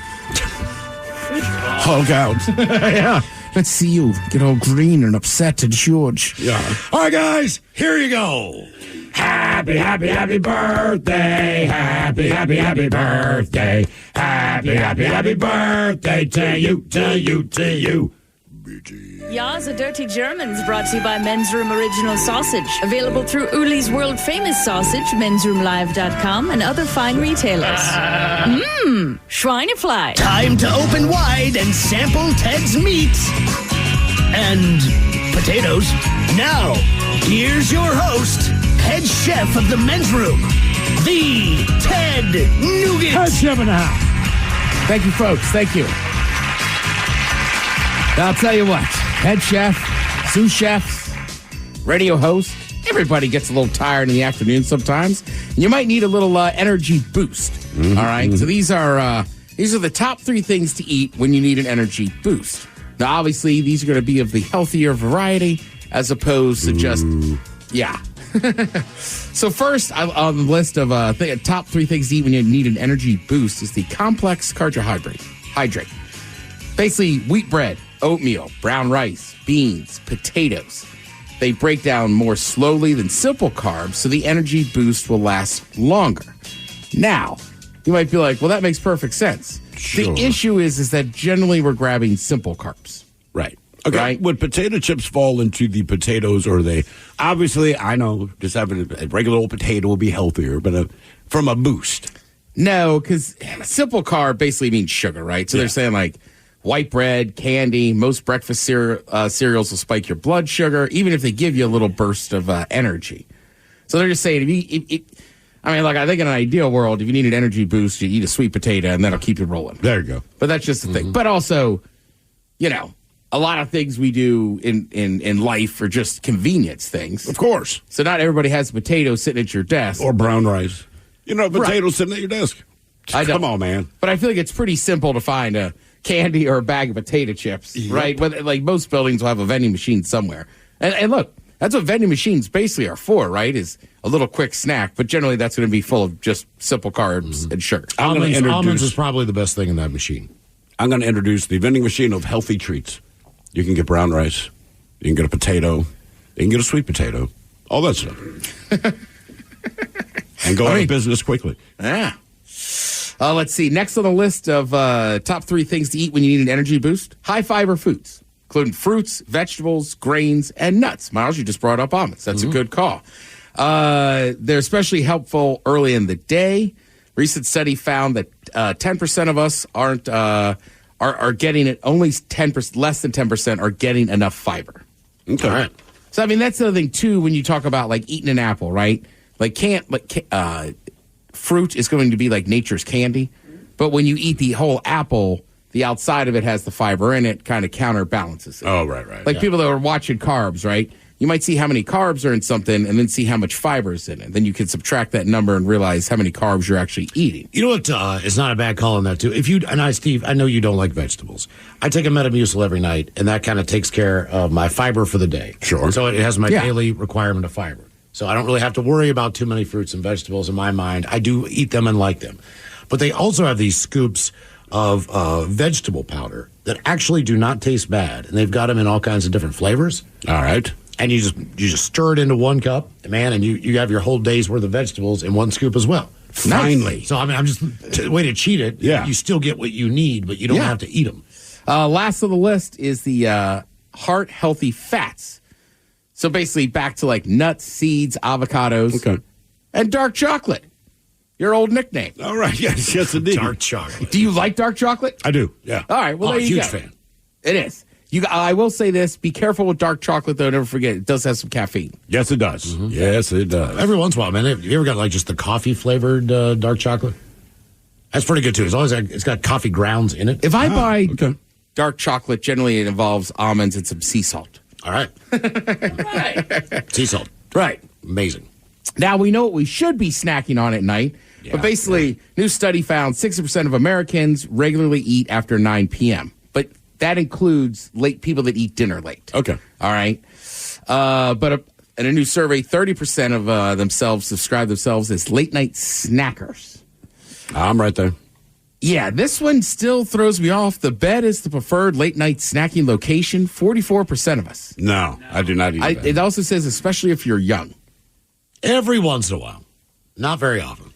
Hulk out. Yeah. Let's see you get all green and upset and huge. Yeah. All right, guys, here you go. Happy, happy, happy birthday. Happy, happy, happy birthday. Happy, happy, happy birthday to you, to you, to you. Ya's the Dirty Germans, brought to you by Men's Room Original Sausage. Available through Uli's World Famous Sausage, mensroomlive.com, and other fine retailers. Mmm, Schweinefly. Time to open wide and sample Ted's meat and potatoes. Now, here's your host, head chef of the Men's Room, the Ted Nugent. Head chef in the house. Thank you, folks. Thank you. I'll tell you what, head chef, sous chefs, radio host, everybody gets a little tired in the afternoon sometimes. You might need a little energy boost. Mm-hmm. All right, so these are the top 3 things to eat when you need an energy boost. Now, obviously, these are going to be of the healthier variety as opposed to just, yeah. So first on the list of top 3 things to eat when you need an energy boost is the complex carbohydrate. Basically, wheat bread, oatmeal, brown rice, beans, potatoes. They break down more slowly than simple carbs, so the energy boost will last longer. Now, you might be like, well, that makes perfect sense. Sure. The issue is that generally we're grabbing simple carbs. Right. Okay. Right? Would potato chips fall into the potatoes, or they? Obviously, I know just having a regular old potato will be healthier, but from a boost. No, because simple carb basically means sugar, right? So they're saying like, white bread, candy, most breakfast cereals will spike your blood sugar, even if they give you a little burst of energy. So they're just saying, I think in an ideal world, if you need an energy boost, you eat a sweet potato, and that'll keep you rolling. There you go. But that's just the thing. But also, a lot of things we do in life are just convenience things. Of course. So not everybody has a potato sitting at your desk. Or brown rice. Potatoes sitting at your desk. Come on, man. But I feel like it's pretty simple to find a candy or a bag of potato chips, right? But like most buildings will have a vending machine somewhere. And look, that's what vending machines basically are for, right? Is a little quick snack, but generally that's going to be full of just simple carbs and sugar. Almonds is probably the best thing in that machine. I'm going to introduce the vending machine of healthy treats. You can get brown rice, you can get a potato, you can get a sweet potato, all that stuff. And go out of business quickly. Yeah. Let's see. Next on the list of top 3 things to eat when you need an energy boost, high fiber foods, including fruits, vegetables, grains, and nuts. Miles, you just brought up almonds. That's a good call. They're especially helpful early in the day. Recent study found that 10% of us are getting it. Only 10%, less than 10% are getting enough fiber. Okay. All right. So I mean that's the other thing too when you talk about like eating an apple, right? Fruit is going to be like nature's candy, but when you eat the whole apple, the outside of it has the fiber in it, kind of counterbalances it. Oh, right. Like people that are watching carbs, right? You might see how many carbs are in something and then see how much fiber is in it. Then you can subtract that number and realize how many carbs you're actually eating. You know what? It's not a bad call on that, too. Steve, I know you don't like vegetables. I take a Metamucil every night, and that kind of takes care of my fiber for the day. Sure. So it has my daily requirement of fiber. So I don't really have to worry about too many fruits and vegetables in my mind. I do eat them and like them. But they also have these scoops of vegetable powder that actually do not taste bad. And they've got them in all kinds of different flavors. All right. And you just stir it into 1 cup, man, and you have your whole day's worth of vegetables in 1 scoop as well. Finally. So, I mean, I'm just way to cheat it. Yeah. You still get what you need, but you don't have to eat them. Last on the list is the heart-healthy fats. So basically back to like nuts, seeds, avocados, and dark chocolate. Your old nickname. All right. Yes, indeed. Dark chocolate. Do you like dark chocolate? I do, yeah. All right, well, there you huge go. fan. It is. I will say this. Be careful with dark chocolate, though. Never forget, it does have some caffeine. Yes, it does. Mm-hmm. Yes, it does. Every once in a while, man. Have you ever got like just the coffee-flavored dark chocolate? That's pretty good, too. As long as it's got coffee grounds in it. If I buy dark chocolate, generally it involves almonds and some sea salt. All right. Right. Sea salt. Right. Amazing. Now, we know what we should be snacking on at night, but basically, new study found 60% of Americans regularly eat after 9 p.m., but that includes people that eat dinner late. Okay. All right. But in a new survey, 30% of themselves describe themselves as late-night snackers. I'm right there. Yeah, this one still throws me off. The bed is the preferred late-night snacking location, 44% of us. No, I do not eat that. It also says, especially if you're young. Every once in a while. Not very often.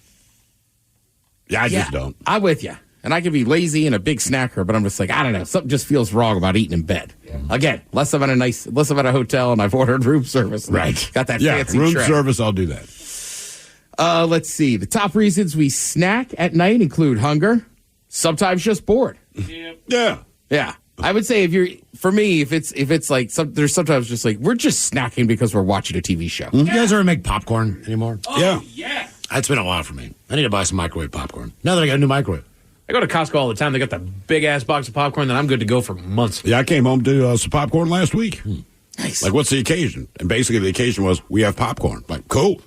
Yeah, I just don't. I'm with you. And I can be lazy and a big snacker, but I'm just like, I don't know. Something just feels wrong about eating in bed. Yeah. Again, unless I'm at a hotel and I've ordered room service. Right. Got that fancy room tray. service, I'll do that. Let's see. The top reasons we snack at night include hunger, sometimes just bored. Yeah. Yeah. I would say if it's like there's sometimes just like we're just snacking because we're watching a TV show. You guys ever make popcorn anymore? Oh, yeah. It's been a while for me. I need to buy some microwave popcorn. Now that I got a new microwave. I go to Costco all the time. They got the big-ass box of popcorn that I'm good to go for months. Yeah, I came home to some popcorn last week. Nice. Like, what's the occasion? And basically the occasion was we have popcorn. Like, cool.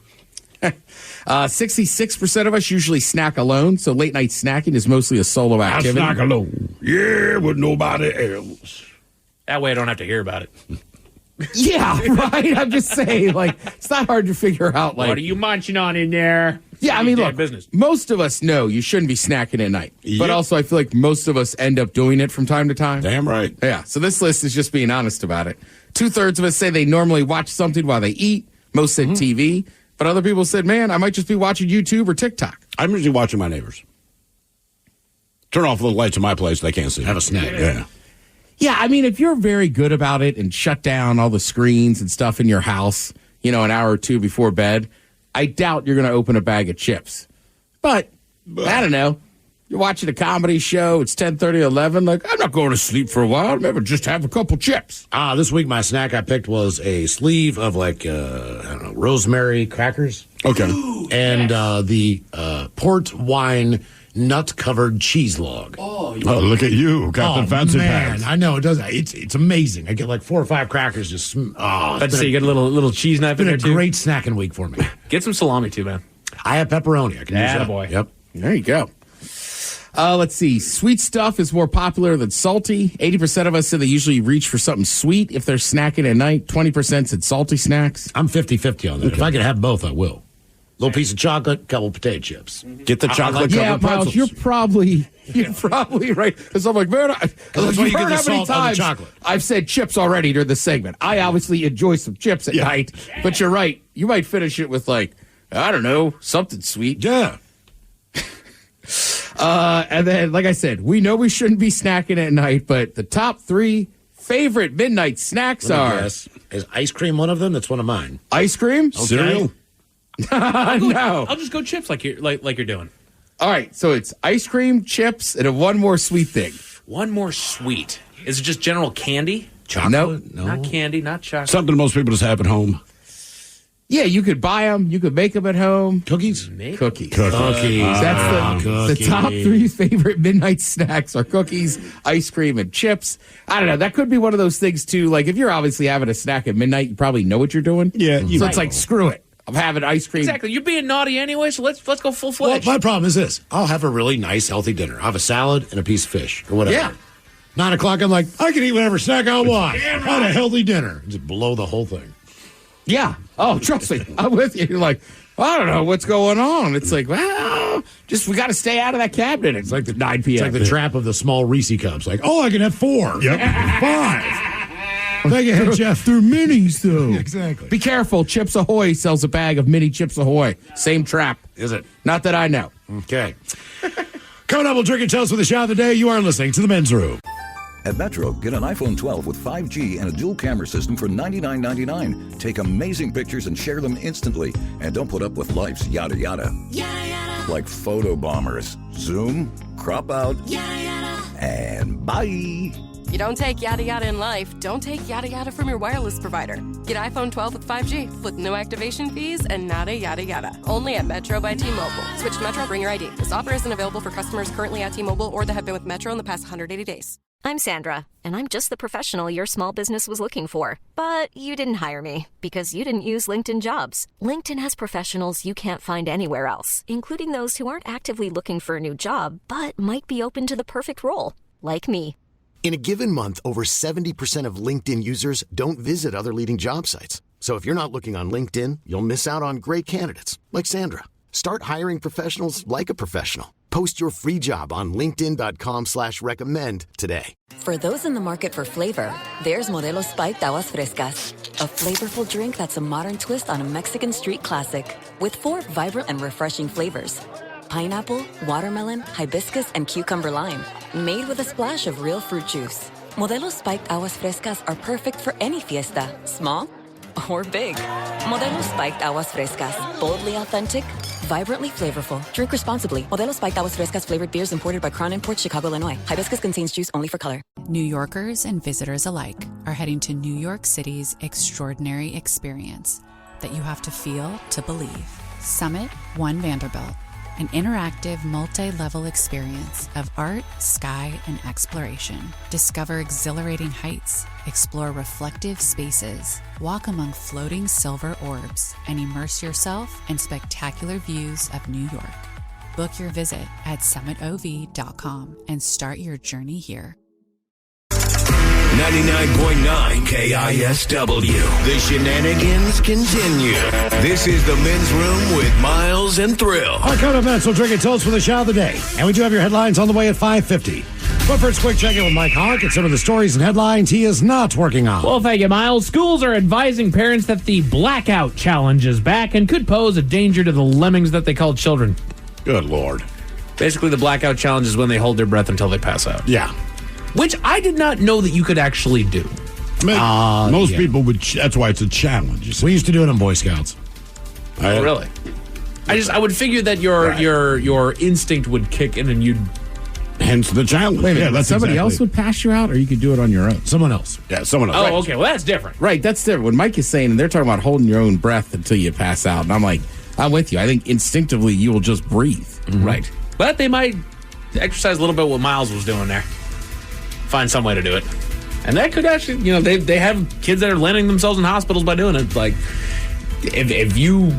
66% of us usually snack alone, so late-night snacking is mostly a solo activity. I snack alone. Yeah, with nobody else. That way I don't have to hear about it. Yeah, right? I'm just saying, like, it's not hard to figure out, like... What are you munching on in there? Yeah, I mean, look, business. Most of us know you shouldn't be snacking at night. Yep. But also, I feel like most of us end up doing it from time to time. Damn right. Yeah, so this list is just being honest about it. 2/3 of us say they normally watch something while they eat. Most said TV. But other people said, man, I might just be watching YouTube or TikTok. I'm usually watching my neighbors. Turn off the lights in my place. They can't see. Have a snack. Yeah. Yeah, I mean, if you're very good about it and shut down all the screens and stuff in your house, an hour or two before bed, I doubt you're going to open a bag of chips. But I don't know. You're watching a comedy show. It's 10:30, 11. Like, I'm not going to sleep for a while. Maybe just have a couple chips. This week my snack I picked was a sleeve of rosemary crackers. Okay. And the port wine nut-covered cheese log. Oh, look at you. Got the fancy pants. I know. It does. It's amazing. I get like 4 or 5 crackers just... Let's say you get a little cheese knife in there, too. It's been a great snacking week for me. Get some salami, too, man. I have pepperoni. I can use that. Boy. Yep. There you go. Let's see. Sweet stuff is more popular than salty. 80% of us say they usually reach for something sweet if they're snacking at night. 20% said salty snacks. I'm 50-50 on that. Okay. If I could have both, I will. Little piece of chocolate, couple potato chips. Get the chocolate covered pretzels. Miles, you're probably right. Because I'm like, man, that's why you get the salt on the chocolate. I've said chips already during the segment. I obviously enjoy some chips at night, but you're right. You might finish it with I don't know, something sweet. Yeah. And then, like I said, we know we shouldn't be snacking at night, but the top 3 favorite midnight snacks are. Yes. Is ice cream one of them? That's one of mine. Ice cream? Okay. Cereal? No. I'll just go chips like you're doing. All right, so it's ice cream, chips, and one more sweet thing. One more sweet. Is it just general candy? Chocolate? Nope. No. Not candy, not chocolate. Something most people just have at home. Yeah, you could buy them. You could make them at home. Cookies? Cookies. Cookies. That's the top 3 favorite midnight snacks are cookies, ice cream, and chips. I don't know. That could be one of those things, too. Like, if you're obviously having a snack at midnight, you probably know what you're doing. Yeah. So it's like, screw it. I'm having ice cream. Exactly. You're being naughty anyway, so let's go Well, full-fledged. my problem is this. I'll have a really nice, healthy dinner. I'll have a salad and a piece of fish or whatever. Yeah. 9 o'clock, I'm like, I can eat whatever snack I want. I had a healthy dinner. Just blow the whole thing. Yeah. Oh, trust me. I'm with you. You're like, I don't know what's going on. It's like, well, we got to stay out of that cabinet. It's like the 9 p.m. It's like the trap of the small Reese cups. Like, I can have 4. Yep. 5. Thank you, head chef. They're minis, though. Exactly. Be careful. Chips Ahoy sells a bag of mini Chips Ahoy. Same trap. Is it? Not that I know. Okay. Coming up, we'll drink and tell us with the shot of the day. You are listening to The Men's Room. At Metro, get an iPhone 12 with 5G and a dual camera system for $99.99. Take amazing pictures and share them instantly. And don't put up with life's yada yada. Yada yada. Like photo bombers. Zoom, crop out, Yada yada. and bye. You don't take yada yada in life, don't take yada yada from your wireless provider. Get iPhone 12 with 5G with no activation fees and nada yada yada. Only at Metro by T-Mobile. Switch to Metro, bring your ID. This offer isn't available for customers currently at T-Mobile or that have been with Metro in the past 180 days. I'm Sandra, and I'm just the professional your small business was looking for. But you didn't hire me because you didn't use LinkedIn Jobs. LinkedIn has professionals you can't find anywhere else, including those who aren't actively looking for a new job, but might be open to the perfect role, like me. In a given month, over 70% of LinkedIn users don't visit other leading job sites. So if you're not looking on LinkedIn, you'll miss out on great candidates like Sandra. Start hiring professionals like a professional. Post your free job on linkedin.com/recommend today. For those in the market for flavor, there's Modelo Spiked Aguas Frescas, a flavorful drink that's a modern twist on a Mexican street classic with 4 vibrant and refreshing flavors. Pineapple, watermelon, hibiscus, and cucumber lime, made with a splash of real fruit juice. Modelo Spiked Aguas Frescas are perfect for any fiesta, small or big. Modelo Spiked Aguas Frescas, boldly authentic, vibrantly flavorful. Drink responsibly. Modelo Spiked Aguas Frescas flavored beers imported by Crown Imports, Chicago, Illinois. Hibiscus contains juice only for color. New Yorkers and visitors alike are heading to New York City's extraordinary experience that you have to feel to believe. Summit One Vanderbilt, an interactive multi-level experience of art, sky, and exploration. Discover exhilarating heights, explore reflective spaces, walk among floating silver orbs, and immerse yourself in spectacular views of New York. Book your visit at summitov.com and start your journey here. 99.9 KISW. The shenanigans continue. This is the Men's Room with Miles and Thrill. Our current events will drink and toast for the shot of the day. And we do have your headlines on the way at 5:50. But first, quick check-in with Mike Holick and some of the stories and headlines he is not working on. Well, thank you, Miles. Schools are advising parents that the blackout challenge is back and could pose a danger to the lemmings that they call children. Good Lord. Basically, the blackout challenge is when they hold their breath until they pass out. Yeah. Which I did not know that you could actually do. Most people would. That's why it's a challenge. We used to do it in Boy Scouts. Oh, really? I would figure that your instinct would kick in and you'd. Hence the challenge. Wait a minute, yeah, that's somebody exactly. else would pass you out, or you could do it on your own? Someone else. Yeah, someone else. Oh, Right. okay. Well, that's different. Right, that's different. What Mike is saying, and they're talking about holding your own breath until you pass out. And I'm like, I'm with you. I think instinctively you will just breathe. Mm-hmm. Right. But they might exercise a little bit what Miles was doing there. Find some way to do it. And that could actually, they have kids that are landing themselves in hospitals by doing it. Like, if you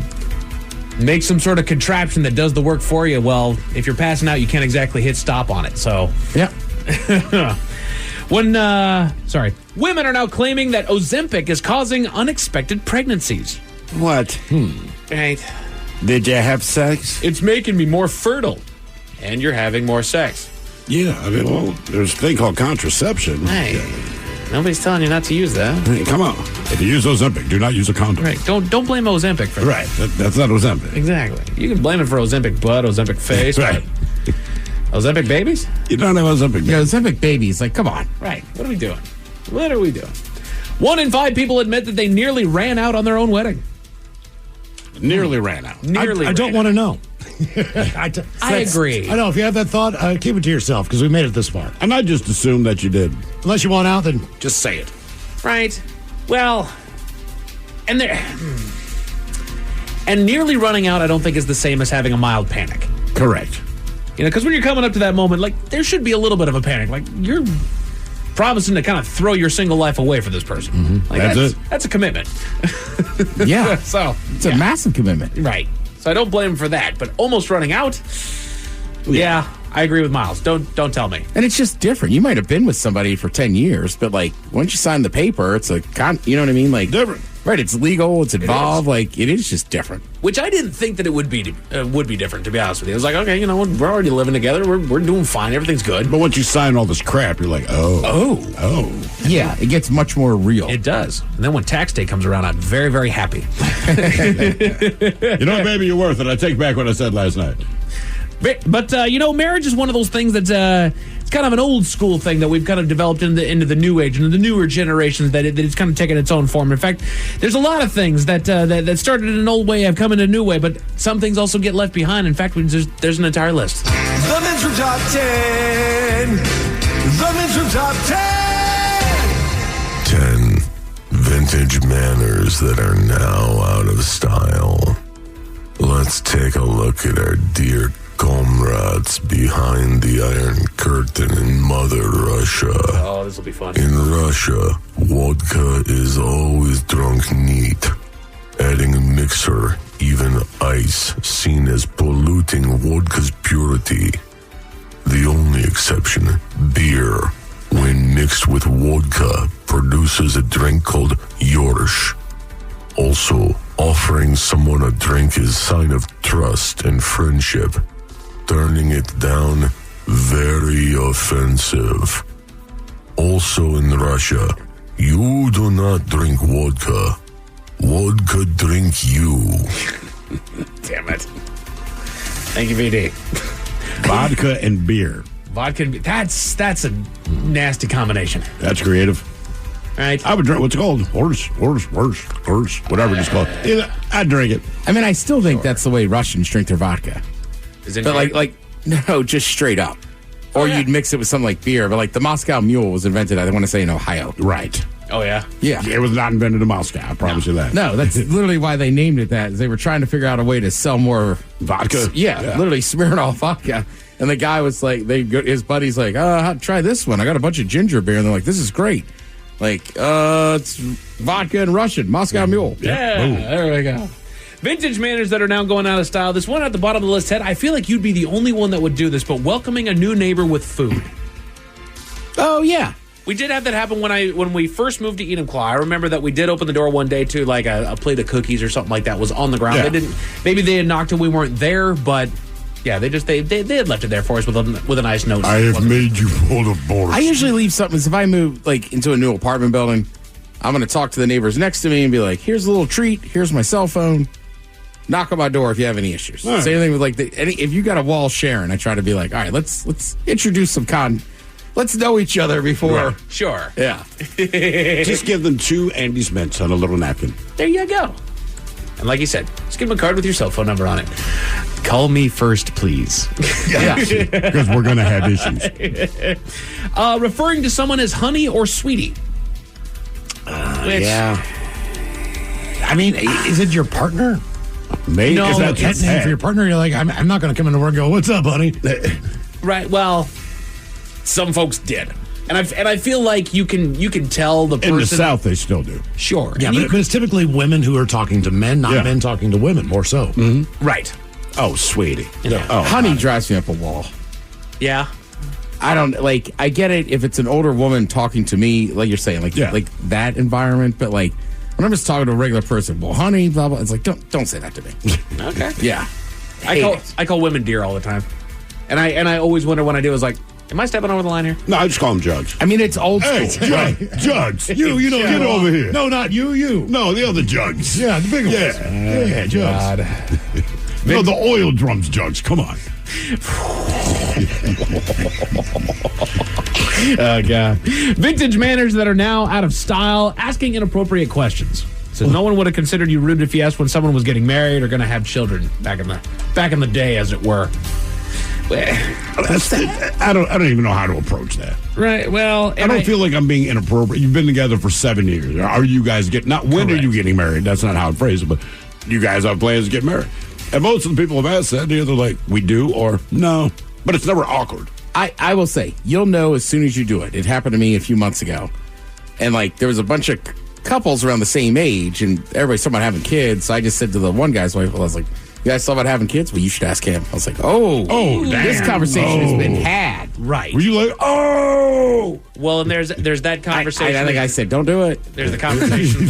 make some sort of contraption that does the work for you, well, if you're passing out, you can't exactly hit stop on it. So, yeah. Women are now claiming that Ozempic is causing unexpected pregnancies. What? Right. Did you have sex? It's making me more fertile. And you're having more sex. Yeah, I mean, well, there's a thing called contraception. Hey, nobody's telling you not to use that. Hey, come on. If you use Ozempic, do not use a condom. Right. Don't blame Ozempic for that. Right. That's not Ozempic. Exactly. You can blame it for Ozempic butt, Ozempic face. Right. Ozempic babies? You don't have Ozempic babies. Yeah, Ozempic babies. Like, come on. Right. What are we doing? 1 in 5 people admit that they nearly ran out on their own wedding. Nearly ran out. I don't want to know. I agree. I know. If you have that thought, keep it to yourself because we made it this far. And I just assumed that you did. Unless you want out, then just say it. Right. Well, and nearly running out, I don't think is the same as having a mild panic. Correct. Because when you're coming up to that moment, like, there should be a little bit of a panic. Like, you're promising to kind of throw your single life away for this person. Mm-hmm. Like, that's it. That's a commitment. Yeah. So it's a massive commitment. Right. So I don't blame him for that. But almost running out, yeah, I agree with Miles. Don't tell me. And it's just different. You might have been with somebody for 10 years, but like once you sign the paper, it's like, you know what I mean? Like different. Right. It's legal. It's involved. Like it is just different. Which I didn't think that it would be different, to be honest with you. I was like, okay, we're already living together. We're doing fine. Everything's good. But once you sign all this crap, you're like, oh. Yeah, it gets much more real. It does. And then when tax day comes around, I'm very, very happy. You know, baby, you're worth it. I take back what I said last night. But marriage is one of those things that's it's kind of an old school thing that we've kind of developed into the new age and the newer generations that it's kind of taken its own form. In fact, there's a lot of things that started in an old way have come in a new way, but some things also get left behind. In fact, there's an entire list. The Men's Room Top 10. The Men's Room Top 10. 10 vintage manners that are now out of style. Let's take a look at our dear comrades behind the Iron Curtain in Mother Russia. Oh, this will be fun. In Russia, vodka is always drunk neat. Adding a mixer, even ice, seen as polluting vodka's purity. The only exception, beer, when mixed with vodka, produces a drink called Yorsh. Also, offering someone a drink is sign of trust and friendship. Turning it down, very offensive. Also in Russia, you do not drink vodka. Vodka drink you. Damn it. Thank you, VD. Vodka and beer. Vodka and beer. That's a nasty combination. That's creative. Right. I would drink what's it called horse, whatever it's called. Yeah, I'd drink it. I mean, I still think that's the way Russians drink their vodka. Is it but like no, just straight up. Or you'd mix it with something like beer. But like the Moscow Mule was invented, I want to say, in Ohio. Right. Oh, yeah? Yeah. It was not invented in Moscow, I promise you that. No, that's literally why they named it that. Is they were trying to figure out a way to sell more vodka. Yeah, literally Smirnoff vodka. And the guy was like, his buddy's like, try this one. I got a bunch of ginger beer. And they're like, this is great. Like, it's vodka and Russian, Moscow Mule. Yeah, there we go. Vintage manners that are now going out of style. This one at the bottom of the list, Ted, I feel like you'd be the only one that would do this, but welcoming a new neighbor with food. Oh, yeah. We did have that happen when we first moved to Enumclaw. I remember that we did open the door one day to like a plate of cookies or something like that was on the ground. Yeah. Maybe they had knocked and we weren't there, but yeah, they had left it there for us with a nice note. I have made you full of bullshit. I usually leave something. If I move like into a new apartment building, I'm going to talk to the neighbors next to me and be like, here's a little treat. Here's my cell phone. Knock on my door if you have any issues. Right. Same thing with like if you got a wall sharing, I try to be like, all right, let's introduce some let's know each other before. Right. Sure. Yeah. Just give them 2 Andy's mints on a little napkin. There you go. And like you said, just give them a card with your cell phone number on it. Call me first, please. Yeah. Because we're going to have issues. Referring to someone as honey or sweetie. Yeah. I mean, is it your partner? Maybe. No, that name for your partner. You're like, I'm not going to come into work and go, what's up, honey? Right. Well, some folks did. And I feel like you can tell the person. In the South, they still do. Sure. Yeah, but it's typically women who are talking to men, not men talking to women, more so. Mm-hmm. Right. Oh, sweetie. Yeah. Oh, honey drives me up a wall. Yeah. I don't like. I get it if it's an older woman talking to me, like you're saying, like that environment. But like when I'm just talking to a regular person, well, honey, blah blah. It's like don't say that to me. Okay. Yeah. I call women dear all the time, and I always wonder when I do. I was like, am I stepping over the line here? No, I just call them Jugs. I mean, it's old school. Hey, Jugs. You know, get over here. No, not you. No, the other Jugs. Yeah, the big ones. Yeah, Jugs. No, the oil drums jugs. Come on. Oh, God. Vintage manners that are now out of style, asking inappropriate questions. So no one would have considered you rude if you asked when someone was getting married or going to have children back in the day, as it were. I don't even know how to approach that. Right. Well, I don't feel like I'm being inappropriate. You've been together for 7 years. Are you guys not when Correct. Are you getting married? That's not how I phrase it, but you guys have plans to get married. And most of the people have asked that, they're either like, we do or no. But it's never awkward. I will say, you'll know as soon as you do it. It happened to me a few months ago. And like there was a bunch of couples around the same age and everybody's talking about having kids. So I just said to the one guy's wife, I was like, you guys thought about having kids? Well, you should ask him. I was like, oh, damn. This conversation has been had. Right. Were you like, oh? Well, and there's that conversation. I think I said, don't do it. There's the conversation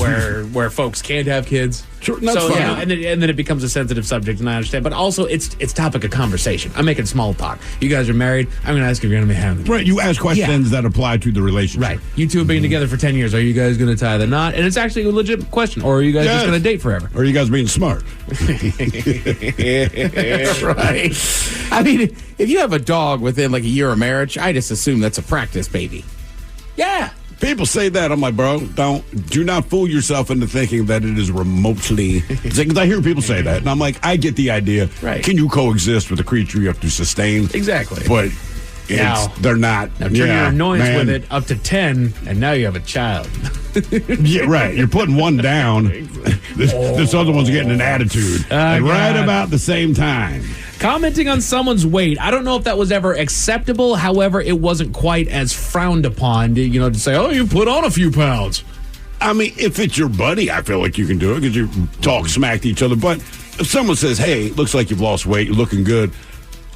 where folks can't have kids. Sure, that's fine. And then it becomes a sensitive subject, and I understand. But also, it's topic of conversation. I'm making small talk. You guys are married. I'm going to ask if you're going to be having kids. Right. You ask questions that apply to the relationship. Right. You two have been together for 10 years. Are you guys going to tie the knot? And it's actually a legit question. Or are you guys just going to date forever? Or are you guys being smart? Right. I mean, if you have a dog within like a year of marriage, I just assume that's a practice baby. Yeah. People say that. I'm like, bro, do not fool yourself into thinking that it is remotely. Because I hear people say that, and I'm like, I get the idea. Right. Can you coexist with a creature you have to sustain? Exactly. But they're not. Now turn your annoyance with it up to 10, and now you have a child. Yeah, right. You're putting one down. This other one's getting an attitude. Right about the same time. Commenting on someone's weight. I don't know if that was ever acceptable. However, it wasn't quite as frowned upon, to say, oh, you put on a few pounds. I mean, if it's your buddy, I feel like you can do it because you talk smack to each other. But if someone says, hey, looks like you've lost weight, you're looking good,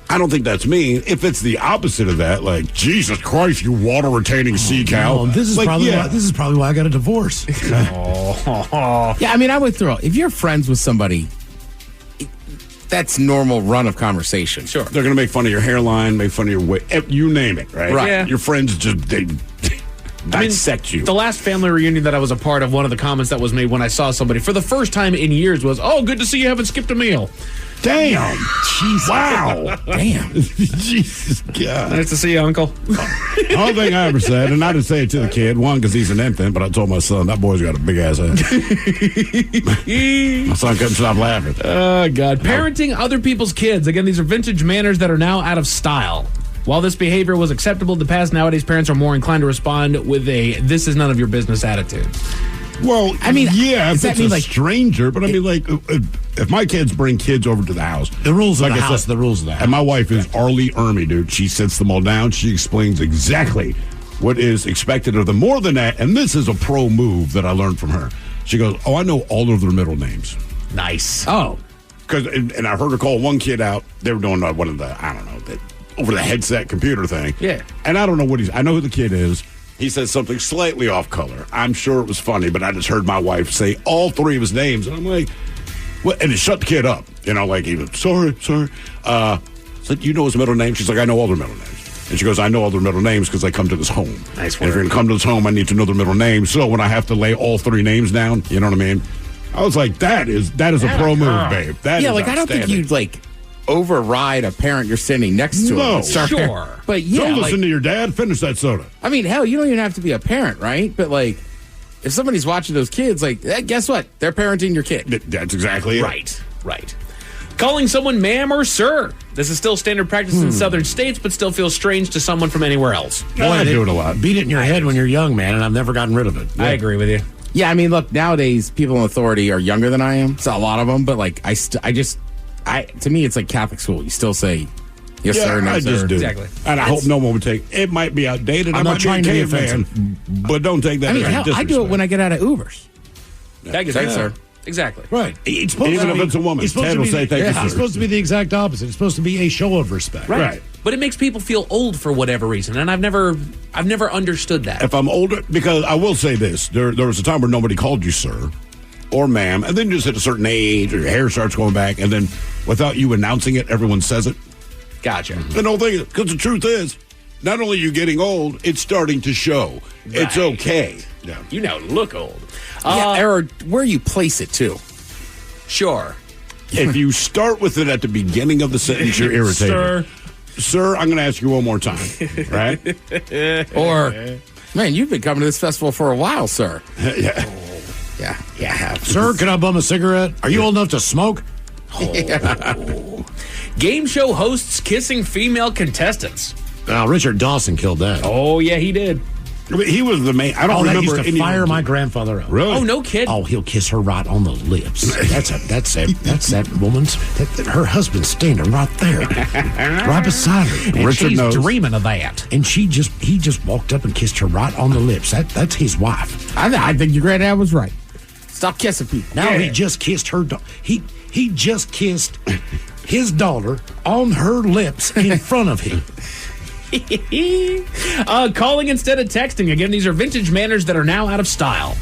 I don't think that's mean. If it's the opposite of that, like, Jesus Christ, you water-retaining sea cow. No, this is probably why I got a divorce. Yeah, I mean, I would throw, if you're friends with somebody, that's normal run of conversation. Sure. They're going to make fun of your hairline, make fun of your weight. You name it, right? Right. Yeah. Your friends they dissect you. The last family reunion that I was a part of, one of the comments that was made when I saw somebody for the first time in years was, oh, good to see you haven't skipped a meal. Damn. Jesus. Wow. Damn. Jesus God. Nice to see you, Uncle. The only thing I ever said, and I didn't say it to the kid, one, because he's an infant, but I told my son, that boy's got a big ass head. My son couldn't stop laughing. Oh, God. Parenting other people's kids. Again, these are vintage manners that are now out of style. While this behavior was acceptable in the past, nowadays parents are more inclined to respond with a this is none of your business attitude. Well, I mean, yeah, if it's a like stranger, but I mean, like, if my kids bring kids over to the house, the rules of the house, the rules of the house. And my wife is Arlie Ermy, dude. She sits them all down. She explains exactly what is expected of them. More than that, and this is a pro move that I learned from her. She goes, "Oh, I know all of their middle names." Nice. Oh, because and I heard her call one kid out. They were doing one of the over the headset computer thing. Yeah, and I don't know what I know who the kid is. He said something slightly off color. I'm sure it was funny, but I just heard my wife say all three of his names, and I'm like, what? And it shut the kid up. Like he was, sorry. Said, you know his middle name? She's like, I know all their middle names. And she goes, I know all their middle names because I come to this home. Nice and if you're going to come to this home, I need to know their middle name. So when I have to lay all three names down, you know what I mean? I was like, that is a pro move, babe. That is I don't think you'd override a parent you're sitting next to. No, sure. But yeah, don't listen to your dad. Finish that soda. I mean, hell, you don't even have to be a parent, right? But if somebody's watching those kids, guess what? They're parenting your kid. That's exactly it. Right. Calling someone ma'am or sir. This is still standard practice in southern states, but still feels strange to someone from anywhere else. I do it a lot. Beat it in your head when you're young, man, and I've never gotten rid of it. Yeah. I agree with you. Yeah, I mean, look, nowadays people in authority are younger than I am. So a lot of them, but to me, it's like Catholic school. You still say yes, sir, no, I sir. just do. Exactly. And I hope no one would take it. Might be outdated. I'm not trying to be offensive, but don't take that. I mean, I do it when I get out of Ubers. Thank you, sir. Exactly. Right. Even if it's a woman, Ted will say thank you, sir. It's supposed to be the exact opposite. It's supposed to be a show of respect. Right. But it makes people feel old for whatever reason, and I've never understood that. If I'm older, because I will say this, there was a time where nobody called you sir or ma'am, and then you just hit a certain age or your hair starts going back, and then without you announcing it, everyone says it. Gotcha. The whole thing, because the truth is, not only are you getting old, it's starting to show. Right. It's okay. Yeah. You now look old. Or where you place it, too. Sure. If you start with it at the beginning of the sentence, you're irritated. Sir, I'm going to ask you one more time, right? Or, man, you've been coming to this festival for a while, sir. Yeah. Sir, can I bum a cigarette? Are you old enough to smoke? Game show hosts kissing female contestants. Richard Dawson killed that. Oh, yeah, he did. He was the main. I don't remember. That used to fire my grandfather up. Really? Oh, no kidding. Oh, he'll kiss her right on the lips. That's that woman's. Her husband's standing right there, right beside her. And Richard she's knows. dreaming of that. And he just walked up and kissed her right on the lips. That's his wife. I think your granddad was right. Stop kissing people. Now he just kissed her. He just kissed his daughter on her lips in front of him. Calling instead of texting. Again, these are vintage manners that are now out of style.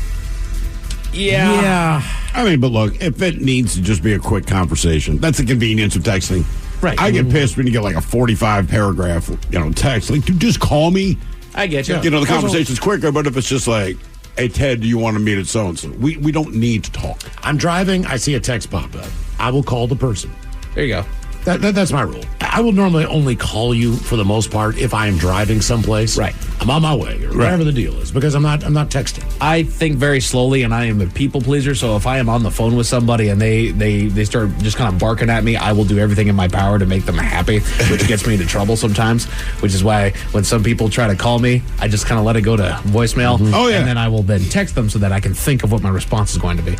Yeah. I mean, but look, if it needs to just be a quick conversation, that's the convenience of texting. Right. I get pissed when you get like a 45 paragraph, text. Like, dude, just call me. I get you. The conversation's quicker, but if it's just like, hey, Ted, do you want to meet at so-and-so? We don't need to talk. I'm driving. I see a text pop up. I will call the person. There you go. That's my rule. I will normally only call you for the most part if I am driving someplace. Right. I'm on my way or whatever the deal is because I'm not texting. I think very slowly, and I am a people pleaser. So if I am on the phone with somebody and they start just kind of barking at me, I will do everything in my power to make them happy, which gets me into trouble sometimes. Which is why when some people try to call me, I just kind of let it go to voicemail. Mm-hmm. Oh yeah. And then I will then text them so that I can think of what my response is going to be.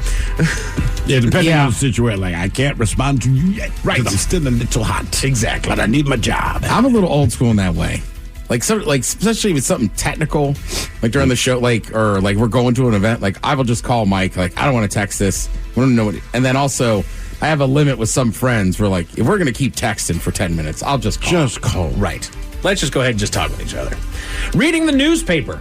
Yeah, depending on the situation, like I can't respond to you yet, right? I'm still a little hot. Exactly. But I need my job. I'm a little old school in that way. Like especially with something technical, like during the show, or we're going to an event. Like I will just call Mike. Like I don't want to text this. We don't know what. And then also, I have a limit with some friends. Where like if we're going to keep texting for 10 minutes, I'll just call. Just call. Right. Let's just go ahead and just talk with each other. Reading the newspaper.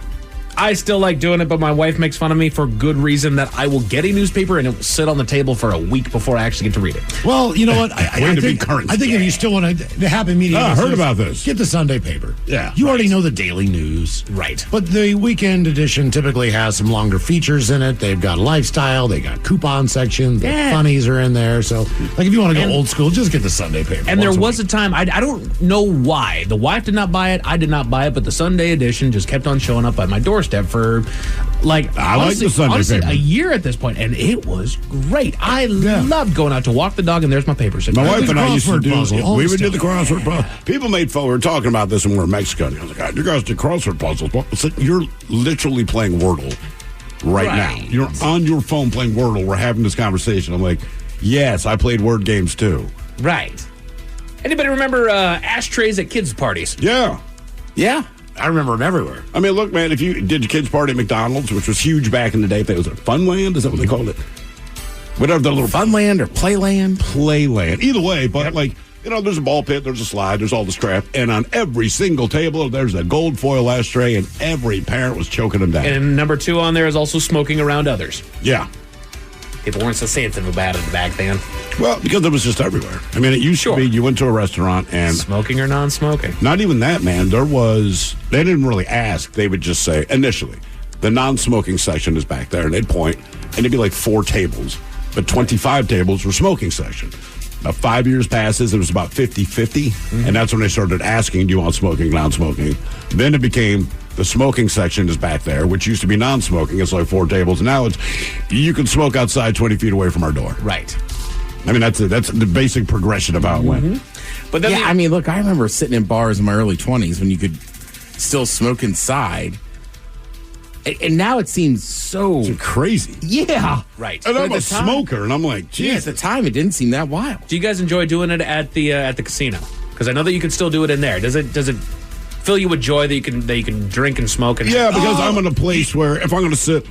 I still like doing it, but my wife makes fun of me for good reason that I will get a newspaper and it will sit on the table for a week before I actually get to read it. Well, you know what? I think if you still want to have immediate I heard about this. Get the Sunday paper. Yeah. You already know the daily news. Right. But the weekend edition typically has some longer features in it. They've got lifestyle. They got coupon section. The funnies are in there. So, like, if you want to go old school, just get the Sunday paper. And there was a time, I don't know why. The wife did not buy it. I did not buy it. But the Sunday edition just kept on showing up at my doorstep for... like the Sunday paper. A year at this point, and it was great. I loved going out to walk the dog, and there's my paper sitting. My wife and I used to do we would do the crossword puzzle. People made fun. We were talking about this when we were in Mexico. And I was like, God, you guys do crossword puzzles. So you're literally playing Wordle right now. You're on your phone playing Wordle. We're having this conversation. I'm like, yes, I played word games too. Right. Anybody remember ashtrays at kids' parties? Yeah. I remember them everywhere. I mean, look, man, if you did your kids' party at McDonald's, which was huge back in the day, was it Funland? Is that what they called it? Whatever the little Funland or Playland? Playland. Either way, but there's a ball pit, there's a slide, there's all this crap, and on every single table, there's a gold foil ashtray, and every parent was choking them down. And number 2 on there is also smoking around others. Yeah. People weren't so sensitive about it back then. Well, because it was just everywhere. I mean, it used to be you went to a restaurant and... smoking or non-smoking? Not even that, man. They didn't really ask. They would just say, initially, the non-smoking section is back there, and they'd point, and it'd be like 4 tables, but 25 tables were smoking section. About 5 years passes, it was about 50-50, and that's when they started asking, do you want smoking, non-smoking? Then it became... the smoking section is back there, which used to be non-smoking. It's like 4 tables. Now it's you can smoke outside 20 feet away from our door. Right. I mean, that's the basic progression of how it went. But then I mean, look, I remember sitting in bars in my early 20s when you could still smoke inside. And now it seems so crazy. Yeah. Right. And I'm a smoker, and I'm like, geez. Yeah, at the time, it didn't seem that wild. Do you guys enjoy doing it at the casino? Because I know that you can still do it in there. Does it fill you with joy that you can drink and smoke? And because I'm in a place where if I'm going to sit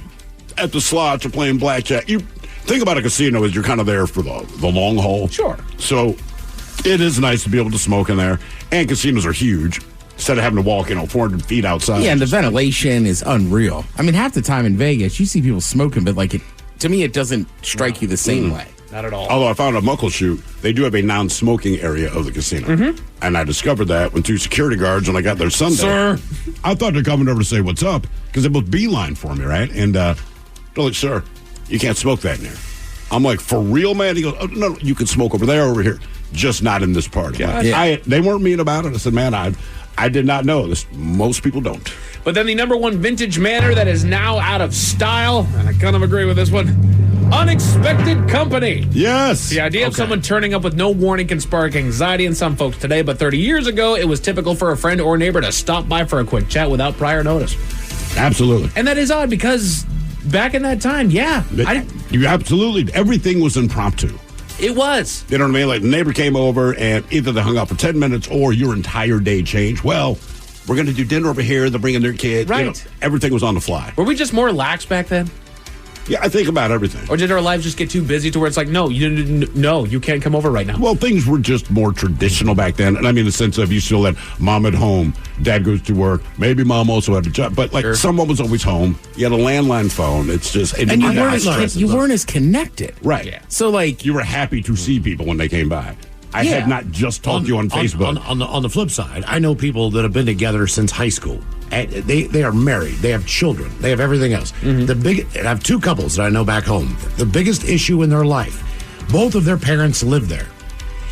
at the slots or playing blackjack, you think about a casino as you're kind of there for the long haul. Sure. So it is nice to be able to smoke in there, and casinos are huge. Instead of having to walk, 400 feet outside. Yeah, and the ventilation is unreal. I mean, half the time in Vegas, you see people smoking, but to me, it doesn't strike you the same way. Not at all. Although I found a Muckleshoot, they do have a non-smoking area of the casino. And I discovered that when 2 security guards, when I got there Sunday. Sir. I thought they're coming over to say what's up, because they both beeline for me, right? And they're like, sir, you can't smoke that in here. I'm like, for real, man? He goes, oh, no, you can smoke over there, over here, just not in this part. Like, they weren't mean about it. I said, man, I did not know this. Most people don't. But then the number one vintage manor that is now out of style, and I kind of agree with this one, unexpected company. Yes. The idea of someone turning up with no warning can spark anxiety in some folks today, but 30 years ago, it was typical for a friend or neighbor to stop by for a quick chat without prior notice. Absolutely. And that is odd because back in that time, you absolutely, everything was impromptu. It was. You know what I mean? Like the neighbor came over and either they hung out for 10 minutes or your entire day changed. Well, we're going to do dinner over here. They're bringing their kid. Right. You know, everything was on the fly. Were we just more lax back then? Yeah, I think about everything. Or did our lives just get too busy to where it's like, no, you can't come over right now? Well, things were just more traditional back then. And I mean, in the sense of you still had mom at home, dad goes to work, maybe mom also had a job, but like someone was always home. You had a landline phone. It's just... And you weren't as connected. Right. Yeah. So like... You were happy to see people when they came by. I had not just talked to you on Facebook. On the flip side, I know people that have been together since high school. And they are married. They have children. They have everything else. And I have two couples that I know back home. The biggest issue in their life, both of their parents live there.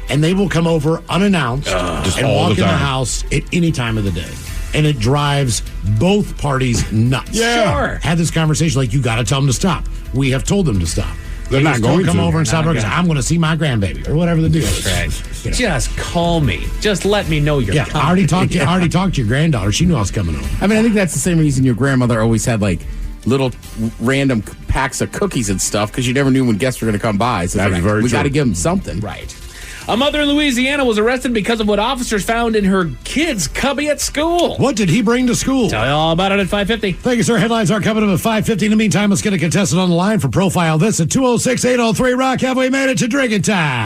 And they will come over unannounced and walk in the house at any time of the day. And it drives both parties nuts. Yeah. Sure. Had this conversation like, you got to tell them to stop. We have told them to stop. They're not going to come over and stop because I'm going to see my grandbaby or whatever the deal is. Right. You know. Just call me. Just let me know you're coming. I already talked to your granddaughter. She knew I was coming over. I mean, I think that's the same reason your grandmother always had like little random packs of cookies and stuff because you never knew when guests were going to come by. So that's very true. We got to give them something. Right. A mother in Louisiana was arrested because of what officers found in her kid's cubby at school. What did he bring to school? Tell you all about it at 5:50. Thank you, sir. Headlines are coming up at 5:50. In the meantime, let's get a contestant on the line for Profile This at 206-803-ROCK. Have we made it to drinking time?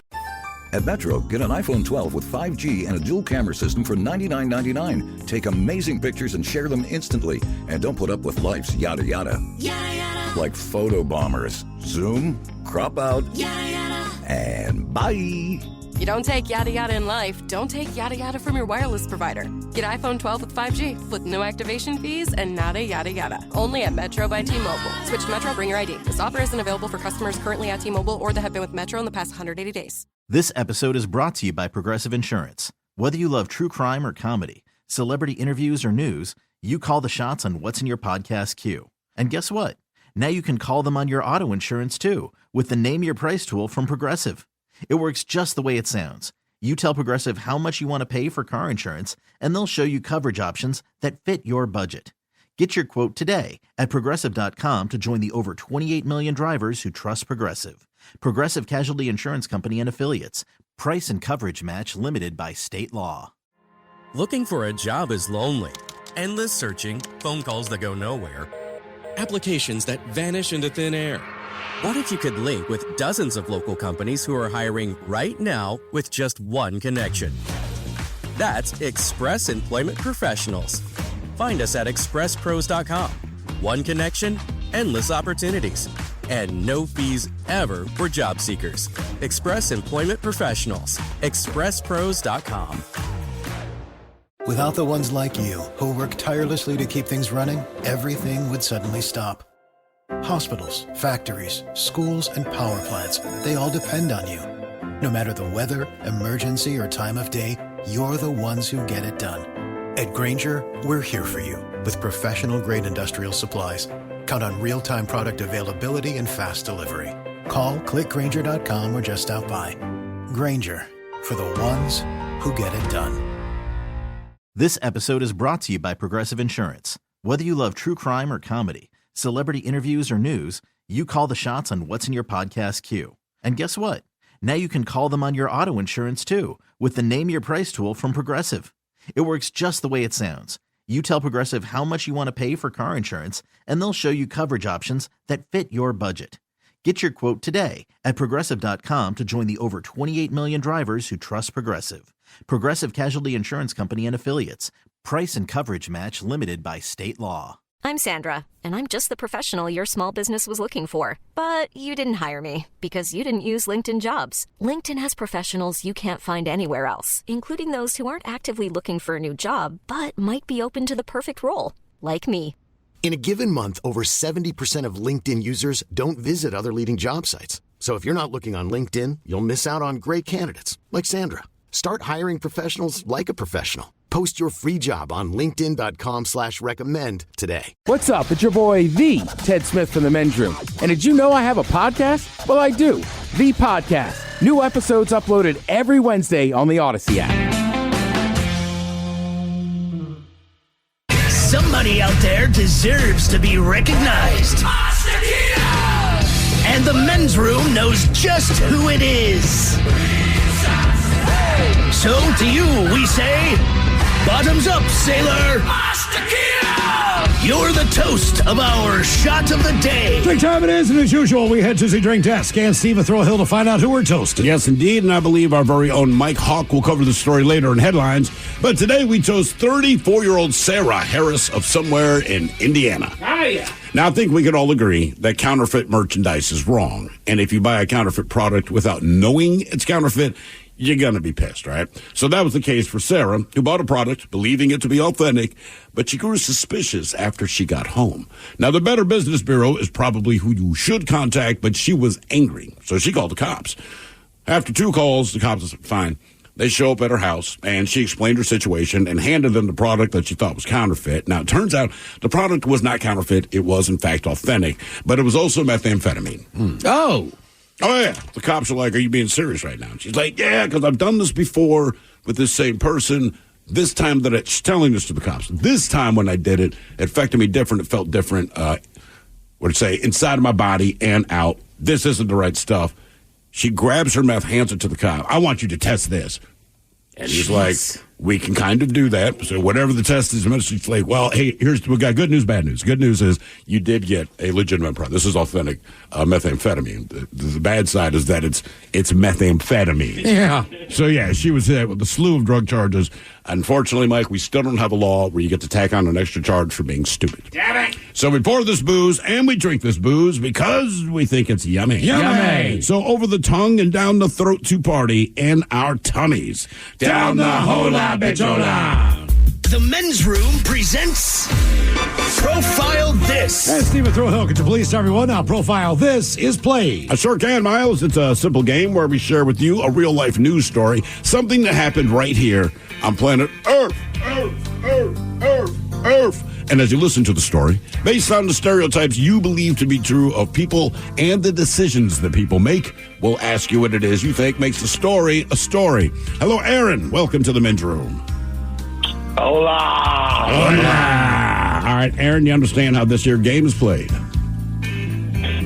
At Metro, get an iPhone 12 with 5G and a dual camera system for $99.99. Take amazing pictures and share them instantly. And don't put up with life's yada yada. Yada yada. Like photo bombers. Zoom, crop out, Yada yada. and bye. You don't take yada yada in life, don't take yada yada from your wireless provider. Get iPhone 12 with 5G with no activation fees and nada yada yada. Only at Metro by T-Mobile. Switch to Metro, bring your ID. This offer isn't available for customers currently at T-Mobile or that have been with Metro in the past 180 days. This episode is brought to you by Progressive Insurance. Whether you love true crime or comedy, celebrity interviews or news, you call the shots on what's in your podcast queue. And guess what? Now you can call them on your auto insurance too with the Name Your Price tool from Progressive. It works just the way it sounds. You tell Progressive how much you want to pay for car insurance, and they'll show you coverage options that fit your budget. Get your quote today at Progressive.com to join the over 28 million drivers who trust Progressive. Progressive Casualty Insurance Company and Affiliates. Price and coverage match limited by state law. Looking for a job is lonely. Endless searching, phone calls that go nowhere, applications that vanish into thin air. What if you could link with dozens of local companies who are hiring right now with just one connection? That's Express Employment Professionals. Find us at expresspros.com. One connection, endless opportunities, and no fees ever for job seekers. Express Employment Professionals. expresspros.com. Without the ones like you, who work tirelessly to keep things running, everything would suddenly stop. Hospitals, factories, schools, and power plants, they all depend on you. No matter the weather, emergency, or time of day, you're the ones who get it done. At Grainger, we're here for you with professional-grade industrial supplies. Count on real-time product availability and fast delivery. Call, clickgrainger.com, or just stop by. Grainger, for the ones who get it done. This episode is brought to you by Progressive Insurance. Whether you love true crime or comedy, celebrity interviews or news, you call the shots on what's in your podcast queue. And guess what? Now you can call them on your auto insurance too with the Name Your Price tool from Progressive. It works just the way it sounds. You tell Progressive how much you want to pay for car insurance, and they'll show you coverage options that fit your budget. Get your quote today at Progressive.com to join the over 28 million drivers who trust Progressive. Progressive Casualty Insurance Company and Affiliates. Price and coverage match limited by state law. I'm Sandra, and I'm just the professional your small business was looking for. But you didn't hire me because you didn't use LinkedIn Jobs. LinkedIn has professionals you can't find anywhere else, including those who aren't actively looking for a new job, but might be open to the perfect role, like me. In a given month, over 70% of LinkedIn users don't visit other leading job sites. So if you're not looking on LinkedIn, you'll miss out on great candidates like Sandra. Start hiring professionals like a professional. Post your free job on linkedin.com/recommend today. What's up? It's your boy, the Ted Smith from the Men's Room. And did you know I have a podcast? Well, I do. The Podcast. New episodes uploaded every Wednesday on the Odyssey app. Somebody out there deserves to be recognized. And the Men's Room knows just who it is. So to you, we say, bottoms up, sailor. You're the toast of our shot of the day. Drink time it is, and as usual, we head to the drink desk. And Steve throw a hill to find out who we're toasting. Yes, indeed, and I believe our very own Mike Hawk will cover the story later in headlines. But today we toast 34-year-old Sarah Harris of somewhere in Indiana. Hiya. Now, I think we could all agree that counterfeit merchandise is wrong. And if you buy a counterfeit product without knowing it's counterfeit, you're going to be pissed, right? So that was the case for Sarah, who bought a product believing it to be authentic, but she grew suspicious after she got home. Now, the Better Business Bureau is probably who you should contact, but she was angry, so she called the cops. After 2 calls, the cops said, fine. They show up at her house, and she explained her situation and handed them the product that she thought was counterfeit. Now, it turns out the product was not counterfeit. It was, in fact, authentic, but it was also methamphetamine. Oh, yeah. The cops are like, are you being serious right now? And she's like, yeah, because I've done this before with this same person. This time she's telling this to the cops. This time when I did it, it affected me different. It felt different, inside of my body and out. This isn't the right stuff. She grabs her meth, hands it to the cop. I want you to test this. And he's like, we can kind of do that. So whatever the test is, she's like, well, hey, we got good news, bad news. Good news is you did get a legitimate product. This is authentic methamphetamine. The bad side is that it's methamphetamine. Yeah. So, yeah, she was hit with a slew of drug charges. Unfortunately, Mike, we still don't have a law where you get to tack on an extra charge for being stupid. Damn it. So we pour this booze and we drink this booze because we think it's yummy. Yummy. So over the tongue and down the throat to party in our tummies. Down the hola bichola. The Men's Room presents Profile This. And Stephen Throwhill, could you please tell everyone how Profile This is played? I sure can, Miles. It's a simple game where we share with you a real-life news story, something that happened right here on planet Earth. And as you listen to the story, based on the stereotypes you believe to be true of people and the decisions that people make, we'll ask you what it is you think makes a story a story. Hello, Aaron. Welcome to the Men's Room. Hola. Hola. All right, Aaron, you understand how this here game is played?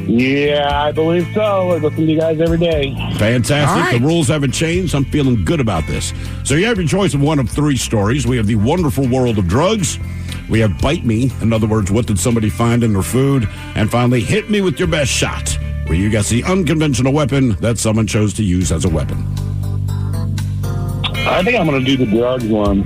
Yeah, I believe so. I listen to you guys every day. Fantastic. Right. The rules haven't changed. I'm feeling good about this. So you have your choice of one of 3 stories. We have the wonderful world of drugs. We have Bite Me. In other words, what did somebody find in their food? And finally, Hit Me with Your Best Shot, where you guess the unconventional weapon that someone chose to use as a weapon. I think I'm going to do the drugs one.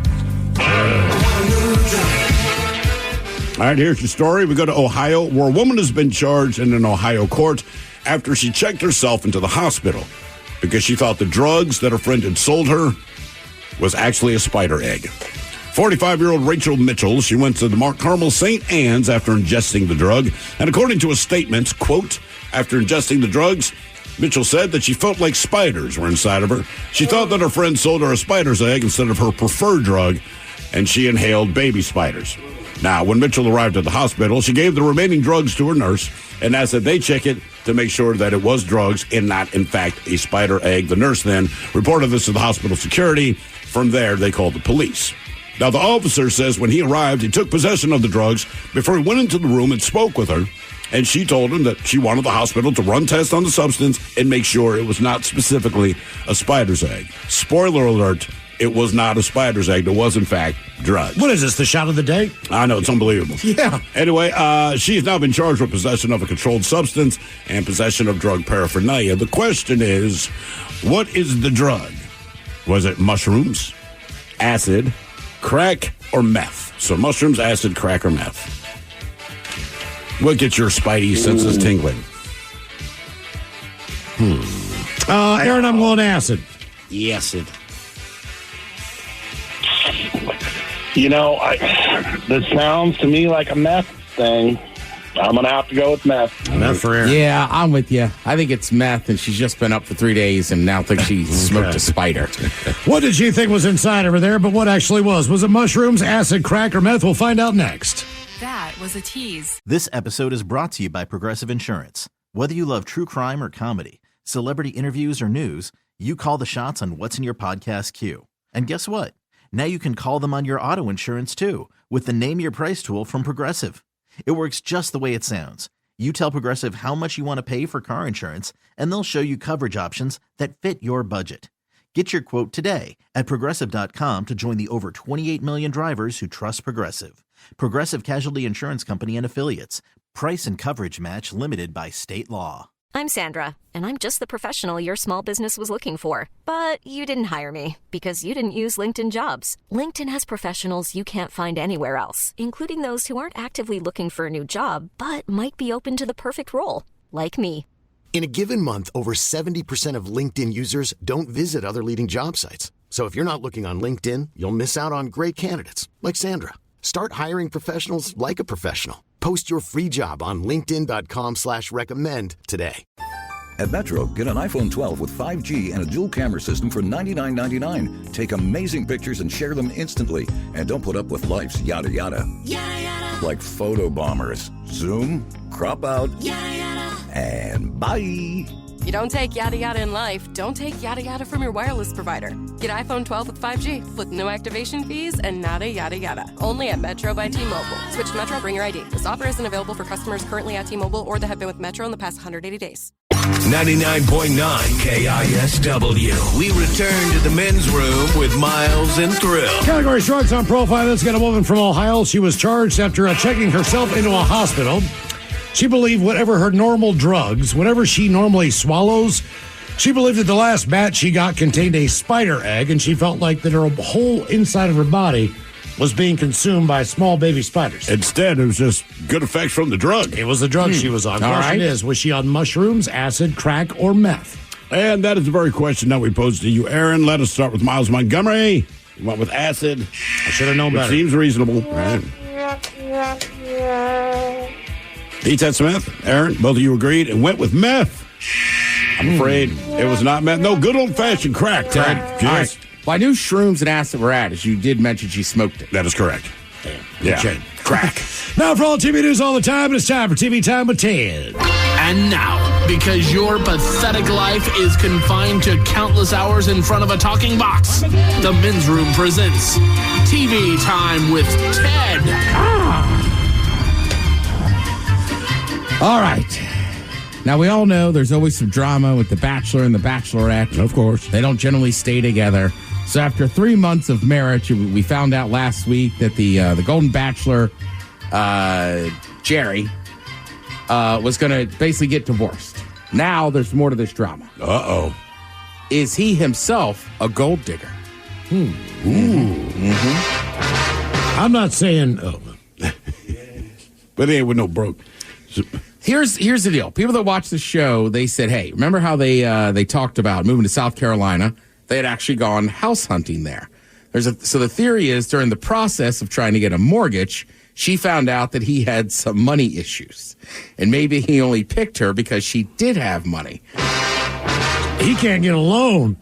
All right, here's your story. We go to Ohio, where a woman has been charged in an Ohio court after she checked herself into the hospital because she thought the drugs that her friend had sold her was actually a spider egg. 45-year-old Rachel Mitchell, she went to the Mount Carmel St. Anne's after ingesting the drug. And according to a statement, quote, after ingesting the drugs, Mitchell said that she felt like spiders were inside of her. She thought that her friend sold her a spider's egg instead of her preferred drug, and she inhaled baby spiders. Now, when Mitchell arrived at the hospital, she gave the remaining drugs to her nurse and asked that they check it to make sure that it was drugs and not, in fact, a spider egg. The nurse then reported this to the hospital security. From there, they called the police. Now, the officer says when he arrived, he took possession of the drugs before he went into the room and spoke with her. And she told him that she wanted the hospital to run tests on the substance and make sure it was not specifically a spider's egg. Spoiler alert, it was not a spider's egg. It was, in fact, drugs. What is this, the shot of the day? I know, it's unbelievable. Yeah. Anyway, she has now been charged with possession of a controlled substance and possession of drug paraphernalia. The question is, what is the drug? Was it mushrooms, acid, crack, or meth? So mushrooms, acid, crack, or meth. What gets your spidey senses tingling? Aaron, I'm going acid. Acid. You know, this sounds to me like a meth thing. I'm going to have to go with meth. Meth for Aaron. Yeah, I'm with you. I think it's meth, and she's just been up for 3 days and now thinks she smoked a spider. What did she think was inside over there, but what actually was? Was it mushrooms, acid, crack, or meth? We'll find out next. That was a tease. This episode is brought to you by Progressive Insurance. Whether you love true crime or comedy, celebrity interviews or news, you call the shots on what's in your podcast queue. And guess what? Now you can call them on your auto insurance too with the Name Your Price tool from Progressive. It works just the way it sounds. You tell Progressive how much you want to pay for car insurance, and they'll show you coverage options that fit your budget. Get your quote today at Progressive.com to join the over 28 million drivers who trust Progressive. Progressive Casualty Insurance Company and Affiliates. Price and coverage match limited by state law. I'm Sandra, and I'm just the professional your small business was looking for. But you didn't hire me because you didn't use LinkedIn Jobs. LinkedIn has professionals you can't find anywhere else, including those who aren't actively looking for a new job, but might be open to the perfect role, like me. In a given month, over 70% of LinkedIn users don't visit other leading job sites. So if you're not looking on LinkedIn, you'll miss out on great candidates like Sandra. Start hiring professionals like a professional. Post your free job on linkedin.com/recommend today. At Metro, get an iPhone 12 with 5G and a dual camera system for $99.99. Take amazing pictures and share them instantly. And don't put up with life's yada yada. Yada yada. Like photo bombers. Zoom, crop out, Yada yada. and bye. You don't take yada yada in life, don't take yada yada from your wireless provider. Get iPhone 12 with 5G with no activation fees and nada yada yada. Only at Metro by T-Mobile. Switch to Metro, bring your ID. This offer isn't available for customers currently at T-Mobile or that have been with Metro in the past 180 days. 99.9 KISW. We return to the men's room with Miles and Thrill. Category Strokes on Profile. Let's get a woman from Ohio. She was charged after checking herself into a hospital. She believed whatever her normal drugs, whatever she normally swallows, she believed that the last batch she got contained a spider egg, and she felt like that her whole inside of her body was being consumed by small baby spiders. Instead, it was just good effects from the drug. It was the drug she was on. All Question right. is, was she on mushrooms, acid, crack, or meth? And that is the very question that we posed to you, Aaron. Let us start with Miles Montgomery. You went with acid. I should have known better. Seems reasonable. Right. Ted Smith, Aaron, both of you agreed and went with meth. I'm afraid it was not meth. No, good old-fashioned crack, Ted. All right. Well, I knew shrooms and acid were added. You did mention she smoked it. That is correct. Yeah. Crack. Now for all TV news all the time, it's time for TV Time with Ted. And now, because your pathetic life is confined to countless hours in front of a talking box, the Men's Room presents TV Time with Ted. All right. Now, we all know there's always some drama with The Bachelor and The Bachelorette. Of course. They don't generally stay together. So after 3 months of marriage, we found out last week that the Golden Bachelor, Jerry, was going to basically get divorced. Now there's more to this drama. Uh-oh. Is he himself a gold digger? Ooh. Mm-hmm. I'm not saying... Oh. But they ain't with no broke. Here's the deal. People that watch the show, they said, hey, remember how they talked about moving to South Carolina? They had actually gone house hunting there. So the theory is during the process of trying to get a mortgage, she found out that he had some money issues. And maybe he only picked her because she did have money. He can't get a loan.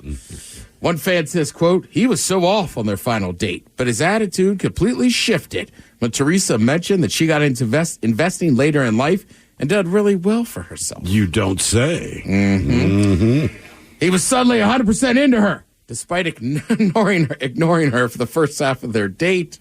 One fan says, quote, he was so off on their final date, but his attitude completely shifted when Teresa mentioned that she got into investing later in life and did really well for herself. You don't say. Mm-hmm. Mm-hmm. He was suddenly 100% into her, despite ignoring her for the first half of their date.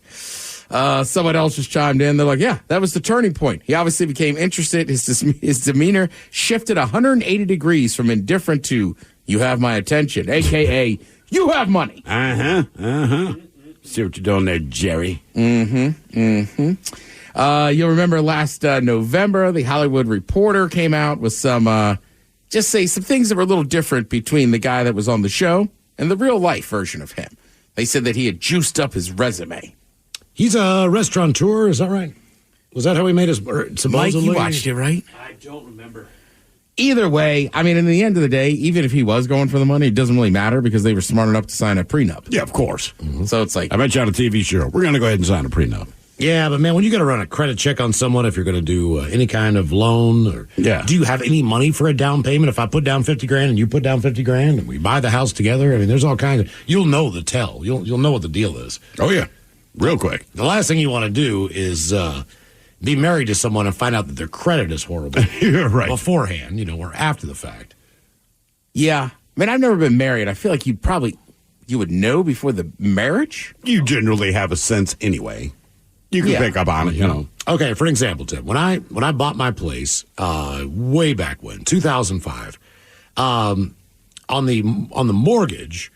Someone else just chimed in. They're like, yeah, that was the turning point. He obviously became interested. His demeanor shifted 180 degrees from indifferent to, you have my attention, a.k.a. you have money. Uh-huh, uh-huh. See what you're doing there, Jerry. Mm-hmm, mm-hmm. You'll remember last November, the Hollywood Reporter came out with some things that were a little different between the guy that was on the show and the real-life version of him. They said that he had juiced up his resume. He's a restaurateur, is that right? Was that how he made his... Mike, you watched it, right? I don't remember. Either way, I mean, in the end of the day, even if he was going for the money, it doesn't really matter because they were smart enough to sign a prenup. Yeah, of course. Mm-hmm. So it's like... I bet you on a TV show, we're going to go ahead and sign a prenup. Yeah, but man, when you got to run a credit check on someone, if you're going to do any kind of loan, or do you have any money for a down payment? If I put down $50,000 and you put down $50,000 and we buy the house together, I mean, there's all kinds of. You'll know the tell. You'll know what the deal is. Oh yeah, real quick. The last thing you want to do is be married to someone and find out that their credit is horrible. You're right. Beforehand, or after the fact. Yeah, I mean, I've never been married. I feel like you would know before the marriage. You generally have a sense anyway. You can pick up on it, Okay, for example, Tim, when I bought my place way back when, 2005, on the mortgage,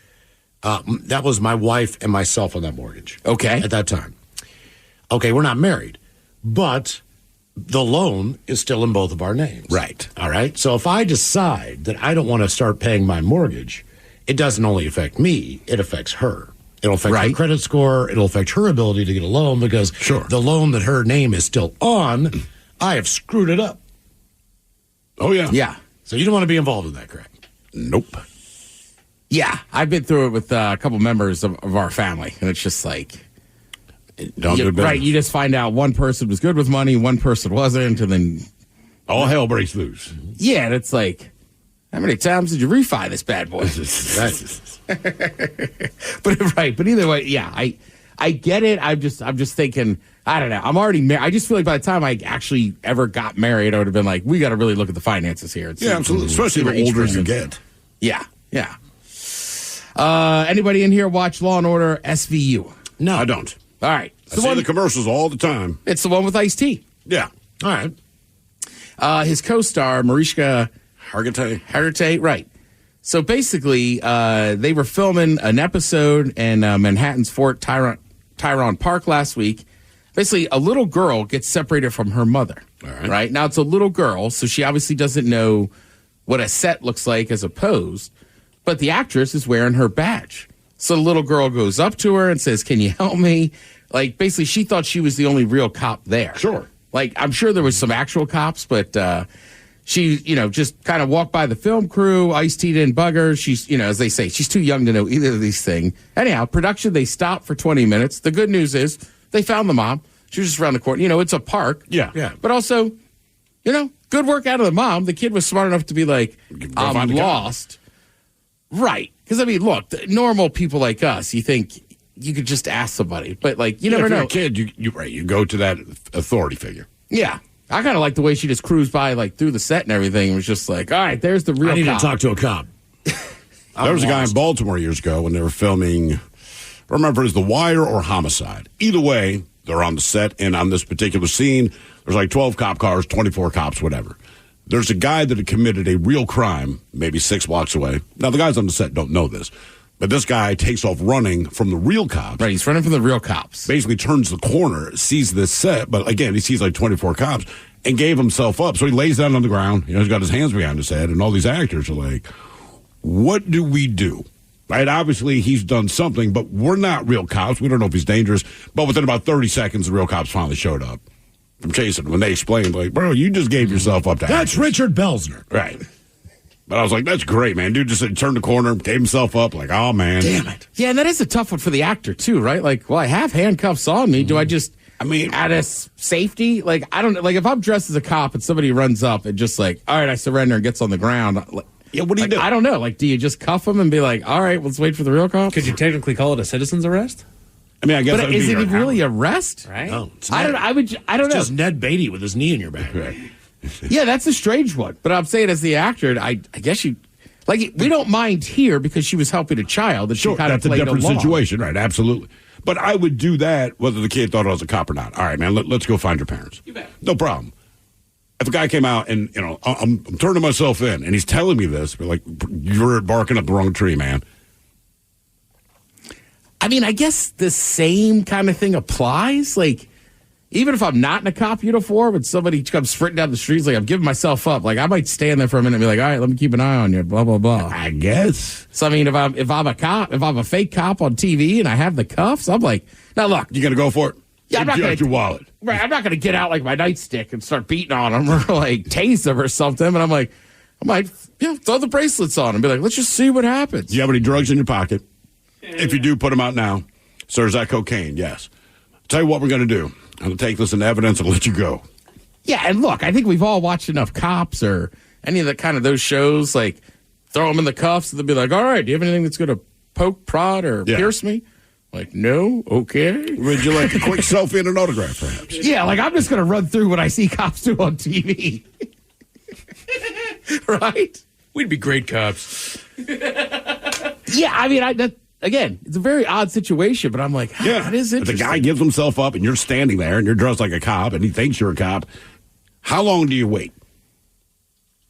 that was my wife and myself on that mortgage. Okay, at that time. Okay, we're not married, but the loan is still in both of our names. Right. All right. So if I decide that I don't want to start paying my mortgage, it doesn't only affect me; it affects her. It'll affect her credit score. It'll affect her ability to get a loan because the loan that her name is still on, I have screwed it up. Oh, yeah. Yeah. So you don't want to be involved in that, correct? Nope. Yeah. I've been through it with a couple members of our family, and it's just like, right, you just find out one person was good with money, one person wasn't, and then all hell breaks loose. Yeah, and it's like, how many times did you refi this bad boy? But either way, yeah, I get it. I'm just thinking, I don't know. I'm already married. I just feel like by the time I actually ever got married, I would have been like, we got to really look at the finances here. Yeah, absolutely. Especially the older you get. Yeah. Anybody in here watch Law and Order SVU? No, I don't. All right, I see the commercials all the time. It's the one with Ice-T. Yeah. All right. His co-star Mariska Hargitay, right. So basically, they were filming an episode in Manhattan's Fort Tyrone Park last week. Basically, a little girl gets separated from her mother. All right. Right? Now, it's a little girl, so she obviously doesn't know what a set looks like as opposed, but the actress is wearing her badge. So the little girl goes up to her and says, "Can you help me?" Like, basically, she thought she was the only real cop there. Sure. Like, I'm sure there was some actual cops, but she, just kind of walked by the film crew. Ice-T didn't bug her. She's, as they say, she's too young to know either of these things. Anyhow, production, they stopped for 20 minutes. The good news is they found the mom. She was just around the corner. It's a park. Yeah. But also, good work out of the mom. The kid was smart enough to be like, I'm lost. Right. Because, look, normal people like us, you think you could just ask somebody. But, you never know. If you're a kid, you go to that authority figure. Yeah. I kind of like the way she just cruised by, through the set and everything. It was just like, all right, there's the real cop. I need to talk to a cop. There was a guy in Baltimore years ago when they were filming, I don't remember if it was The Wire or Homicide. Either way, they're on the set, and on this particular scene, there's 12 cop cars, 24 cops, whatever. There's a guy that had committed a real crime, maybe 6 blocks away. Now, the guys on the set don't know this, but this guy takes off running from the real cops. Right, he's running from the real cops. Basically turns the corner, sees this set, but again, he sees 24 cops, and gave himself up. So he lays down on the ground. He's got his hands behind his head, and all these actors are like, what do we do? Right? Obviously, he's done something, but we're not real cops. We don't know if he's dangerous. But within about 30 seconds, the real cops finally showed up from chasing him. When they explained, bro, you just gave yourself up to That's actors. Richard Belzner. Right. But I was like, that's great, man. Dude just turned the corner, gave himself up, oh, man. Damn it. Yeah, and that is a tough one for the actor, too, right? I have handcuffs on me. Do I just, out of safety? I don't know. If I'm dressed as a cop and somebody runs up and just all right, I surrender and gets on the ground. Yeah, what do you do? I don't know. Do you just cuff them and be like, all right, let's wait for the real cop? Could you technically call it a citizen's arrest? I mean, I guess. But is it really arrest? Right? No, I don't know. It's just Ned Beatty with his knee in your back. Right. Yeah, that's a strange one. But I'm saying as the actor, I guess you. We don't mind here because she was helping a child that she kind of played along. That's a different situation, right? Absolutely. But I would do that whether the kid thought I was a cop or not. All right, man, let's go find your parents. You bet. No problem. If a guy came out and, I'm turning myself in and he's telling me this, we're you're barking up the wrong tree, man. I guess the same kind of thing applies. Even if I'm not in a cop uniform and somebody comes sprinting down the streets, I'm giving myself up. I might stand there for a minute and be like, all right, let me keep an eye on you, blah, blah, blah. I guess. So, if I'm a cop, if I'm a fake cop on TV and I have the cuffs, I'm like, now look. You going to go for it? Yeah, I'm not going to. your wallet. Right, I'm not going to get out my nightstick and start beating on them or tase them or something. And I might throw the bracelets on and be like, let's just see what happens. Do you have any drugs in your pocket? If you do, put them out now. So is that cocaine? Yes. Tell you what we're going to do. I'm going to take this in evidence and let you go. Yeah, and look, I think we've all watched enough Cops or any of the kind of those shows, like throw them in the cuffs and they'll be like, all right, do you have anything that's going to poke, prod, or pierce me? Like, no? Okay. Would you like a quick selfie and an autograph, perhaps? Yeah, like I'm just going to run through what I see cops do on TV. Right? We'd be great cops. Yeah, I mean, again, it's a very odd situation, but I'm like, that is interesting. If the guy gives himself up and you're standing there and you're dressed like a cop and he thinks you're a cop, how long do you wait?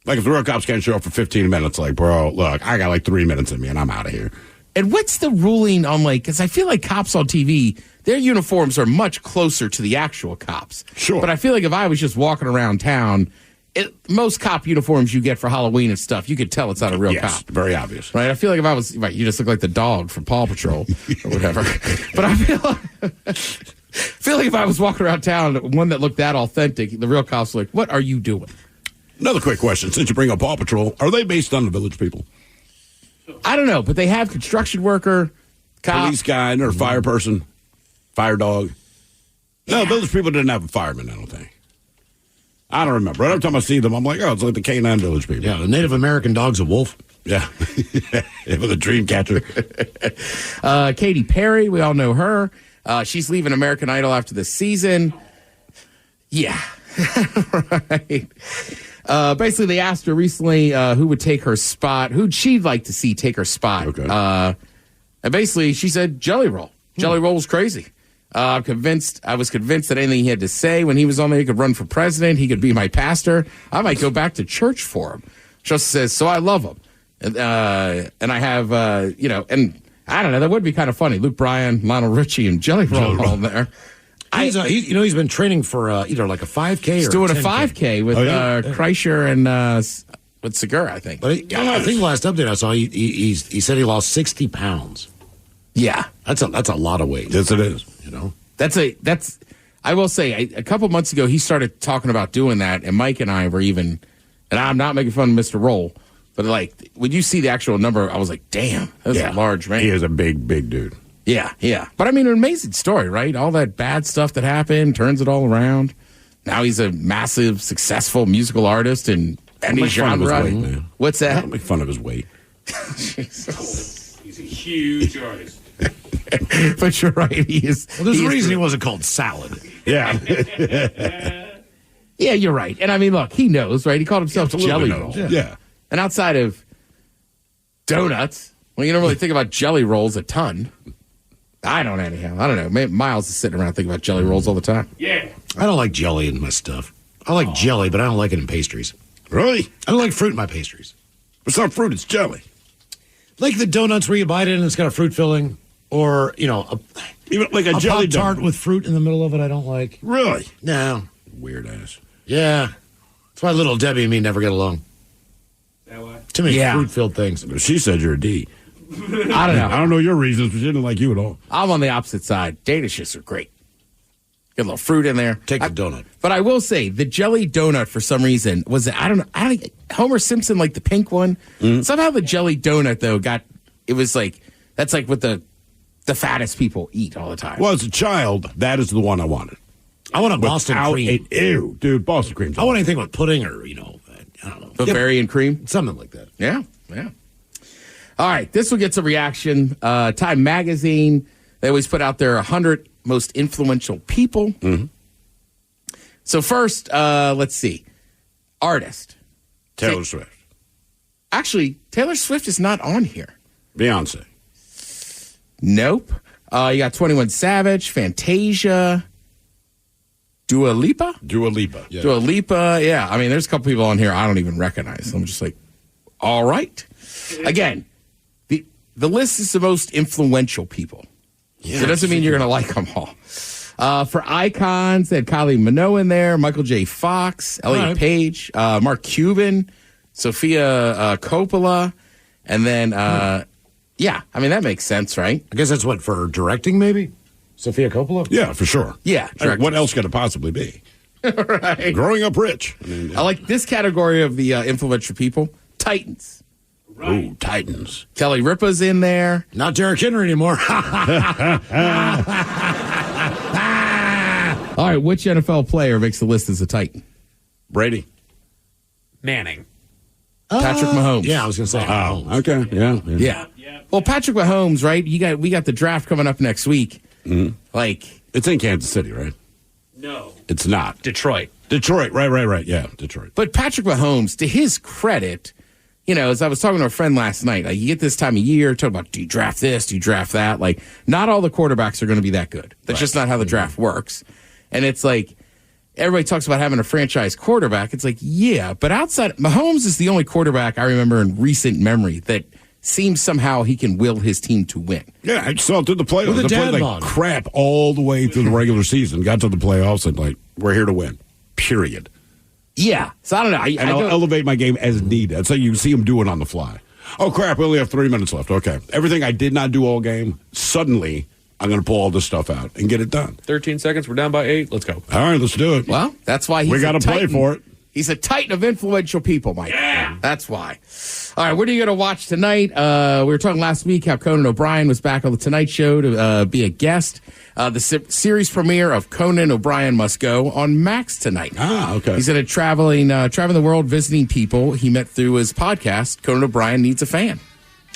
Like if the real cops can't show up for 15 minutes, like, bro, look, I got like 3 minutes in me and I'm out of here. And what's the ruling on, like, because I feel like cops on TV, their uniforms are much closer to the actual cops. Sure. But I feel like if I was just walking around town, most cop uniforms you get for Halloween and stuff, you could tell it's not a real cop. Very obvious. Right? I feel like if I was, right, you just look like the dog from Paw Patrol or whatever. But I feel like if I was walking around town, one that looked that authentic, the real cops were like, what are you doing? Another quick question. Since you bring up Paw Patrol, are they based on the Village People? I don't know, but they have construction worker, cop. Police guy, or fire person, fire dog. No, Village People didn't have a fireman, I don't think. I don't remember. Every time I see them, I'm like, oh, it's like the K9 Village People. Yeah, the Native American dog's a wolf. Yeah. With a dream catcher. Katy Perry, we all know her. She's leaving American Idol after this season. Yeah. Right. Basically, they asked her recently who would take her spot, who'd she'd like to see take her spot. Okay. And basically, she said Jelly Roll. Jelly Roll was crazy. I was convinced that anything he had to say when he was on there, he could run for president. He could be my pastor. I might go back to church for him. Just says, so I love him. And I have, and I don't know, that would be kind of funny. Luke Bryan, Lionel Richie, and Jelly Roll all there. He's been training for either like a 5K or he's doing a 10K. 5K with Kreischer and with Segura, I think. But I think the last update I saw, he said he lost 60 pounds. Yeah, that's a lot of weight. Yes, it is. You know, that's. I will say, a couple months ago, he started talking about doing that, and Mike and I were even. And I'm not making fun of Mr. Roll, but like when you see the actual number, I was like, damn, that's a large man. He is a big dude. Yeah. But I mean, an amazing story, right? All that bad stuff that happened, turns it all around. Now he's a massive, successful musical artist in any genre. Weight, man. What's that? Don't make fun of his weight. He's a huge artist. But you're right. He is. Well, there's a reason he wasn't called Salad. Yeah. Yeah, you're right. And I mean, look, he knows, right? He called himself Jelly Roll. Yeah. And outside of donuts, well, you don't really think about jelly rolls a ton. I don't anyhow. I don't know. Maybe Miles is sitting around thinking about jelly rolls all the time. Yeah. I don't like jelly in my stuff. I like jelly, but I don't like it in pastries. Really? I don't like fruit in my pastries. It's not fruit, it's jelly. Like the donuts where you bite it and it's got a fruit filling. Or, even like a jelly Pop-Tart with fruit in the middle of it I don't like. Really? No. Weird ass. Yeah. That's why little Debbie and me never get along. That way? Too many fruit-filled things. She said you're a D. I don't know. I don't know your reasons, but she didn't like you at all. I'm on the opposite side. Data shits are great. Get a little fruit in there. Take the donut. But I will say, the jelly donut, for some reason, I don't know, Homer Simpson, like the pink one. Mm-hmm. Somehow the jelly donut, though, that's like what the fattest people eat all the time. Well, as a child, that is the one I wanted. I want a Boston cream. Ew, dude, Boston cream. I want anything with pudding or, I don't know. Bavarian cream? Something like that. Yeah. All right, this will get some reaction. Time Magazine, they always put out their 100 most influential people. Mm-hmm. So first, let's see. Artist. Taylor Swift. Actually, Taylor Swift is not on here. Beyonce. Nope. You got 21 Savage, Fantasia, Dua Lipa? Yeah. Dua Lipa, yeah. I mean, there's a couple people on here I don't even recognize. I'm just like, all right. Again, the list is the most influential people. Yeah, so it doesn't mean you're going to like them all. For icons, they had Kylie Minogue in there, Michael J. Fox, Elliot Page, Mark Cuban, Sofia Coppola, and then, yeah, I mean, that makes sense, right? I guess that's what, for directing, maybe? Sofia Coppola? Yeah, for sure. Yeah. I mean, what else could it possibly be? Right. Growing up rich. I like this category of the influential people. Titans. Right. Ooh, Titans. Kelly Ripa's in there. Not Derrick Henry anymore. All right, which NFL player makes the list as a Titan? Brady. Manning. Patrick Mahomes. Yeah, I was going to say. Oh, okay. Yeah. Well, Patrick Mahomes, right? We got the draft coming up next week. Mm-hmm. Like, it's in Kansas City, right? No. It's not. Detroit. Right. Yeah, Detroit. But Patrick Mahomes, to his credit, as I was talking to a friend last night, like you get this time of year, talk about, do you draft this? Do you draft that? Like, not all the quarterbacks are going to be that good. That's just not how the draft works. And it's like, everybody talks about having a franchise quarterback. It's like, yeah, but outside, Mahomes is the only quarterback I remember in recent memory that seems somehow he can will his team to win. Yeah, I saw it through the playoffs. With a They played dad like bod. crap all the way through the regular season. Got to the playoffs and like, we're here to win. Period. Yeah. So I don't know. I'll elevate my game as needed. That's how you see him do it on the fly. Oh, crap, we only have 3 minutes left. Okay. Everything I did not do all game, suddenly I'm going to pull all this stuff out and get it done. 13 seconds. We're down by 8. Let's go. All right, let's do it. Well, that's why we got to play for it. He's a titan of influential people, Mike. Yeah. That's why. All right, what are you going to watch tonight? We were talking last week how Conan O'Brien was back on the Tonight Show to be a guest. The series premiere of Conan O'Brien Must Go on Max tonight. Ah, okay. He's in a traveling the world, visiting people he met through his podcast. Conan O'Brien Needs a Fan.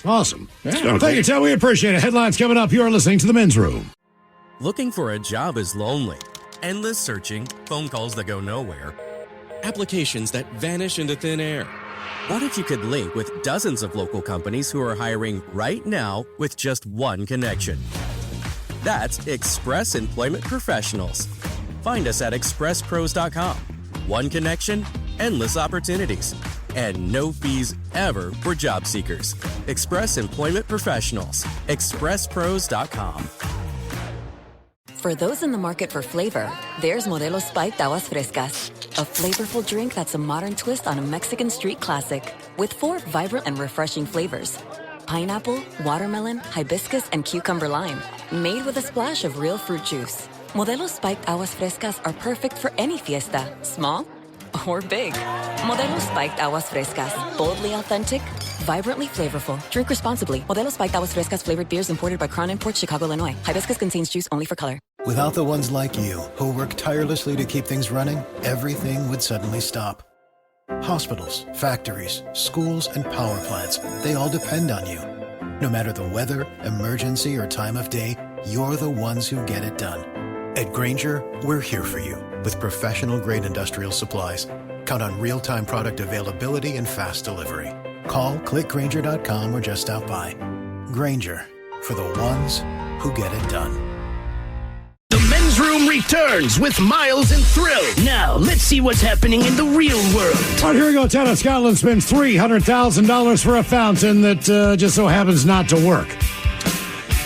Awesome. Yeah. Thank you, Ted. We appreciate it. Headlines coming up. You are listening to The Men's Room. Looking for a job is lonely. Endless searching, phone calls that go nowhere, applications that vanish into thin air. What if you could link with dozens of local companies who are hiring right now with just one connection? That's Express Employment Professionals. Find us at expresspros.com. One connection, endless opportunities, and no fees ever for job seekers. Express Employment Professionals. expresspros.com. For those in the market for flavor, there's Modelo Spiked Aguas Frescas, a flavorful drink that's a modern twist on a Mexican street classic with 4 vibrant and refreshing flavors. Pineapple, watermelon, hibiscus, and cucumber lime, made with a splash of real fruit juice. Modelo Spiked Aguas Frescas are perfect for any fiesta, small or big. Modelo Spiked Aguas Frescas, boldly authentic, vibrantly flavorful. Drink responsibly. Modelo Spiked Aguas Frescas flavored beers imported by Crown Imports, Chicago, Illinois. Hibiscus contains juice only for color. Without the ones like you, who work tirelessly to keep things running, everything would suddenly stop. Hospitals, factories, schools, and power plants, they all depend on you. No matter the weather, emergency, or time of day, you're the ones who get it done. At Grainger, we're here for you with professional-grade industrial supplies. Count on real-time product availability and fast delivery. Call, clickgrainger.com, or just stop by. Grainger, for the ones who get it done. The Men's Room returns with Miles and Thrill. Now, let's see what's happening in the real world. All right, here we go. Tennis Scotland spends $300,000 for a fountain that just so happens not to work.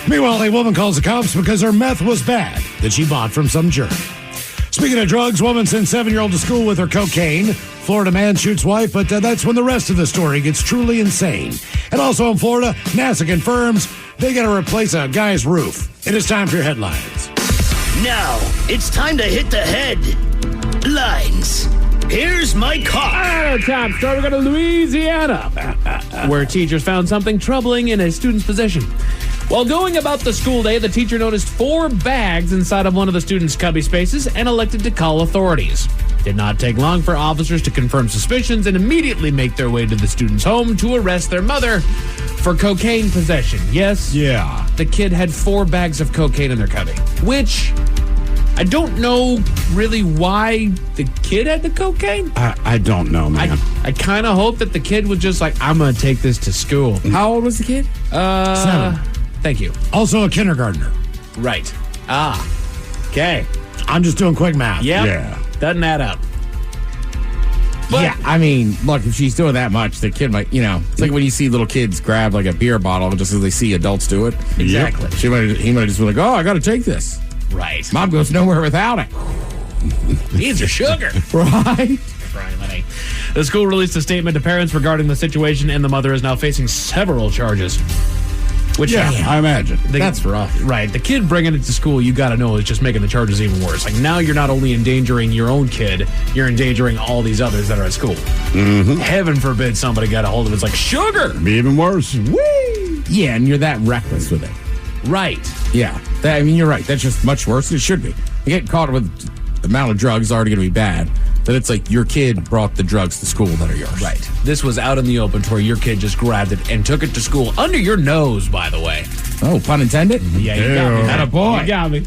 Meanwhile, a woman calls the cops because her meth was bad that she bought from some jerk. Speaking of drugs, woman sends 7-year-old to school with her cocaine. Florida man shoots wife, but that's when the rest of the story gets truly insane. And also in Florida, NASA confirms they got to replace a guy's roof. It is time for your headlines. Now, it's time to hit the headlines. Here's my car. Top story, we go to Louisiana, where teachers found something troubling in a student's possession. While going about the school day, the teacher noticed 4 bags inside of one of the student's cubby spaces and elected to call authorities. Did not take long for officers to confirm suspicions and immediately make their way to the student's home to arrest their mother for cocaine possession. Yes, the kid had 4 bags of cocaine in their cubby, which I don't know really why the kid had the cocaine. I don't know, man. I kind of hope that the kid was just like, I'm going to take this to school. How old was the kid? 7. Thank you. Also a kindergartner. Right. Okay. I'm just doing quick math. Yep. Yeah. Doesn't add up. But, yeah, I mean, look, if she's doing that much, the kid might, it's like when you see little kids grab like a beer bottle just as they see adults do it. Exactly. He might have just been like, oh, I got to take this. Right. Mom goes nowhere without it. Needs a sugar. Right. The school released a statement to parents regarding the situation, and the mother is now facing several charges. Which, I imagine. That's rough. Right. The kid bringing it to school, you got to know, is just making the charges even worse. Like, now you're not only endangering your own kid, you're endangering all these others that are at school. Mm-hmm. Heaven forbid somebody got a hold of it. It's like, sugar! Be even worse. Whee! Yeah, and you're that reckless with it. Right. Yeah. You're right. That's just much worse. It should be. You get caught with the amount of drugs is already going to be bad. Then it's like your kid brought the drugs to school that are yours. Right. This was out in the open to where your kid just grabbed it and took it to school under your nose, by the way. Oh, pun intended? Yeah, you got me. Attaboy. You got me.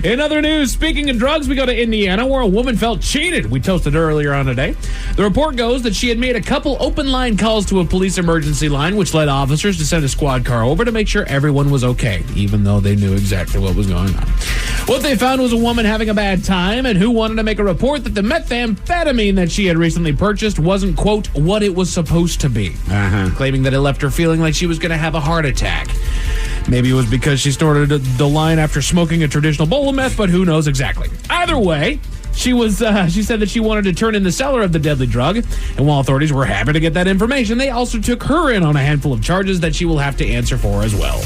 In other news, speaking of drugs, we go to Indiana where a woman felt cheated. We toasted earlier on today. The report goes that she had made a couple open line calls to a police emergency line, which led officers to send a squad car over to make sure everyone was okay, even though they knew exactly what was going on. What they found was a woman having a bad time and who wanted to make a report that the methamphetamine that she had recently purchased wasn't, quote, what it was supposed to be, claiming that it left her feeling like she was going to have a heart attack. Maybe it was because she started the line after smoking a traditional bowl of meth, but who knows exactly. Either way, she said that she wanted to turn in the seller of the deadly drug, and while authorities were happy to get that information, they also took her in on a handful of charges that she will have to answer for as well.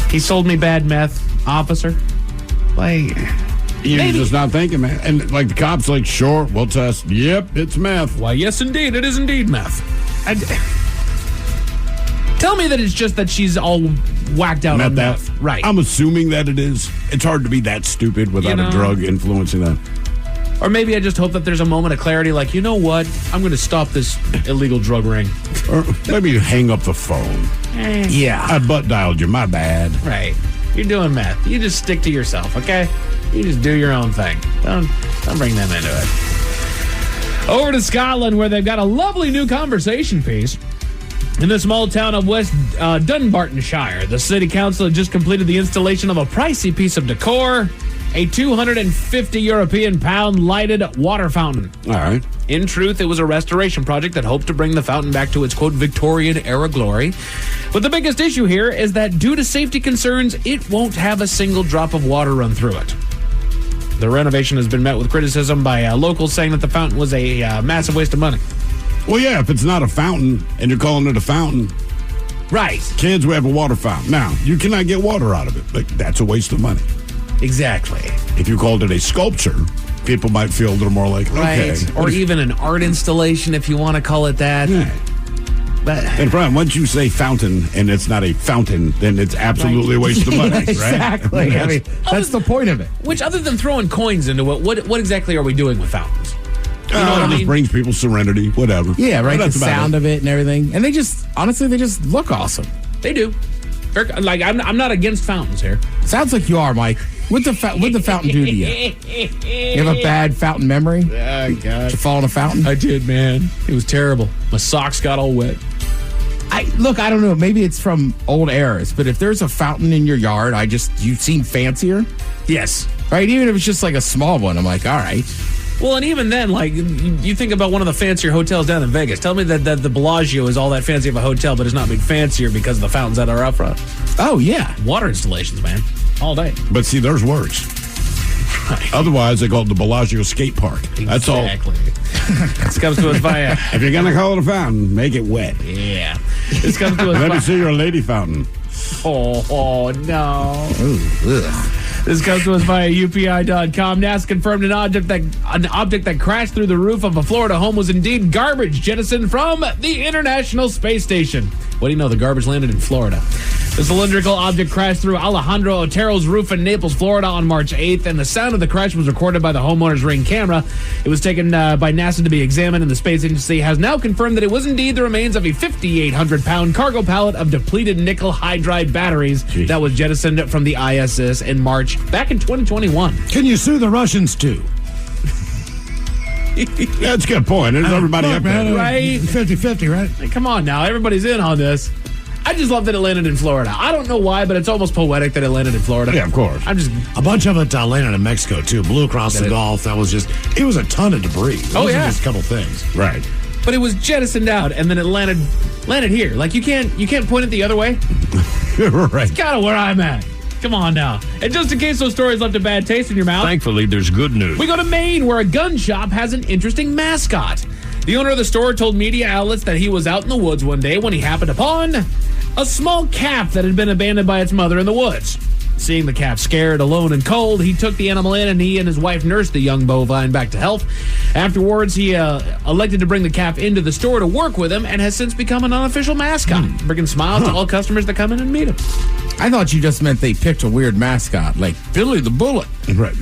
He sold me bad meth, officer. Like, you're just not thinking, man. And like the cops, like, sure, we'll test. Yep, it's meth. Why, yes, indeed, it is indeed meth. Tell me that it's just that she's all whacked out on meth. Right. I'm assuming that it is. It's hard to be that stupid without a drug influencing that. Or maybe I just hope that there's a moment of clarity like, you know what? I'm going to stop this illegal drug ring. Or maybe you hang up the phone. Yeah. I butt dialed you. My bad. Right. You're doing meth. You just stick to yourself, okay? You just do your own thing. Don't bring them into it. Over to Scotland, where they've got a lovely new conversation piece. In the small town of West Dunbartonshire, the city council had just completed the installation of a pricey piece of decor, a 250 European pound lighted water fountain. All right. In truth, it was a restoration project that hoped to bring the fountain back to its, quote, Victorian-era glory. But the biggest issue here is that due to safety concerns, it won't have a single drop of water run through it. The renovation has been met with criticism by locals saying that the fountain was a massive waste of money. Well, yeah, if it's not a fountain and you're calling it a fountain. Right. Kids, we have a water fountain. Now, you cannot get water out of it. Like, that's a waste of money. Exactly. If you called it a sculpture, people might feel a little more like, okay. Right. Or even an art installation, if you want to call it that. Yeah. But, and Brian, once you say fountain and it's not a fountain, then it's absolutely a waste of money, right? Exactly. I mean, that's the point of it. Which, other than throwing coins into it, what exactly are we doing with fountains? You know what I mean? Just brings people serenity, whatever. Yeah, right. The sound of it and everything. And they just look awesome. They do. Like, I'm not against fountains here. Sounds like you are, Mike. What'd the fountain do to you? You have a bad fountain memory? Oh, God. Did you fall in a fountain? I did, man. It was terrible. My socks got all wet. I don't know. Maybe it's from old eras, but if there's a fountain in your yard, you seem fancier. Yes. Right? Even if it's just like a small one, I'm like, all right. Well, and even then, like, you think about one of the fancier hotels down in Vegas. Tell me that the Bellagio is all that fancy of a hotel, but it's not made fancier because of the fountains that are up front. Oh, yeah. Water installations, man. All day. But see, theirs works. Right. Otherwise, they call it the Bellagio Skate Park. That's all. Exactly. This comes to us via... If you're going to call it a fountain, make it wet. Yeah. This comes to us Let me see your lady fountain. Oh no. Ooh, this comes to us via UPI.com. NASA confirmed an object that crashed through the roof of a Florida home was indeed garbage jettisoned from the International Space Station. What do you know? The garbage landed in Florida. The cylindrical object crashed through Alejandro Otero's roof in Naples, Florida on March 8th, and the sound of the crash was recorded by the homeowner's Ring camera. It was taken by NASA to be examined, and the space agency has now confirmed that it was indeed the remains of a 5,800-pound cargo pallet of depleted nickel hydride batteries that was jettisoned from the ISS in March back in 2021. Can you sue the Russians, too? That's a good point. There's everybody up there. Right? 50-50, right? Hey, come on now. Everybody's in on this. I just love that it landed in Florida. I don't know why, but it's almost poetic that it landed in Florida. Yeah, of course. A bunch of it landed in Mexico, too. Blew across the Gulf. It was a ton of debris. It wasn't just a couple things. Right. But it was jettisoned out, and then it landed here. Like, you can't point it the other way. Right. It's kind of where I'm at. Come on now. And just in case those stories left a bad taste in your mouth. Thankfully, there's good news. We go to Maine, where a gun shop has an interesting mascot. The owner of the store told media outlets that he was out in the woods one day when he happened upon a small calf that had been abandoned by its mother in the woods. Seeing the calf scared, alone, and cold, he took the animal in, and he and his wife nursed the young bovine back to health. Afterwards, he elected to bring the calf into the store to work with him and has since become an unofficial mascot, bringing smiles to all customers that come in and meet him. I thought you just meant they picked a weird mascot, like Billy the Bullet. Right.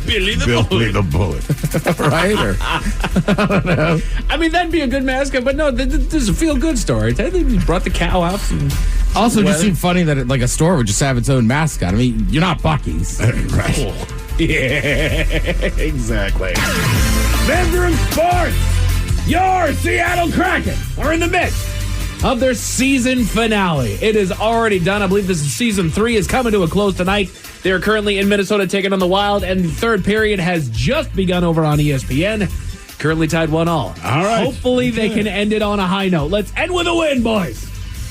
Billy the Bullet. Right? Or, I don't know. I mean, that'd be a good mascot, but no, this is a feel-good story. He brought the cow out. Also, it just seemed funny that a store would just have its own mascot. I mean, you're not Buc-ee's. Right. Oh. Yeah, exactly. Bedroom Sports! Your Seattle Kraken are in the midst of their season finale. It is already done. I believe this is season 3 is coming to a close tonight. They are currently in Minnesota taking on the Wild, and the third period has just begun over on ESPN. Currently tied 1-1. All right. Hopefully they can end it on a high note. Let's end with a win, boys.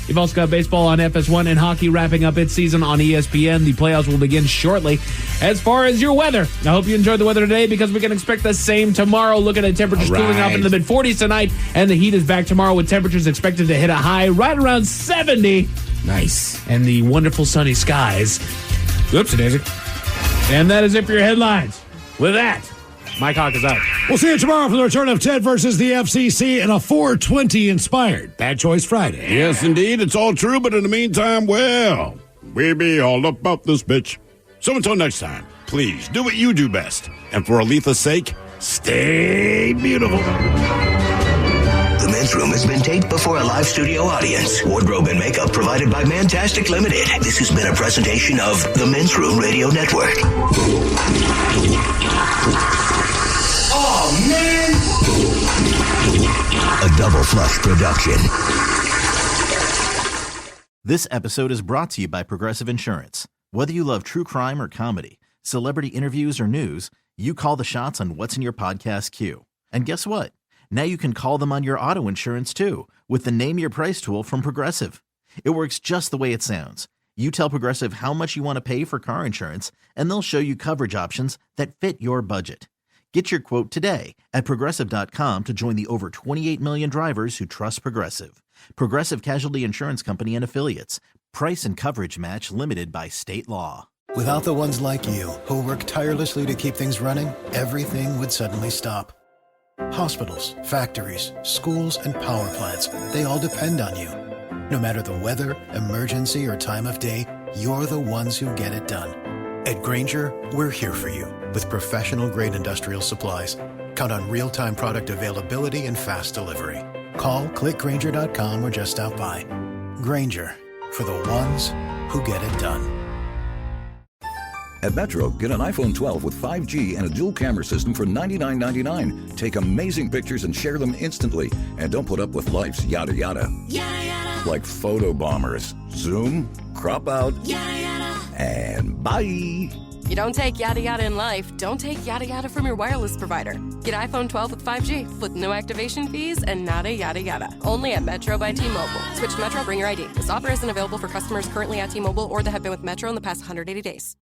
You've also got baseball on FS1 and hockey wrapping up its season on ESPN. The playoffs will begin shortly. As far as your weather, I hope you enjoyed the weather today because we can expect the same tomorrow. Looking at temperatures cooling off in the mid-40s tonight, and the heat is back tomorrow with temperatures expected to hit a high right around 70. Nice. And the wonderful sunny skies. Oopsie daisy. And that is it for your headlines. With that, Mike Hawk is out. We'll see you tomorrow for the return of Ted versus the FCC and a 420 inspired Bad Choice Friday. Yes, indeed. It's all true, but in the meantime, well, we be all about this bitch. So until next time, please do what you do best. And for Aletha's sake, stay beautiful. The Men's Room has been taped before a live studio audience. Wardrobe and makeup provided by Mantastic Limited. This has been a presentation of the Men's Room Radio Network. Oh, man! A Double Flush production. This episode is brought to you by Progressive Insurance. Whether you love true crime or comedy, celebrity interviews or news, you call the shots on what's in your podcast queue. And guess what? Now you can call them on your auto insurance too with the Name Your Price tool from Progressive. It works just the way it sounds. You tell Progressive how much you want to pay for car insurance, and they'll show you coverage options that fit your budget. Get your quote today at Progressive.com to join the over 28 million drivers who trust Progressive. Progressive Casualty Insurance Company and Affiliates. Price and coverage match limited by state law. Without the ones like you, who work tirelessly to keep things running, everything would suddenly stop. Hospitals, factories, schools, and power plants, they all depend on you. No matter the weather, emergency, or time of day, you're the ones who get it done. At Grainger, we're here for you with professional-grade industrial supplies. Count on real-time product availability and fast delivery. Call, clickgrainger.com, or just stop by. Grainger, for the ones who get it done. At Metro, get an iPhone 12 with 5G and a dual camera system for $99.99. Take amazing pictures and share them instantly. And don't put up with life's yada yada. Yada yada. Like photo bombers. Zoom, crop out, Yada yada. and bye. You don't take yada yada in life, don't take yada yada from your wireless provider. Get iPhone 12 with 5G with no activation fees and nada yada yada. Only at Metro by T-Mobile. Switch to Metro, bring your ID. This offer isn't available for customers currently at T-Mobile or that have been with Metro in the past 180 days.